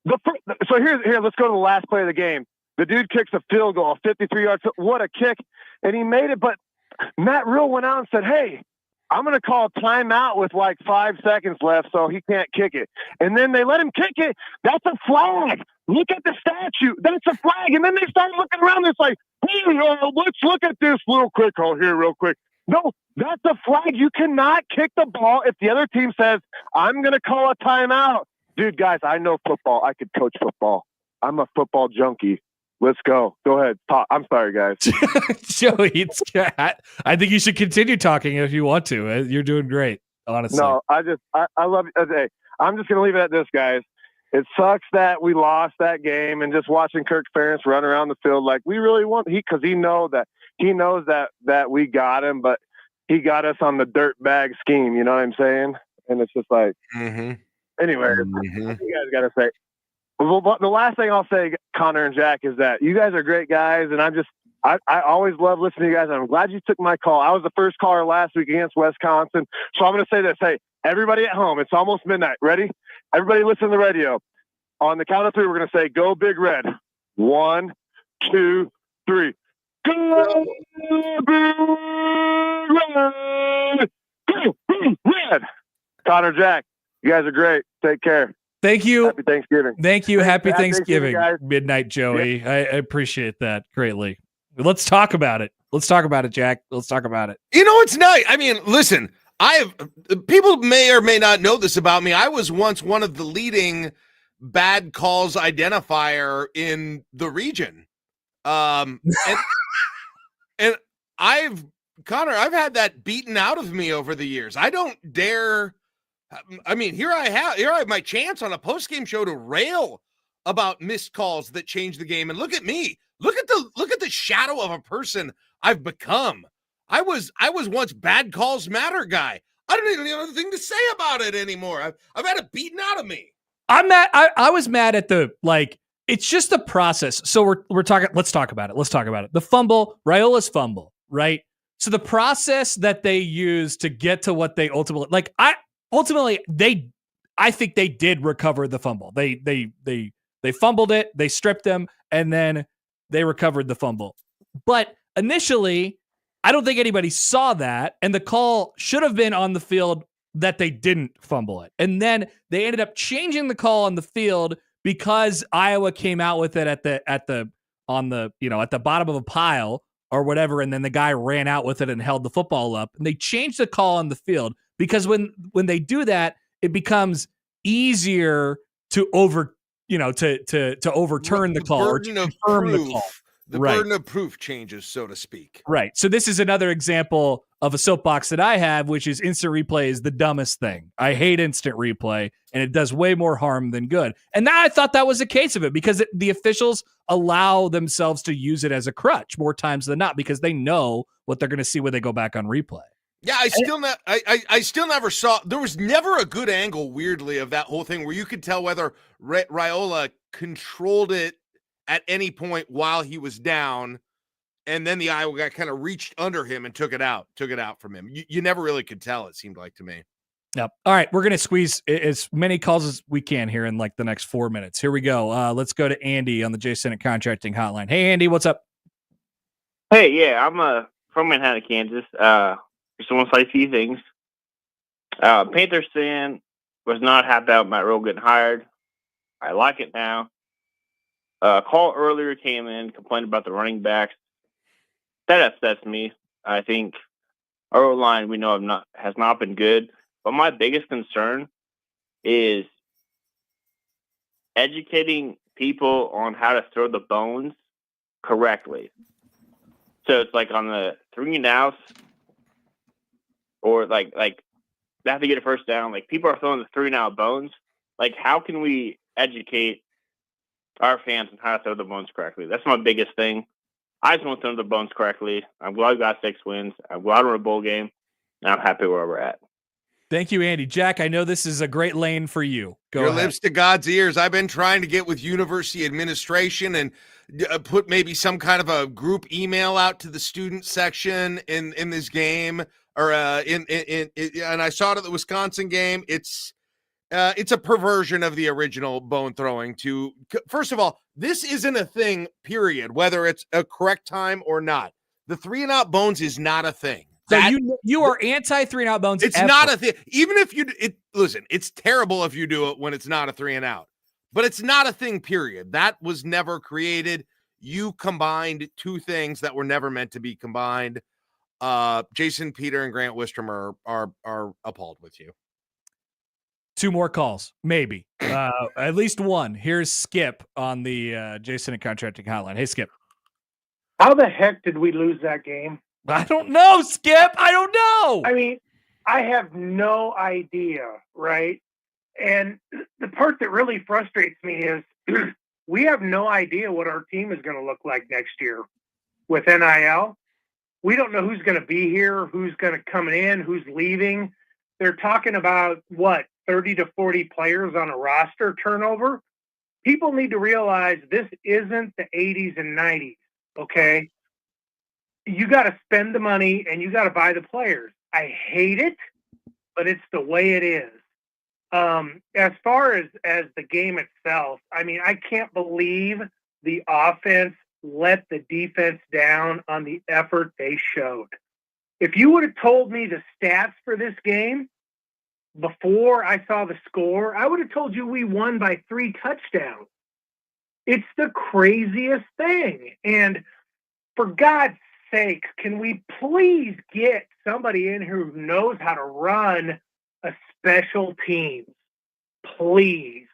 so here, let's go to the last play of the game. The dude kicks a field goal, 53-yard. What a kick! And he made it. But Matt Rhule went out and said, "Hey, I'm going to call a timeout with like 5 seconds left, so he can't kick it." And then they let him kick it. That's a flag. Look at the statue. That's a flag. And then they start looking around. It's like, hey, let's look at this real quick. Oh, here, real quick. No, that's a flag. You cannot kick the ball if the other team says, I'm going to call a timeout. Dude, guys, I know football. I could coach football. I'm a football junkie. Let's go. Go ahead. Talk. I'm sorry, guys. Joey, I think you should continue talking if you want to. You're doing great, honestly. No, I love it. Hey, I'm just going to leave it at this, guys. It sucks that we lost that game, and just watching Kirk Ferentz run around the field like we really want, because he knows that we got him, but he got us on the dirt bag scheme. You know what I'm saying? And it's just like, anyway, you guys got to say. Well, the last thing I'll say, Connor and Jack, is that you guys are great guys, and I always love listening to you guys. And I'm glad you took my call. I was the first caller last week against Wisconsin, so I'm going to say this. Hey, everybody at home, it's almost midnight. Ready? Everybody listen to the radio. On the count of 3, we're going to say, "Go Big Red." 1, 2, 3. Go Big Red! Go Big Red! Connor, Jack, you guys are great. Take care. Thank you. Happy Thanksgiving. Thank you. Happy Thanksgiving, guys. Midnight Joey. Yeah. I appreciate that greatly. Let's talk about it. Let's talk about it, Jack. Let's talk about it. You know, it's nice. I mean, listen, people may or may not know this about me. I was once one of the leading bad calls identifier in the region. And I've had that beaten out of me over the years. I don't dare. I mean, here I have my chance on a post-game show to rail about missed calls that change the game. And look at me. Look at the shadow of a person I've become. I was once bad calls matter guy. I don't even have anything to say about it anymore. I've had it beaten out of me. I'm mad. I was mad at it's just the process. So we're talking, let's talk about it. Let's talk about it. The fumble, Raiola's fumble, right? So the process that they use to get to what they ultimately, I think they did recover the fumble. They fumbled it, they stripped them, and then they recovered the fumble. But initially, I don't think anybody saw that, and the call should have been on the field that they didn't fumble it. And then they ended up changing the call on the field because Iowa came out with it at the bottom of a pile or whatever, and then the guy ran out with it and held the football up. And they changed the call on the field because when they do that, it becomes easier to overturn the call or to confirm the call. The Right. burden of proof changes, so to speak. Right. So this is another example of a soapbox that I have, which is instant replay is the dumbest thing. I hate instant replay, and it does way more harm than good. And now I thought that was a case of it because the officials allow themselves to use it as a crutch more times than not because they know what they're going to see when they go back on replay. Yeah, I still never saw. There was never a good angle, weirdly, of that whole thing where you could tell whether Rhule controlled it at any point while he was down, and then the Iowa guy kind of reached under him and took it out from him. You never really could tell. It seemed like to me. Yep. All right, we're gonna squeeze as many calls as we can here in like the next 4 minutes. Here we go. Let's go to Andy on the J Senate Contracting Hotline. Hey, Andy, what's up? Hey, yeah, I'm from Manhattan, Kansas. Just want to say a few things. Panthers fan was not happy about Matt Rhule getting hired. I like it now. Call earlier came in, complained about the running backs. That upsets me. I think our O-line we know has not been good. But my biggest concern is educating people on how to throw the bones correctly. So it's like on the 3 and outs, or like they have to get a first down. Like people are throwing the 3 and out bones. Like how can we educate our fans on how to throw the bones correctly? That's my biggest thing. I just want to throw the bones correctly. I'm glad we got 6 wins. I'm glad we're in a bowl game, and I'm happy where we're at. Thank you, Andy. Jack, I know this is a great lane for you. Go Your ahead. lips to God's ears. I've been trying to get with university administration and put maybe some kind of a group email out to the student section in this game, or and I saw it at the Wisconsin game. It's a perversion of the original bone throwing. First of all, this isn't a thing, period, whether it's a correct time or not. The 3 and out bones is not a thing. So you are anti 3 and out bones. It's not a thing. Even if listen, it's terrible if you do it when it's not a 3 and out, but it's not a thing, period. That was never created. You combined 2 things that were never meant to be combined. Jason, Peter, and Grant Wistrom are appalled with you. 2 more calls, maybe. At least one. Here's Skip on the Jason and Contracting Hotline. Hey, Skip. How the heck did we lose that game? I don't know, Skip. I don't know. I mean, I have no idea, right? And the part that really frustrates me is we have no idea what our team is going to look like next year with NIL. We don't know who's going to be here, who's going to come in, who's leaving. They're talking about, 30 to 40 players on a roster turnover? People need to realize this isn't the 80s and 90s, okay? You got to spend the money and you got to buy the players. I hate it, but it's the way it is. As far as the game itself, I mean, I can't believe the offense let the defense down on the effort they showed. If you would have told me the stats for this game before I saw the score, I would have told you we won by 3 touchdowns. It's the craziest thing. And for God's sake, can we please get somebody in who knows how to run a special teams? Please.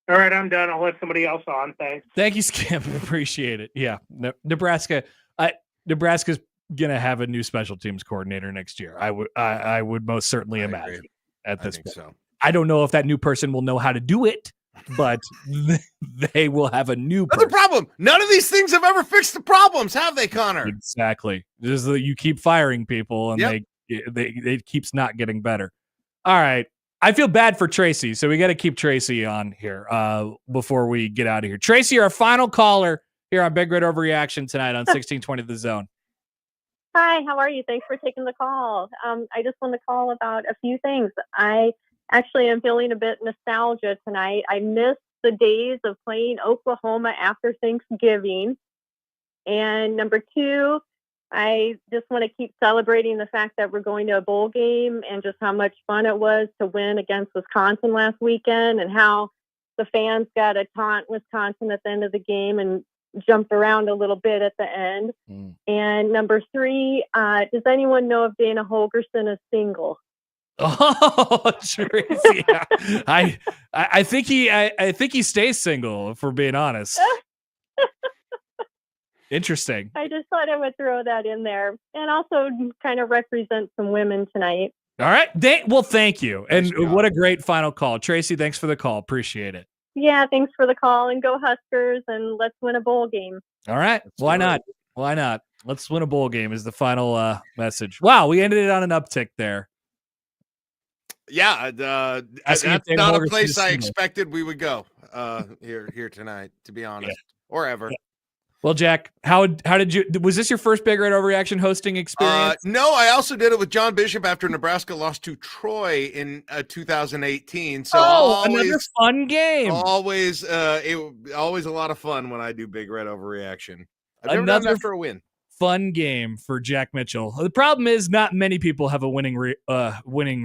All right, I'm done. I'll let somebody else on. Thanks. Thank you, Skip. Appreciate it. Yeah, Nebraska's gonna have a new special teams coordinator next year. I would most certainly imagine at this point. So. I don't know if that new person will know how to do it, but they will have a new person. That's the problem. None of these things have ever fixed the problems, have they, Connor? Exactly. Just that you keep firing people, and it keeps not getting better. All right. I feel bad for Tracy, so we got to keep Tracy on here before we get out of here. Tracy, our final caller here on Big Red Overreaction tonight on 1620 The Zone. Hi, how are you? Thanks for taking the call. I just want to call about a few things. I actually am feeling a bit nostalgia tonight. I missed the days of playing Oklahoma after Thanksgiving. And number 2, I just want to keep celebrating the fact that we're going to a bowl game and just how much fun it was to win against Wisconsin last weekend, and how the fans got to taunt Wisconsin at the end of the game and jumped around a little bit at the end. And number 3, does anyone know if Dana Holgerson is single? Oh, Tracy. I think he stays single, if we're being honest. Interesting. I just thought I would throw that in there and also kind of represent some women tonight. All right. Well, thank you. And what a great final call. Tracy, thanks for the call. Appreciate it. Yeah, thanks for the call, and go Huskers, and let's win a bowl game. All right. Why not? Why not? Let's win a bowl game is the final message. Wow, we ended it on an uptick there. Yeah, that's not a place I expected we would go here tonight, to be honest, or ever. Yeah. Well, Jack, how did you? Was this your first Big Red Overreaction hosting experience? No, I also did it with John Bishop after Nebraska lost to Troy in 2018. So another fun game. Always a lot of fun when I do Big Red Overreaction. I've never done that for a win. Fun game for Jack Mitchell. The problem is not many people have a winning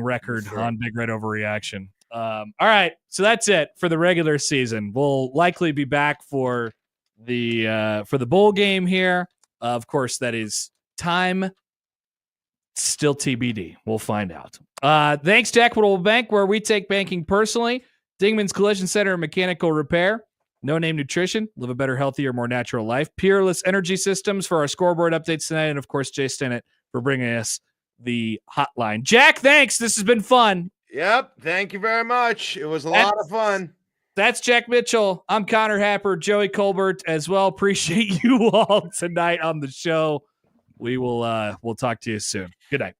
record on Big Red Overreaction. All right, so that's it for the regular season. We'll likely be back for the bowl game here. Of course, that is time still TBD. We'll find out. Thanks to Equitable Bank, where we take banking personally. Dingman's Collision Center and Mechanical Repair. No Name Nutrition. Live a better, healthier, more natural life. Peerless Energy Systems for our scoreboard updates tonight. And, of course, Jay Stennett for bringing us the hotline. Jack, thanks. This has been fun. Yep. Thank you very much. It was a lot of fun. That's Jack Mitchell. I'm Connor Happer, Joey Colbert as well. Appreciate you all tonight on the show. We'll talk to you soon. Good night.